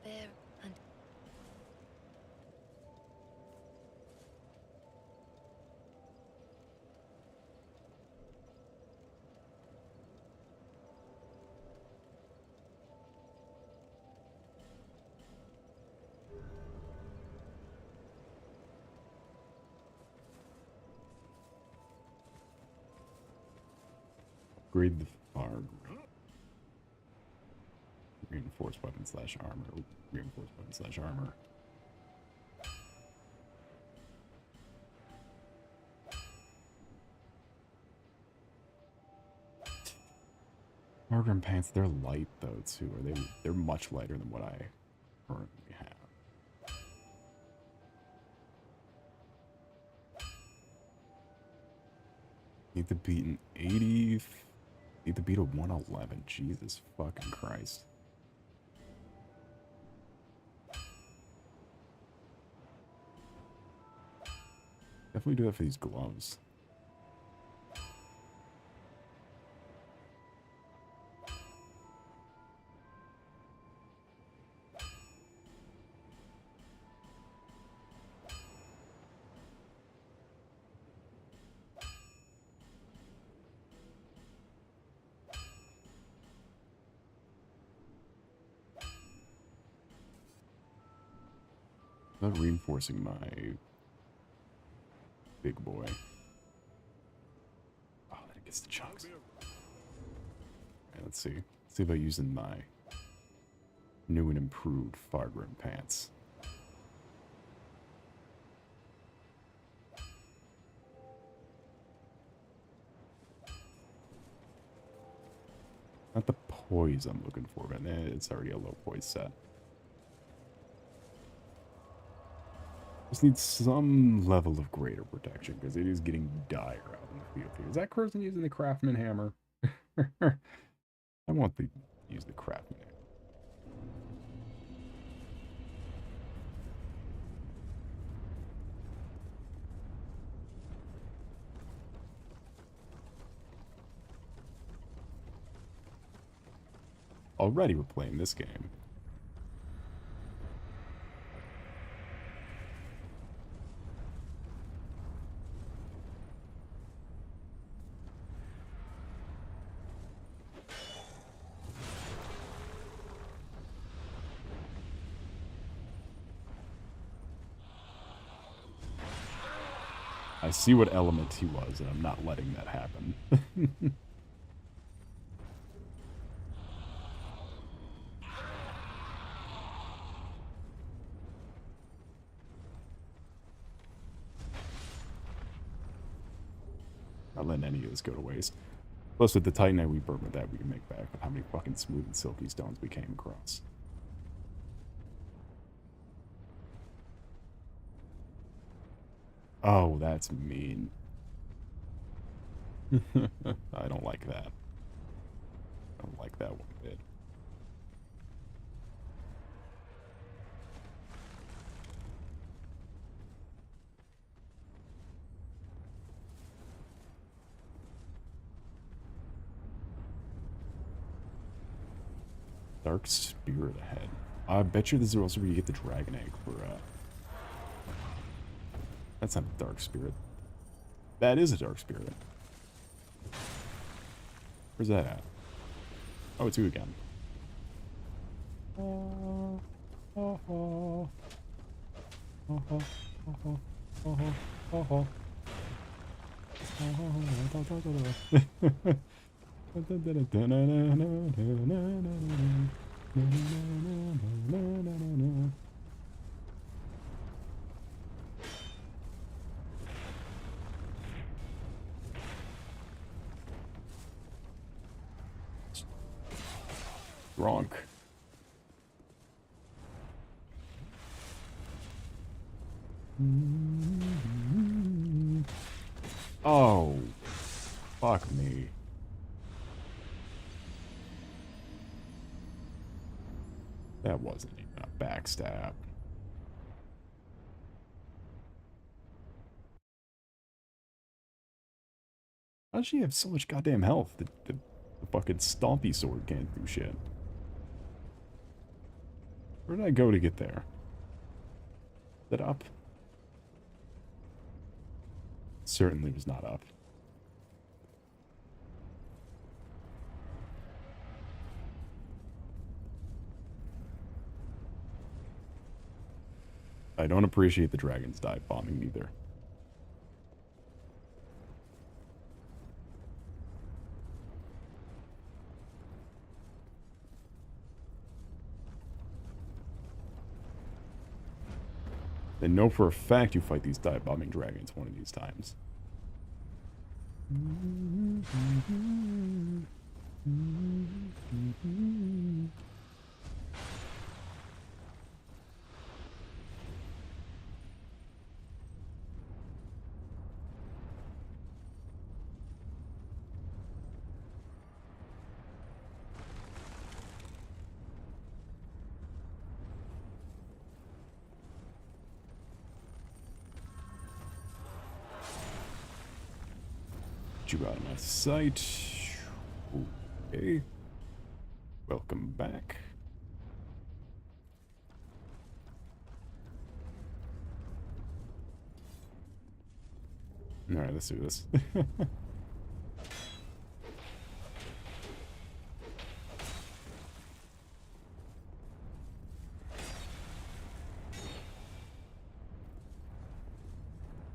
[SPEAKER 5] Bear and
[SPEAKER 1] Upgrade the far reinforced weapon slash armor. Reinforced weapon slash armor. Margrim pants, they're light though too. Are they're much lighter than what I currently have. Need to beat an 80. Need to beat a 111. Jesus fucking Christ. Definitely do that for these gloves. Not reinforcing my big boy. Oh, that gets the chunks. Alright, let's see. Let's see about using my new and improved Fargrim pants. Not the poise I'm looking for, but it's already a low poise set. Just need some level of greater protection, because it is getting dire out in the field here. Is that person using the Craftsman hammer? I want to use the Craftsman hammer. Already we're playing this game. I see what element he was, and I'm not letting that happen. Not letting any of this go to waste. Plus, with the Titanite we burn with that, we can make back with how many fucking smooth and silky stones we came across. Oh, that's mean. I don't like that. I don't like that one bit. Dark Spirit ahead. I bet you this is also where you get the dragon egg for, That's not a Dark Spirit. That is a Dark Spirit. Where's that at? Oh, it's you again. Gronk. Oh, fuck me. That wasn't even a backstab. How does she have so much goddamn health? The fucking stompy sword can't do shit. Where did I go to get there? Is that up? Certainly was not up. I don't appreciate the dragon's dive bombing either. I know for a fact you fight these dive bombing dragons one of these times. You out of my sight. Okay. Welcome back. Alright, let's do this.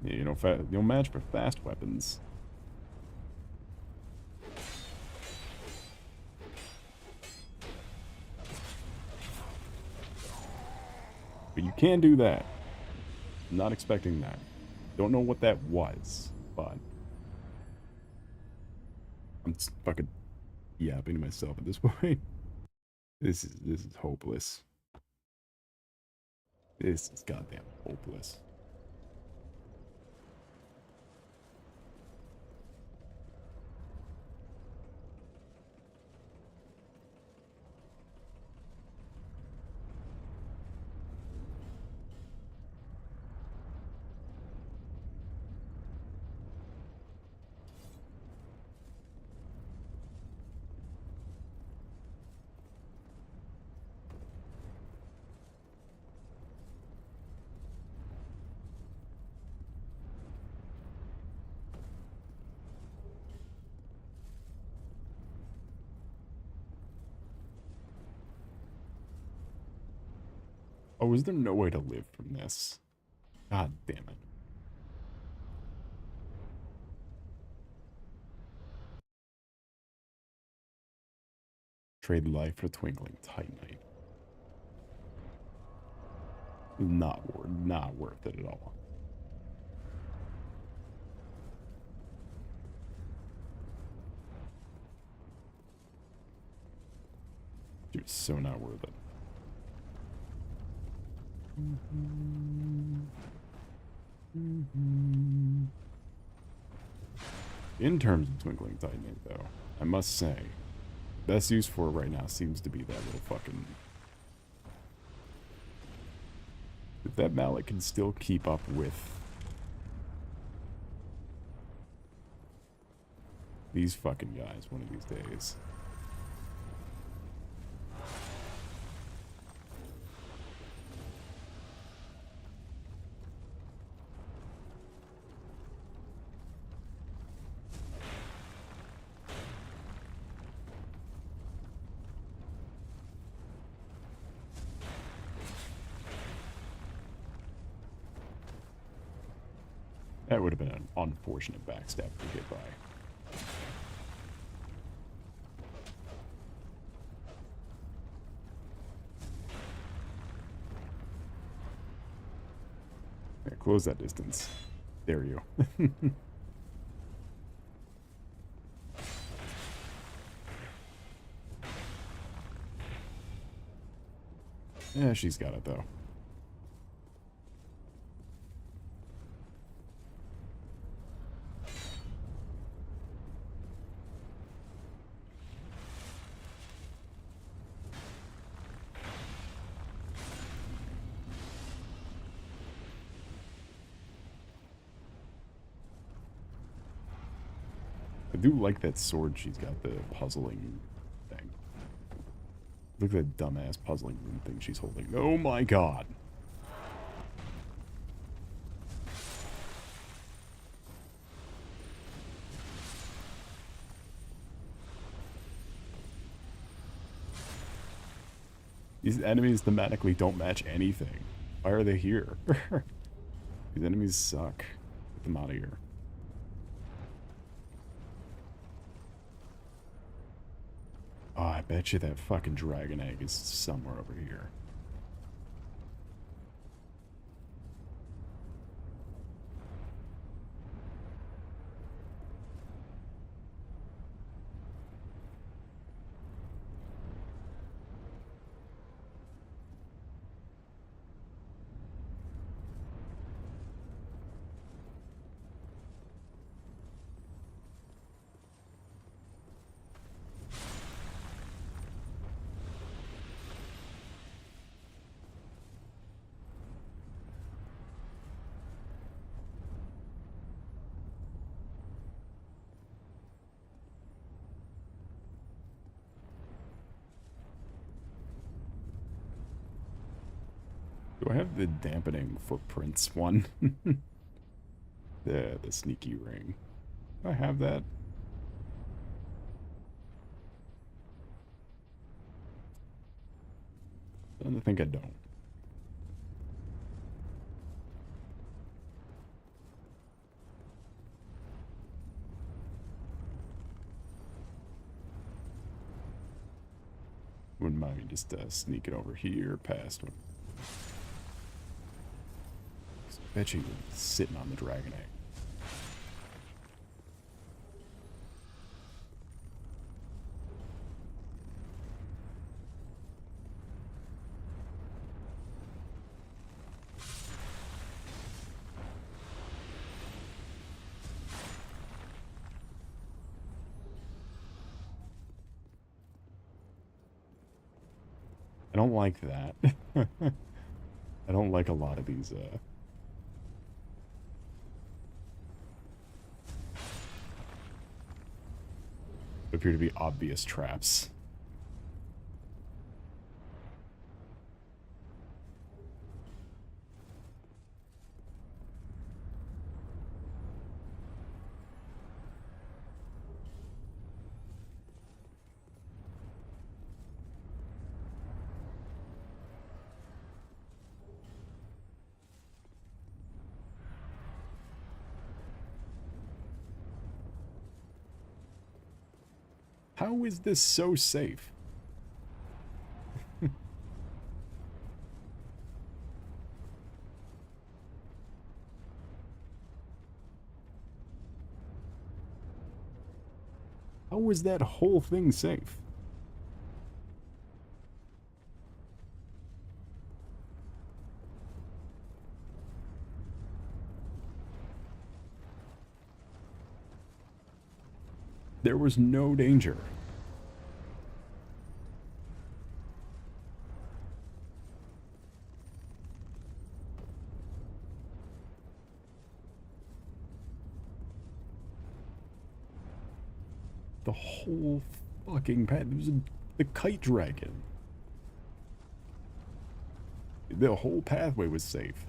[SPEAKER 1] Yeah, you know, match for fast weapons. But you can do that. Not expecting that. Don't know what that was, but I'm just fucking yapping to myself at this point. This is hopeless. This is goddamn hopeless. Oh, is there no way to live from this? God damn it. Trade life for twinkling titanite. Not worth it at all. She was so not worth it. In terms of Twinkling Titanite, though, I must say, best use for it right now seems to be that little fucking... If that mallet can still keep up with these fucking guys one of these days. That would have been an unfortunate backstab to get by. Yeah, close that distance. There you go. Yeah, she's got it though. I do like that sword she's got, the puzzling thing. Look at that dumbass puzzling rune thing she's holding. Oh my god. These enemies thematically don't match anything. Why are they here? These enemies suck. Get them out of here. Oh, I bet you that fucking dragon egg is somewhere over here. Do I have the dampening footprints one? the sneaky ring. Do I have that? I think I don't. Wouldn't mind me just sneaking over here past one. I bet you you're sitting on the dragon egg. I don't like that. I don't like a lot of these appear to be obvious traps. How is this so safe? How is that whole thing safe? There was no danger. The whole fucking path. It was the kite dragon. The whole pathway was safe.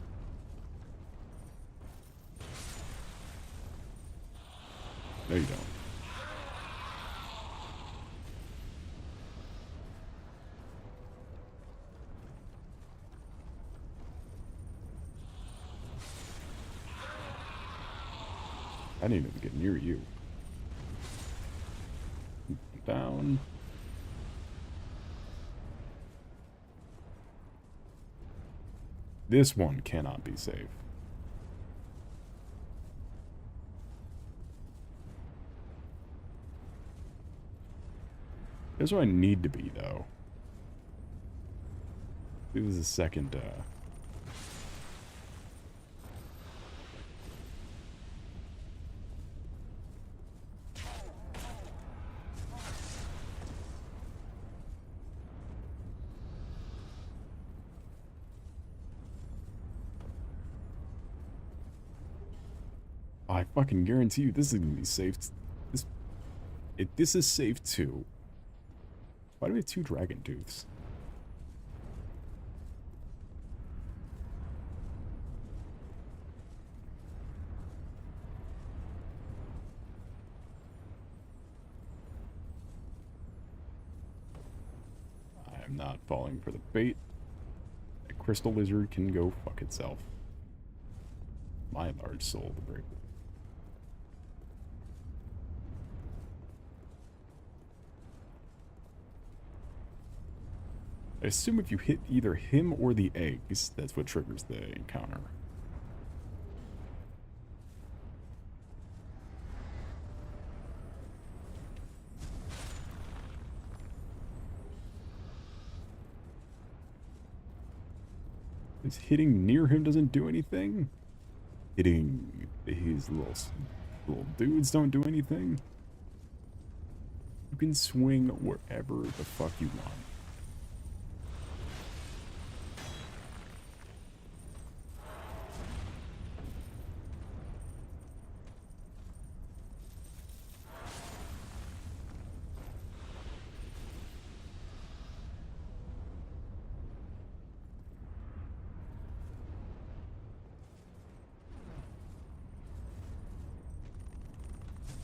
[SPEAKER 1] No, you don't. I didn't even get near you. Down. This one cannot be safe. Here's where I need to be, though. This is the second, I fucking guarantee you this is gonna be safe. This is safe too. Why do we have 2 dragon tooths? I am not falling for the bait. A crystal lizard can go fuck itself. My large soul to break. I assume if you hit either him or the eggs, that's what triggers the encounter. Is hitting near him doesn't do anything? Hitting his little dudes don't do anything? You can swing wherever the fuck you want.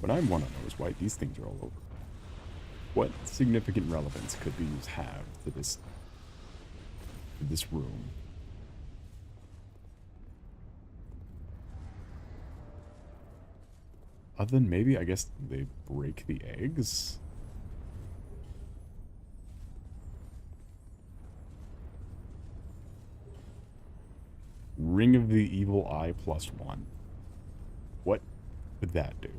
[SPEAKER 1] What I want to know is why these things are all over. What significant relevance could these have to this room? Other than maybe, I guess, they break the eggs? Ring of the Evil Eye +1. What would that do?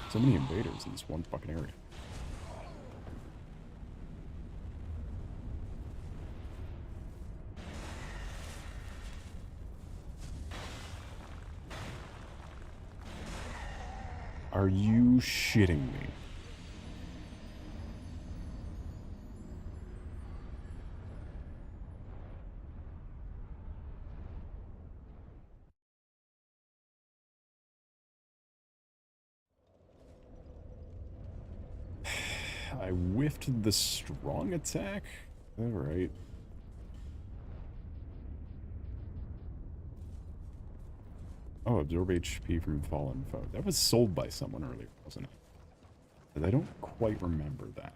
[SPEAKER 1] So many invaders in this one fucking area. Are you shitting me? I whiffed the strong attack? Alright. Oh, absorb HP from fallen foe. That was sold by someone earlier, wasn't it? But I don't quite remember that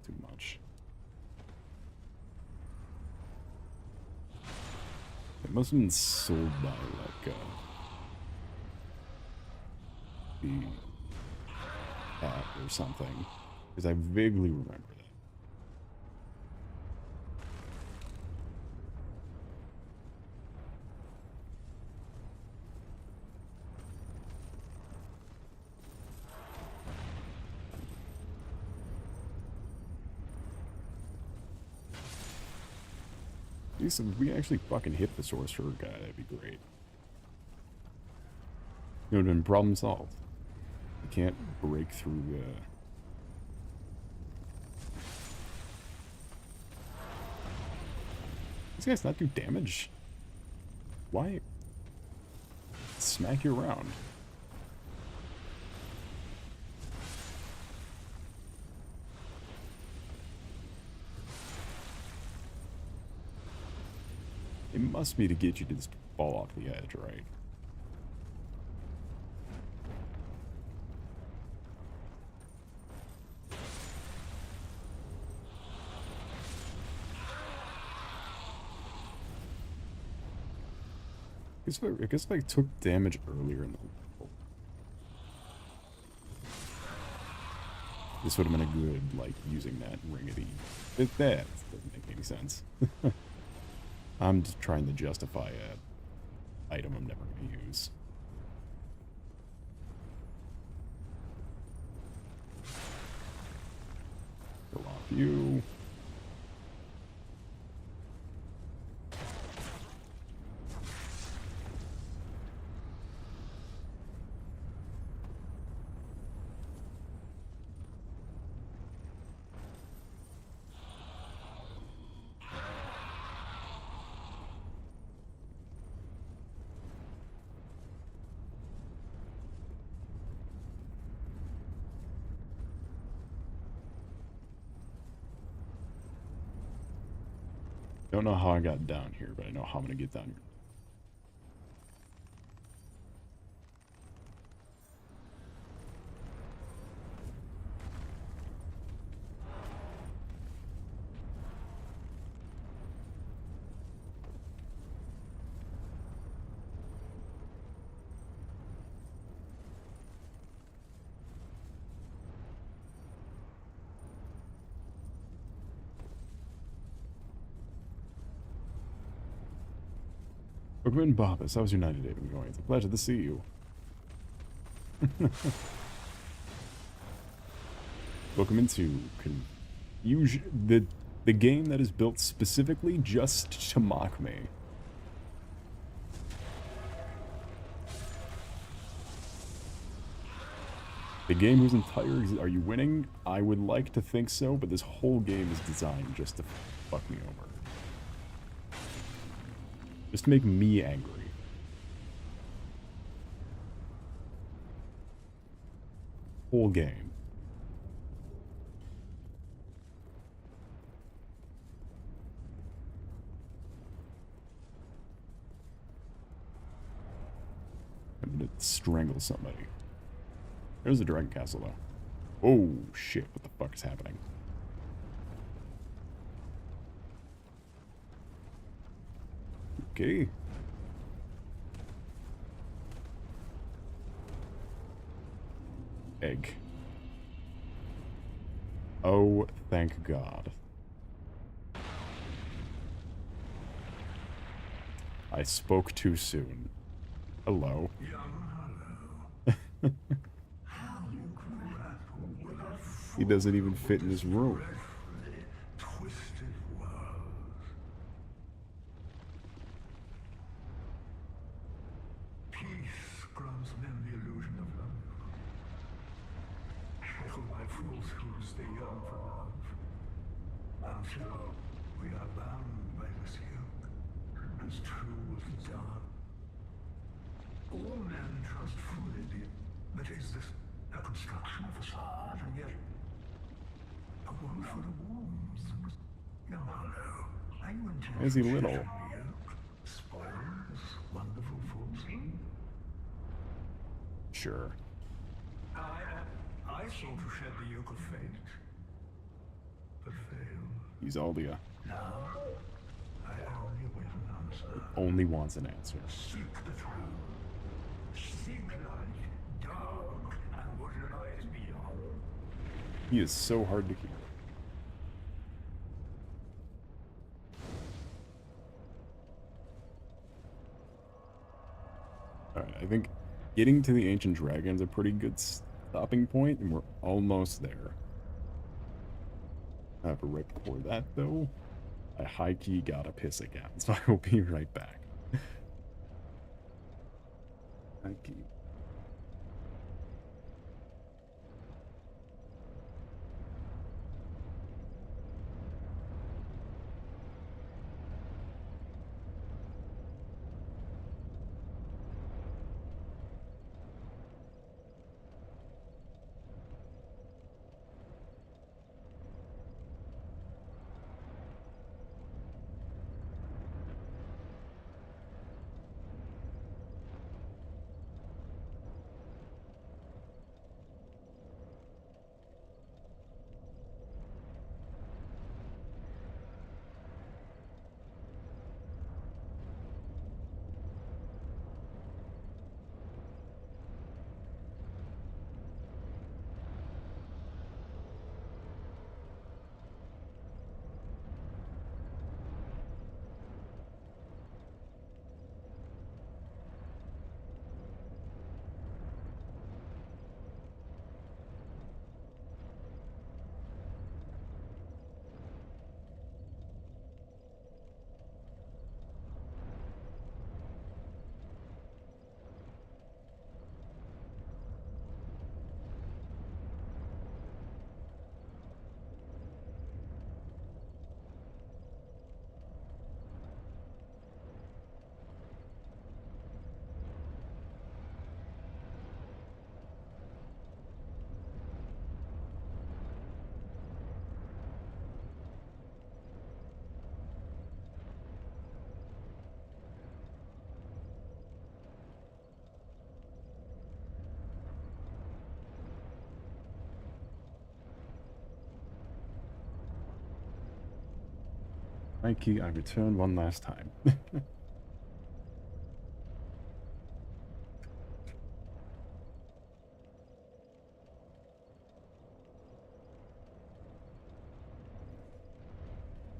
[SPEAKER 1] too much. It must have been sold by, like, the app or something. Because I vaguely remember that. See, so if we actually fucking hit the sorcerer guy, that'd be great. It would have been problem solved. We can't break through, These guys not do damage? Why? Smack you around. It must be to get you to just fall off the edge, right? I guess if I took damage earlier in the level, this would have been a good, like, using that ringety. That doesn't make any sense. I'm just trying to justify a item I'm never going to use. Go off you. Don't know how I got down here, but I know how I'm gonna get down here. Welcome in, Bobbus. How was your night today? Going? It's a pleasure to see you. Welcome into Confusion, the game that is built specifically just to mock me. The game whose entire... Are you winning? I would like to think so, but this whole game is designed just to fuck me over. Just to make me angry. Whole game. I'm gonna strangle somebody. There's a dragon castle, though. Oh, shit. What the fuck is happening? Okay. Egg. Oh, thank God. I spoke too soon. Hello. He doesn't even fit in his room.
[SPEAKER 4] We are bound by this yoke, as true as the dawn. All men trust fully, but is this a construction of facade, and yet a world full of wounds? No, no. Are you intending
[SPEAKER 1] Is he little?
[SPEAKER 4] spoil this wonderful falsehood?
[SPEAKER 1] Sure.
[SPEAKER 4] I sought to shed the yoke of fate, but failed.
[SPEAKER 1] He's Aldia.
[SPEAKER 4] Now, I only wait an answer.
[SPEAKER 1] Only wants an answer.
[SPEAKER 4] Seek the truth. Seek light, dark, and what lies beyond.
[SPEAKER 1] He is so hard to keep. Alright, I think getting to the Ancient Dragon's a pretty good stopping point, and we're almost there. But right before that, though, I high-key gotta piss again, so I will be right back. High-key. Mikey, I return one last time.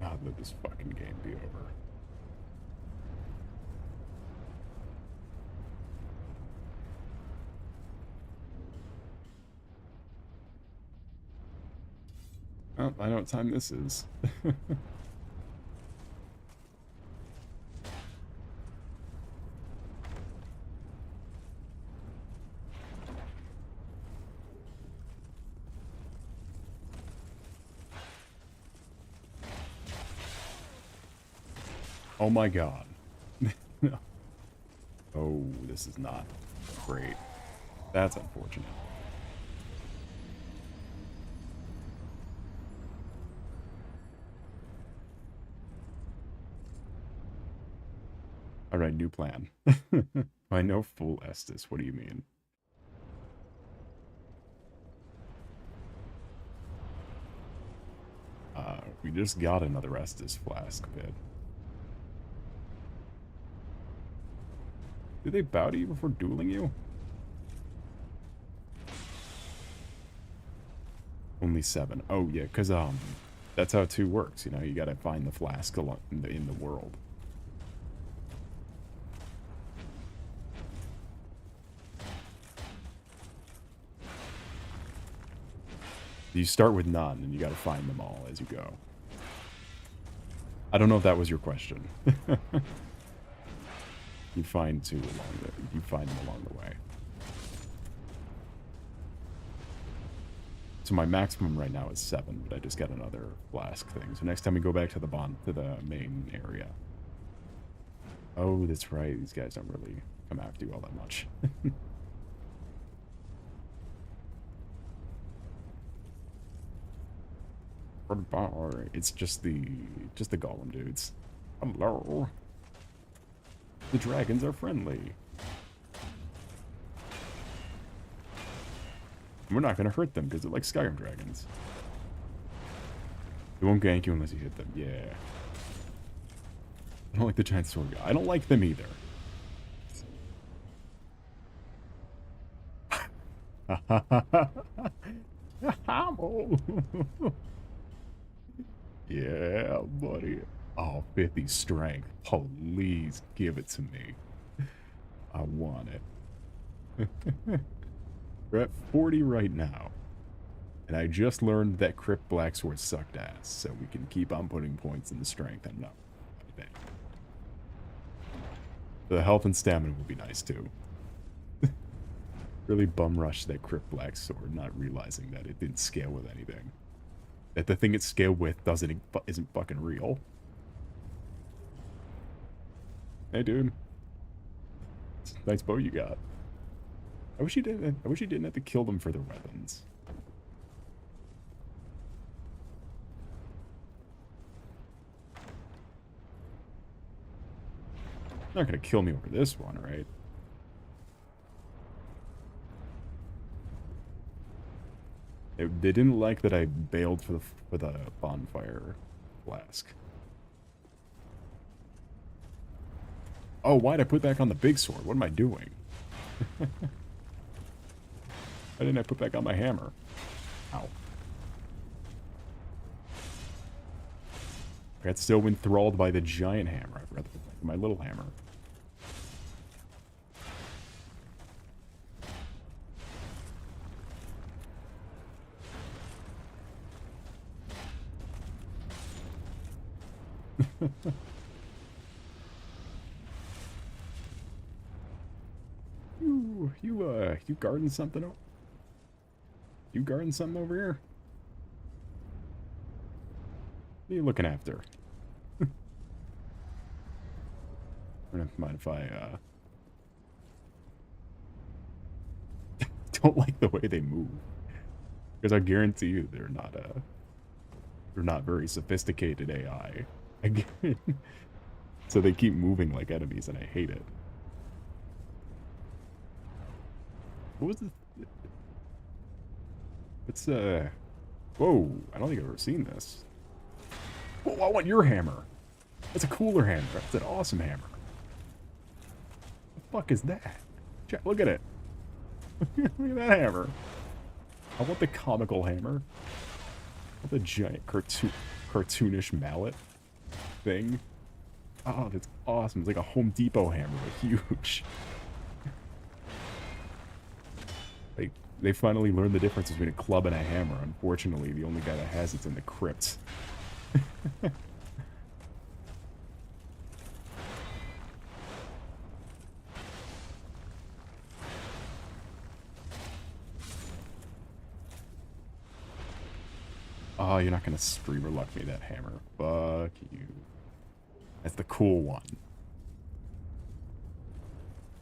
[SPEAKER 1] God, let this fucking game be over. Oh, I know what time this is. Oh my god. Oh, this is not great. That's unfortunate. Alright, new plan. I know full Estus. What do you mean? We just got another Estus flask bit. Did they bow to you before dueling you? Only 7. Oh yeah, because that's how 2 works. You know, you gotta find the flask in the world. You start with none, and you gotta find them all as you go. I don't know if that was your question. You find 2 you find them along the way. So my maximum right now is 7, but I just got another flask thing. So next time we go back to the main area. Oh, that's right. These guys don't really come after you all that much. It's just the golem dudes. Hello. The dragons are friendly. We're not gonna hurt them because they're like Skyrim dragons. They won't gank you unless you hit them. Yeah. I don't like the giant sword guy. I don't like them either. Yeah, buddy. Oh, 50 strength. Please give it to me. I want it. We're at 40 right now. And I just learned that Crypt Blacksword sucked ass, so we can keep on putting points in the strength and not. The health and stamina would be nice too. Really bum rushed that Crypt Blacksword, not realizing that it didn't scale with anything. That the thing it scaled with isn't fucking real. Hey dude. Nice bow you got. I wish you didn't have to kill them for their weapons. Not gonna kill me over this one, right? They didn't like that I bailed for the bonfire flask. Oh, why'd I put back on the big sword? What am I doing? Why didn't I put back on my hammer? Ow. I got so enthralled by the giant hammer. I forgot to put back my little hammer. You guarding something? You guarding something over here? What are you looking after? I don't mind if I don't like the way they move, because I guarantee you they're not very sophisticated AI. So they keep moving like enemies, and I hate it. What was the... It's, whoa, I don't think I've ever seen this. Whoa, I want your hammer. That's a cooler hammer. That's an awesome hammer. The fuck is that? Check, look at it. Look at that hammer. I want the comical hammer. I want the giant cartoonish mallet thing. Oh, that's awesome. It's like a Home Depot hammer, but huge. They finally learned the difference between a club and a hammer. Unfortunately, the only guy that has it's in the crypt. Oh, you're not gonna streamer luck me that hammer. Fuck you. That's the cool one.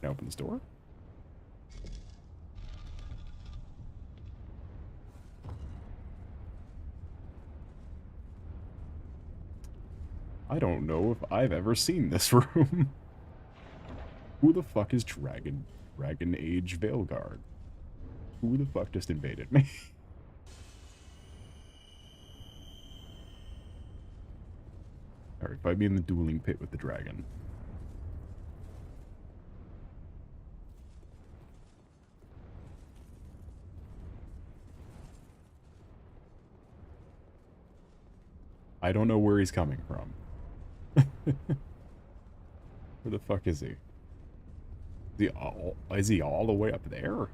[SPEAKER 1] Can I open this door? I don't know if I've ever seen this room. Who the fuck is Dragon Age Veilguard? Who the fuck just invaded me? Alright, fight me in the dueling pit with the dragon. I don't know where he's coming from. Where the fuck is he? Is he all the way up there?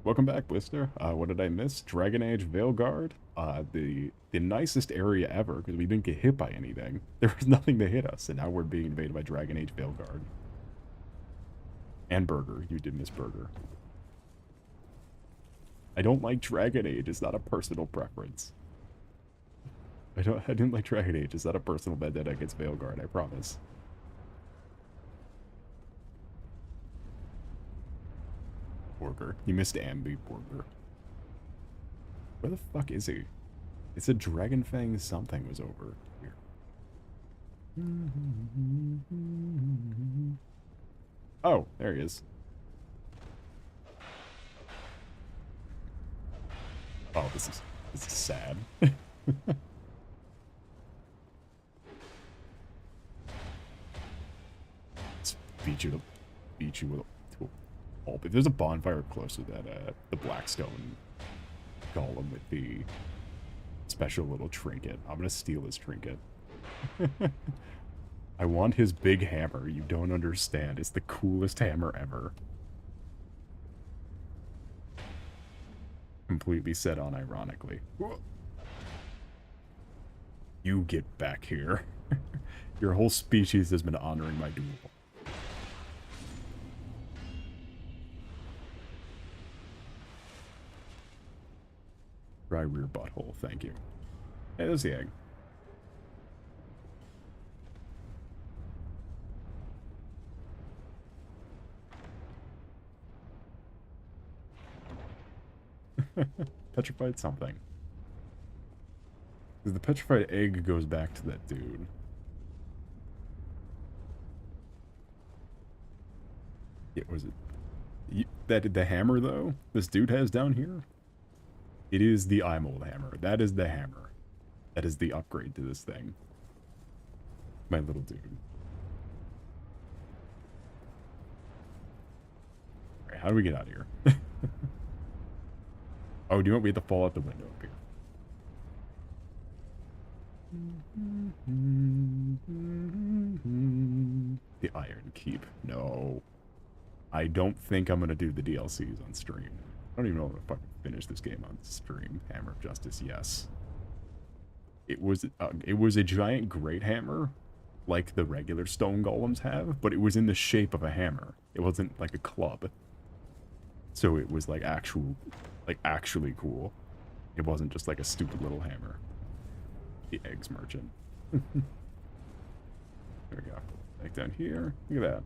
[SPEAKER 1] Welcome back, Blister. What did I miss? Dragon Age Veilguard? The nicest area ever, because we didn't get hit by anything. There was nothing to hit us, and now we're being invaded by Dragon Age Veilguard. And Burger. You did miss Burger. I don't like Dragon Age. It's not a personal preference. I didn't like Dragon Age. It's not a personal vendetta against Veilguard, I promise. Borger. You missed Ambi Borger. Where the fuck is he? It's a Dragon Fang something was over here. Oh, there he is. Oh, this is sad. Let's beat you with a pulp. If there's a bonfire close to that, the Blackstone golem with the special little trinket, I'm gonna steal his trinket. I want his big hammer. You don't understand. It's the coolest hammer ever. Completely said unironically. You get back here. Your whole species has been honoring my duel. Dry rear butthole, thank you. Hey, there's the egg. Petrified something. Because the petrified egg goes back to that dude. Yeah, was it? The hammer, though? This dude has down here? It is the eye mold hammer. That is the hammer. That is the upgrade to this thing. My little dude. Alright, how do we get out of here? Oh, do you want me to fall out the window up here? The Iron Keep. No. I don't think I'm going to do the DLCs on stream. I don't even know if I can finish this game on stream. Hammer of Justice, yes. It was a giant great hammer, like the regular stone golems have, but it was in the shape of a hammer. It wasn't like a club. So it was like actually cool. It wasn't just like a stupid little hammer. The eggs merchant. There we go. Back down here. Look at that.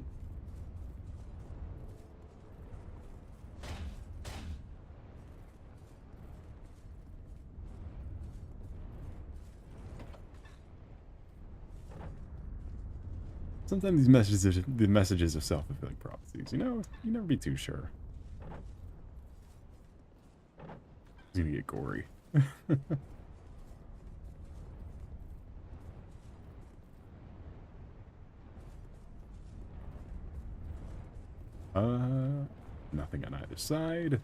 [SPEAKER 1] Sometimes the messages are self-fulfilling prophecies. You know, you never be too sure. It's gonna get gory. Nothing on either side.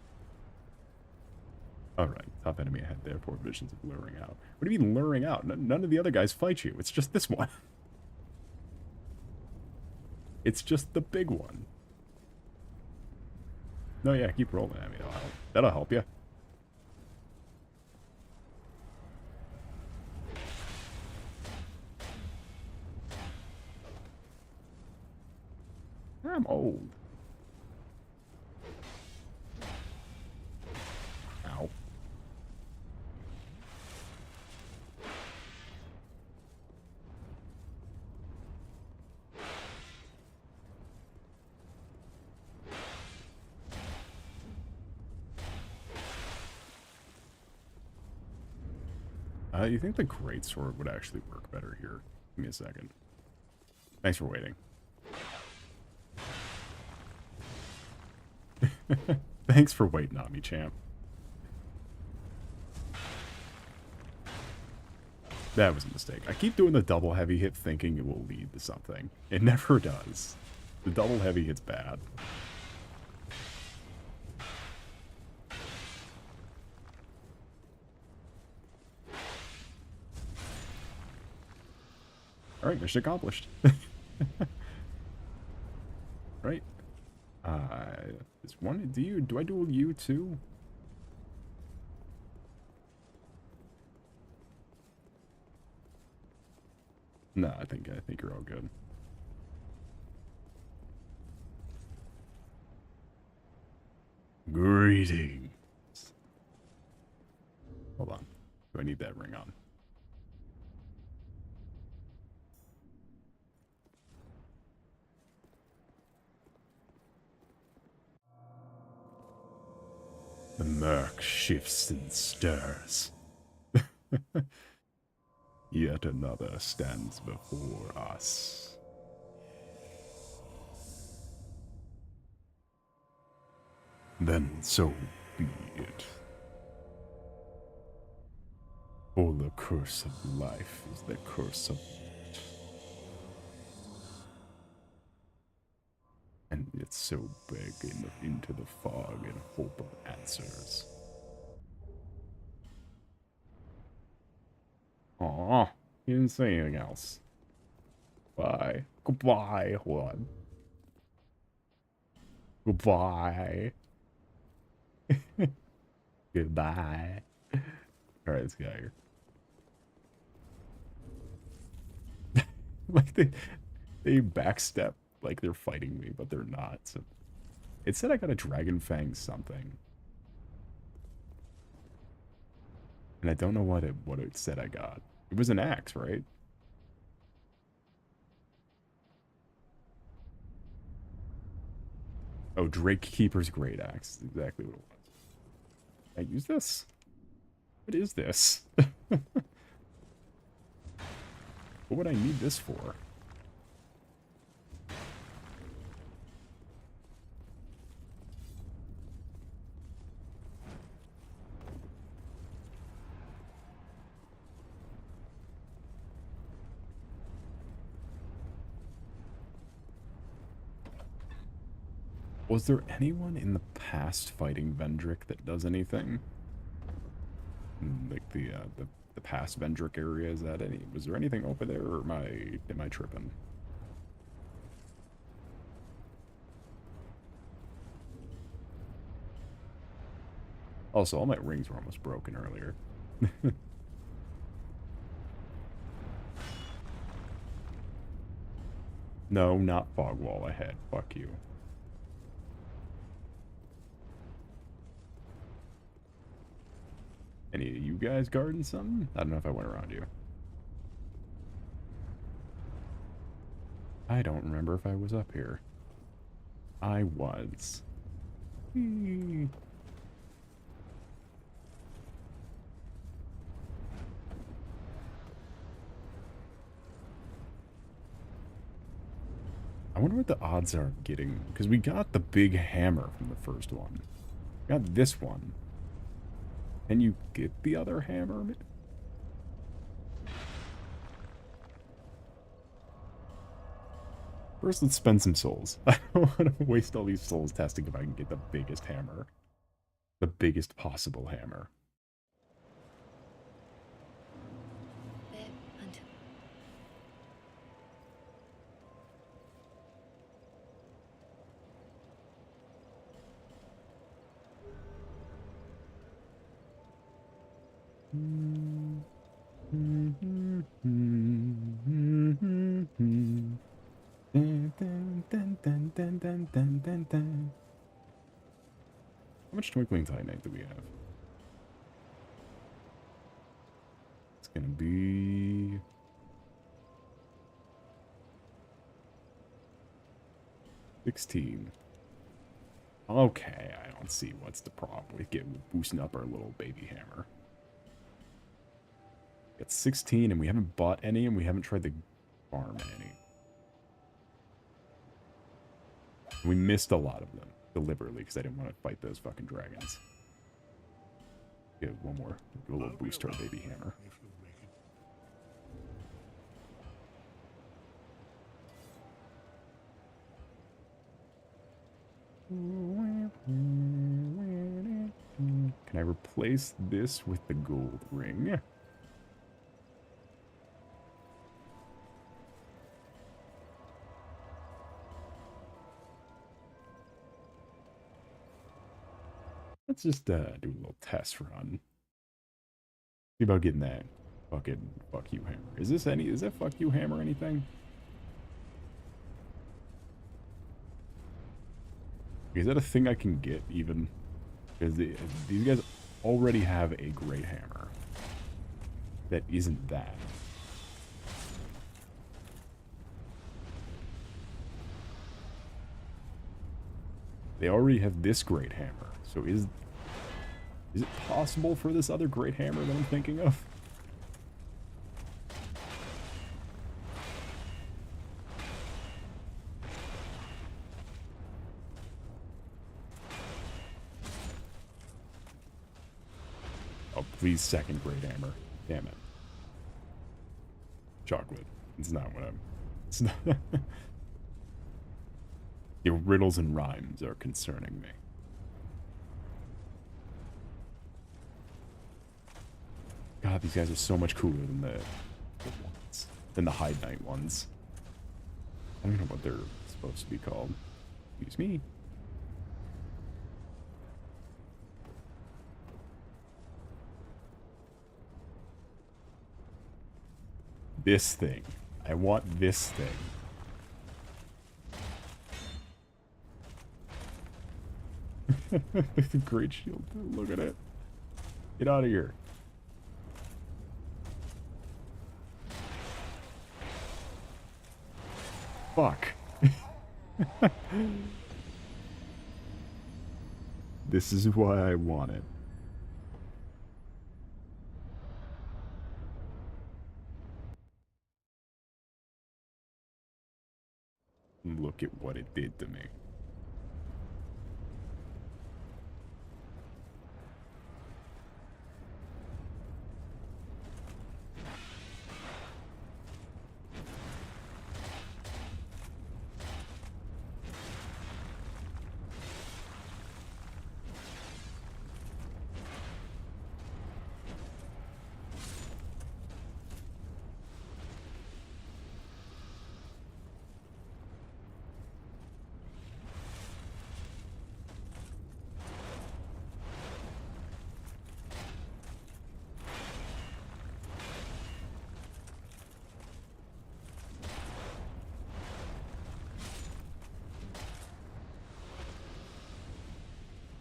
[SPEAKER 1] Alright, top enemy ahead there. Poor visions of luring out. What do you mean luring out? None of the other guys fight you. It's just this one. It's just the big one. No, yeah, keep rolling at me. That'll help you. I'm old. Ow. You think the greatsword would actually work better here? Give me a second. Thanks for waiting. Thanks for waiting on me, champ. That was a mistake. I keep doing the double heavy hit thinking it will lead to something. It never does. The double heavy hit's bad. Alright, mission accomplished. Right. Is one, do I duel you too? No, I think you're all good. Greetings. Hold on. Do I need that ring on? The murk shifts and stirs. Yet another stands before us. Then so be it. For the curse of life is the curse of death. And it's so big into the fog in hope of answers. Aw, he didn't say anything else. Bye. Goodbye, hold on. Goodbye. Goodbye. Alright, let's get out of here. Like they backstep like they're fighting me, but they're not. So it said I got a dragon fang something. And I don't know what it said I got. It was an axe, right? Oh, Drake Keeper's Great Axe. That's exactly what it was. I use this? What is this? What would I need this for? Was there anyone in the past fighting Vendrick that does anything? Like the past Vendrick area, is that any? Was there anything over there, or am I tripping? Also, all my rings were almost broken earlier. No, not fog wall ahead. Fuck you. Any of you guys guarding something? I don't know if I went around you. I don't remember if I was up here. I was. I wonder what the odds are of getting... Because we got the big hammer from the first one. We got this one. Can you get the other hammer? First, let's spend some souls. I don't want to waste all these souls testing if I can get the biggest hammer. The biggest possible hammer. How much Twinkling Titanite do we have? It's gonna be... $16. Okay, I don't see what's the problem with boosting up our little baby hammer. It's 16 and we haven't bought any and we haven't tried to farm any. We missed a lot of them deliberately because I didn't want to fight those fucking dragons. Get one more. Do a little boost to our baby hammer. Can I replace this with the gold ring? Let's just do a little test run. See about getting that fucking fuck you hammer. Is that fuck you hammer anything? Is that a thing I can get even? Because these guys already have a great hammer. That isn't that. They already have this great hammer. So is it possible for this other great hammer that I'm thinking of? Oh, please, second great hammer. Damn it. Chocolate. It's not what I'm... It's not... Your riddles and rhymes are concerning me. God, these guys are so much cooler than the ones. Than the Hide Knight ones. I don't know what they're supposed to be called. Excuse me. this thing. I want this thing. The great shield. Look at it. Get out of here. Fuck. This is why I want it. Look at what it did to me.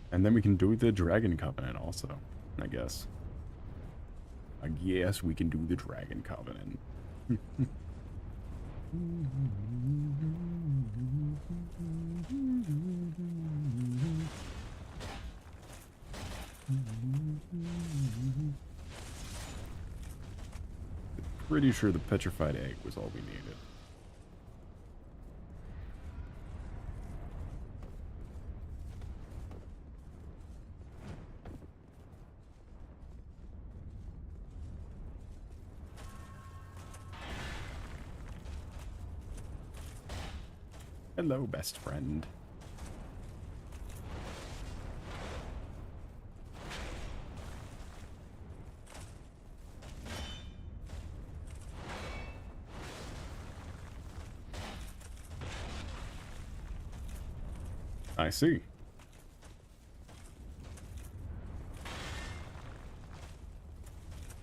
[SPEAKER 1] And then we can do the Dragon Covenant also, I guess. I guess we can do the Dragon Covenant. Pretty sure the petrified egg was all we needed. Hello, best friend. I see.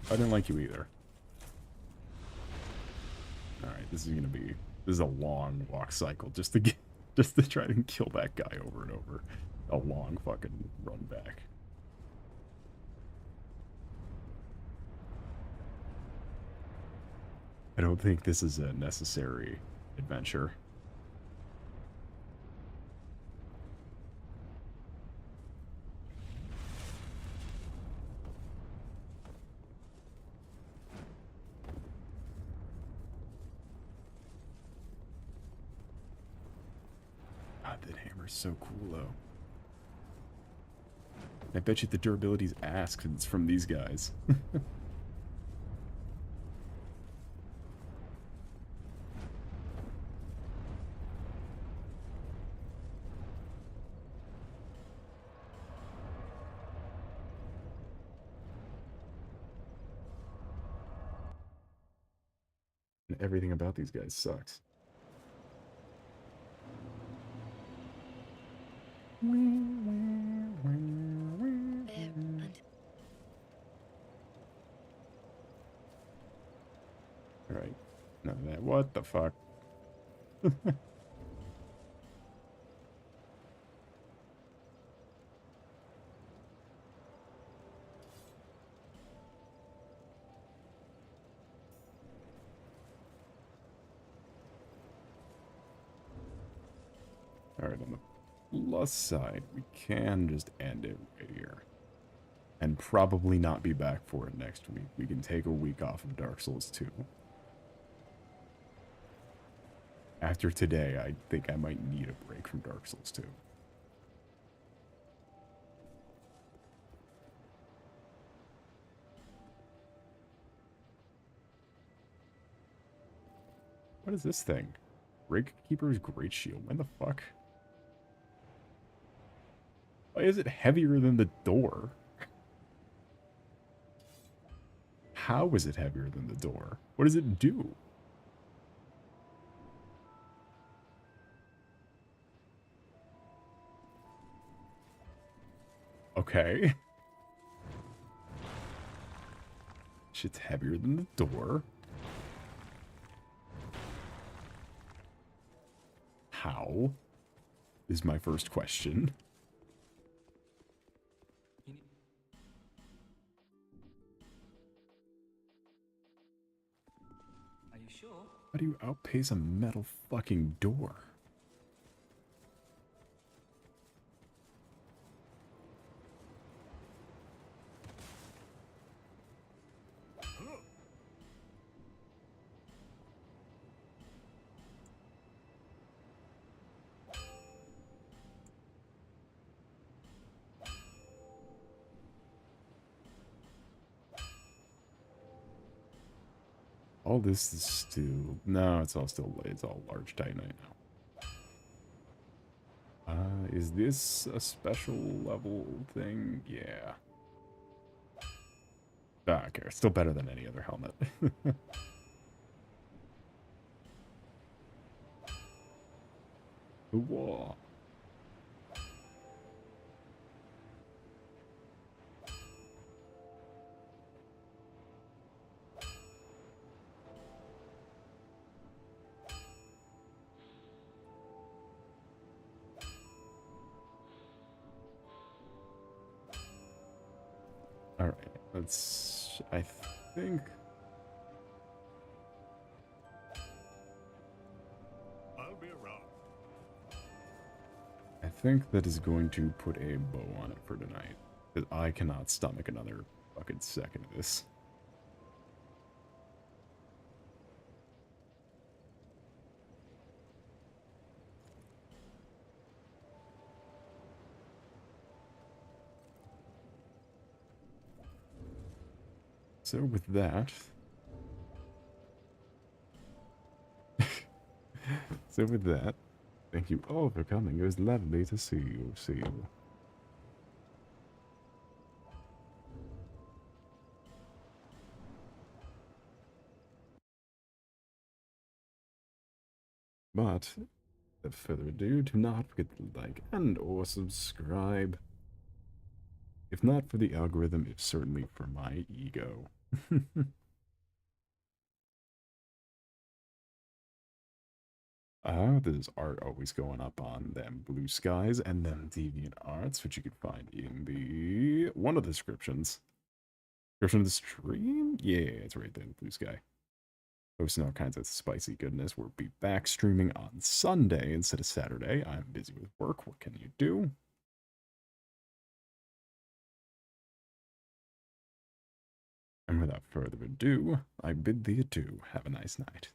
[SPEAKER 1] I didn't like you either. Alright, this is a long walk cycle just to try and kill that guy over and over. A long fucking run back. I don't think this is a necessary adventure. That hammer's so cool, though. I bet you the durability's ass 'cause it's from these guys. And everything about these guys sucks. Alright. None of that. What the fuck? Alright, on the plus side, we can just end it right here. And probably not be back for it next week. We can take a week off of Dark Souls 2. After today, I think I might need a break from Dark Souls 2. What is this thing? Breakkeeper's Great Shield. When the fuck? Why is it heavier than the door? How is it heavier than the door? What does it do? Okay. Shit's heavier than the door. how? Is my first question.
[SPEAKER 2] You need... Are you sure?
[SPEAKER 1] How do you outpace a metal fucking door? All this is still... No, it's all still... It's all large titanite now. Is this a special level thing? Yeah. Ah, okay, still better than any other helmet. Whoa. Alright, let's... I think...
[SPEAKER 4] I'll be around.
[SPEAKER 1] I think that is going to put a bow on it for tonight. Because I cannot stomach another fucking second of this. So with that... So with that, thank you all for coming. It was lovely to see you. But, without further ado, do not forget to like and or subscribe. If not for the algorithm, it's certainly for my ego. There's art always going up on them Blue Skies and them Deviant Arts, which you can find in the one of the descriptions. Description of the stream? Yeah, it's right there in the Blue Sky. Posting all kinds of spicy goodness. We'll be back streaming on Sunday instead of Saturday. I'm busy with work. What can you do? And without further ado, I bid thee adieu. Have a nice night.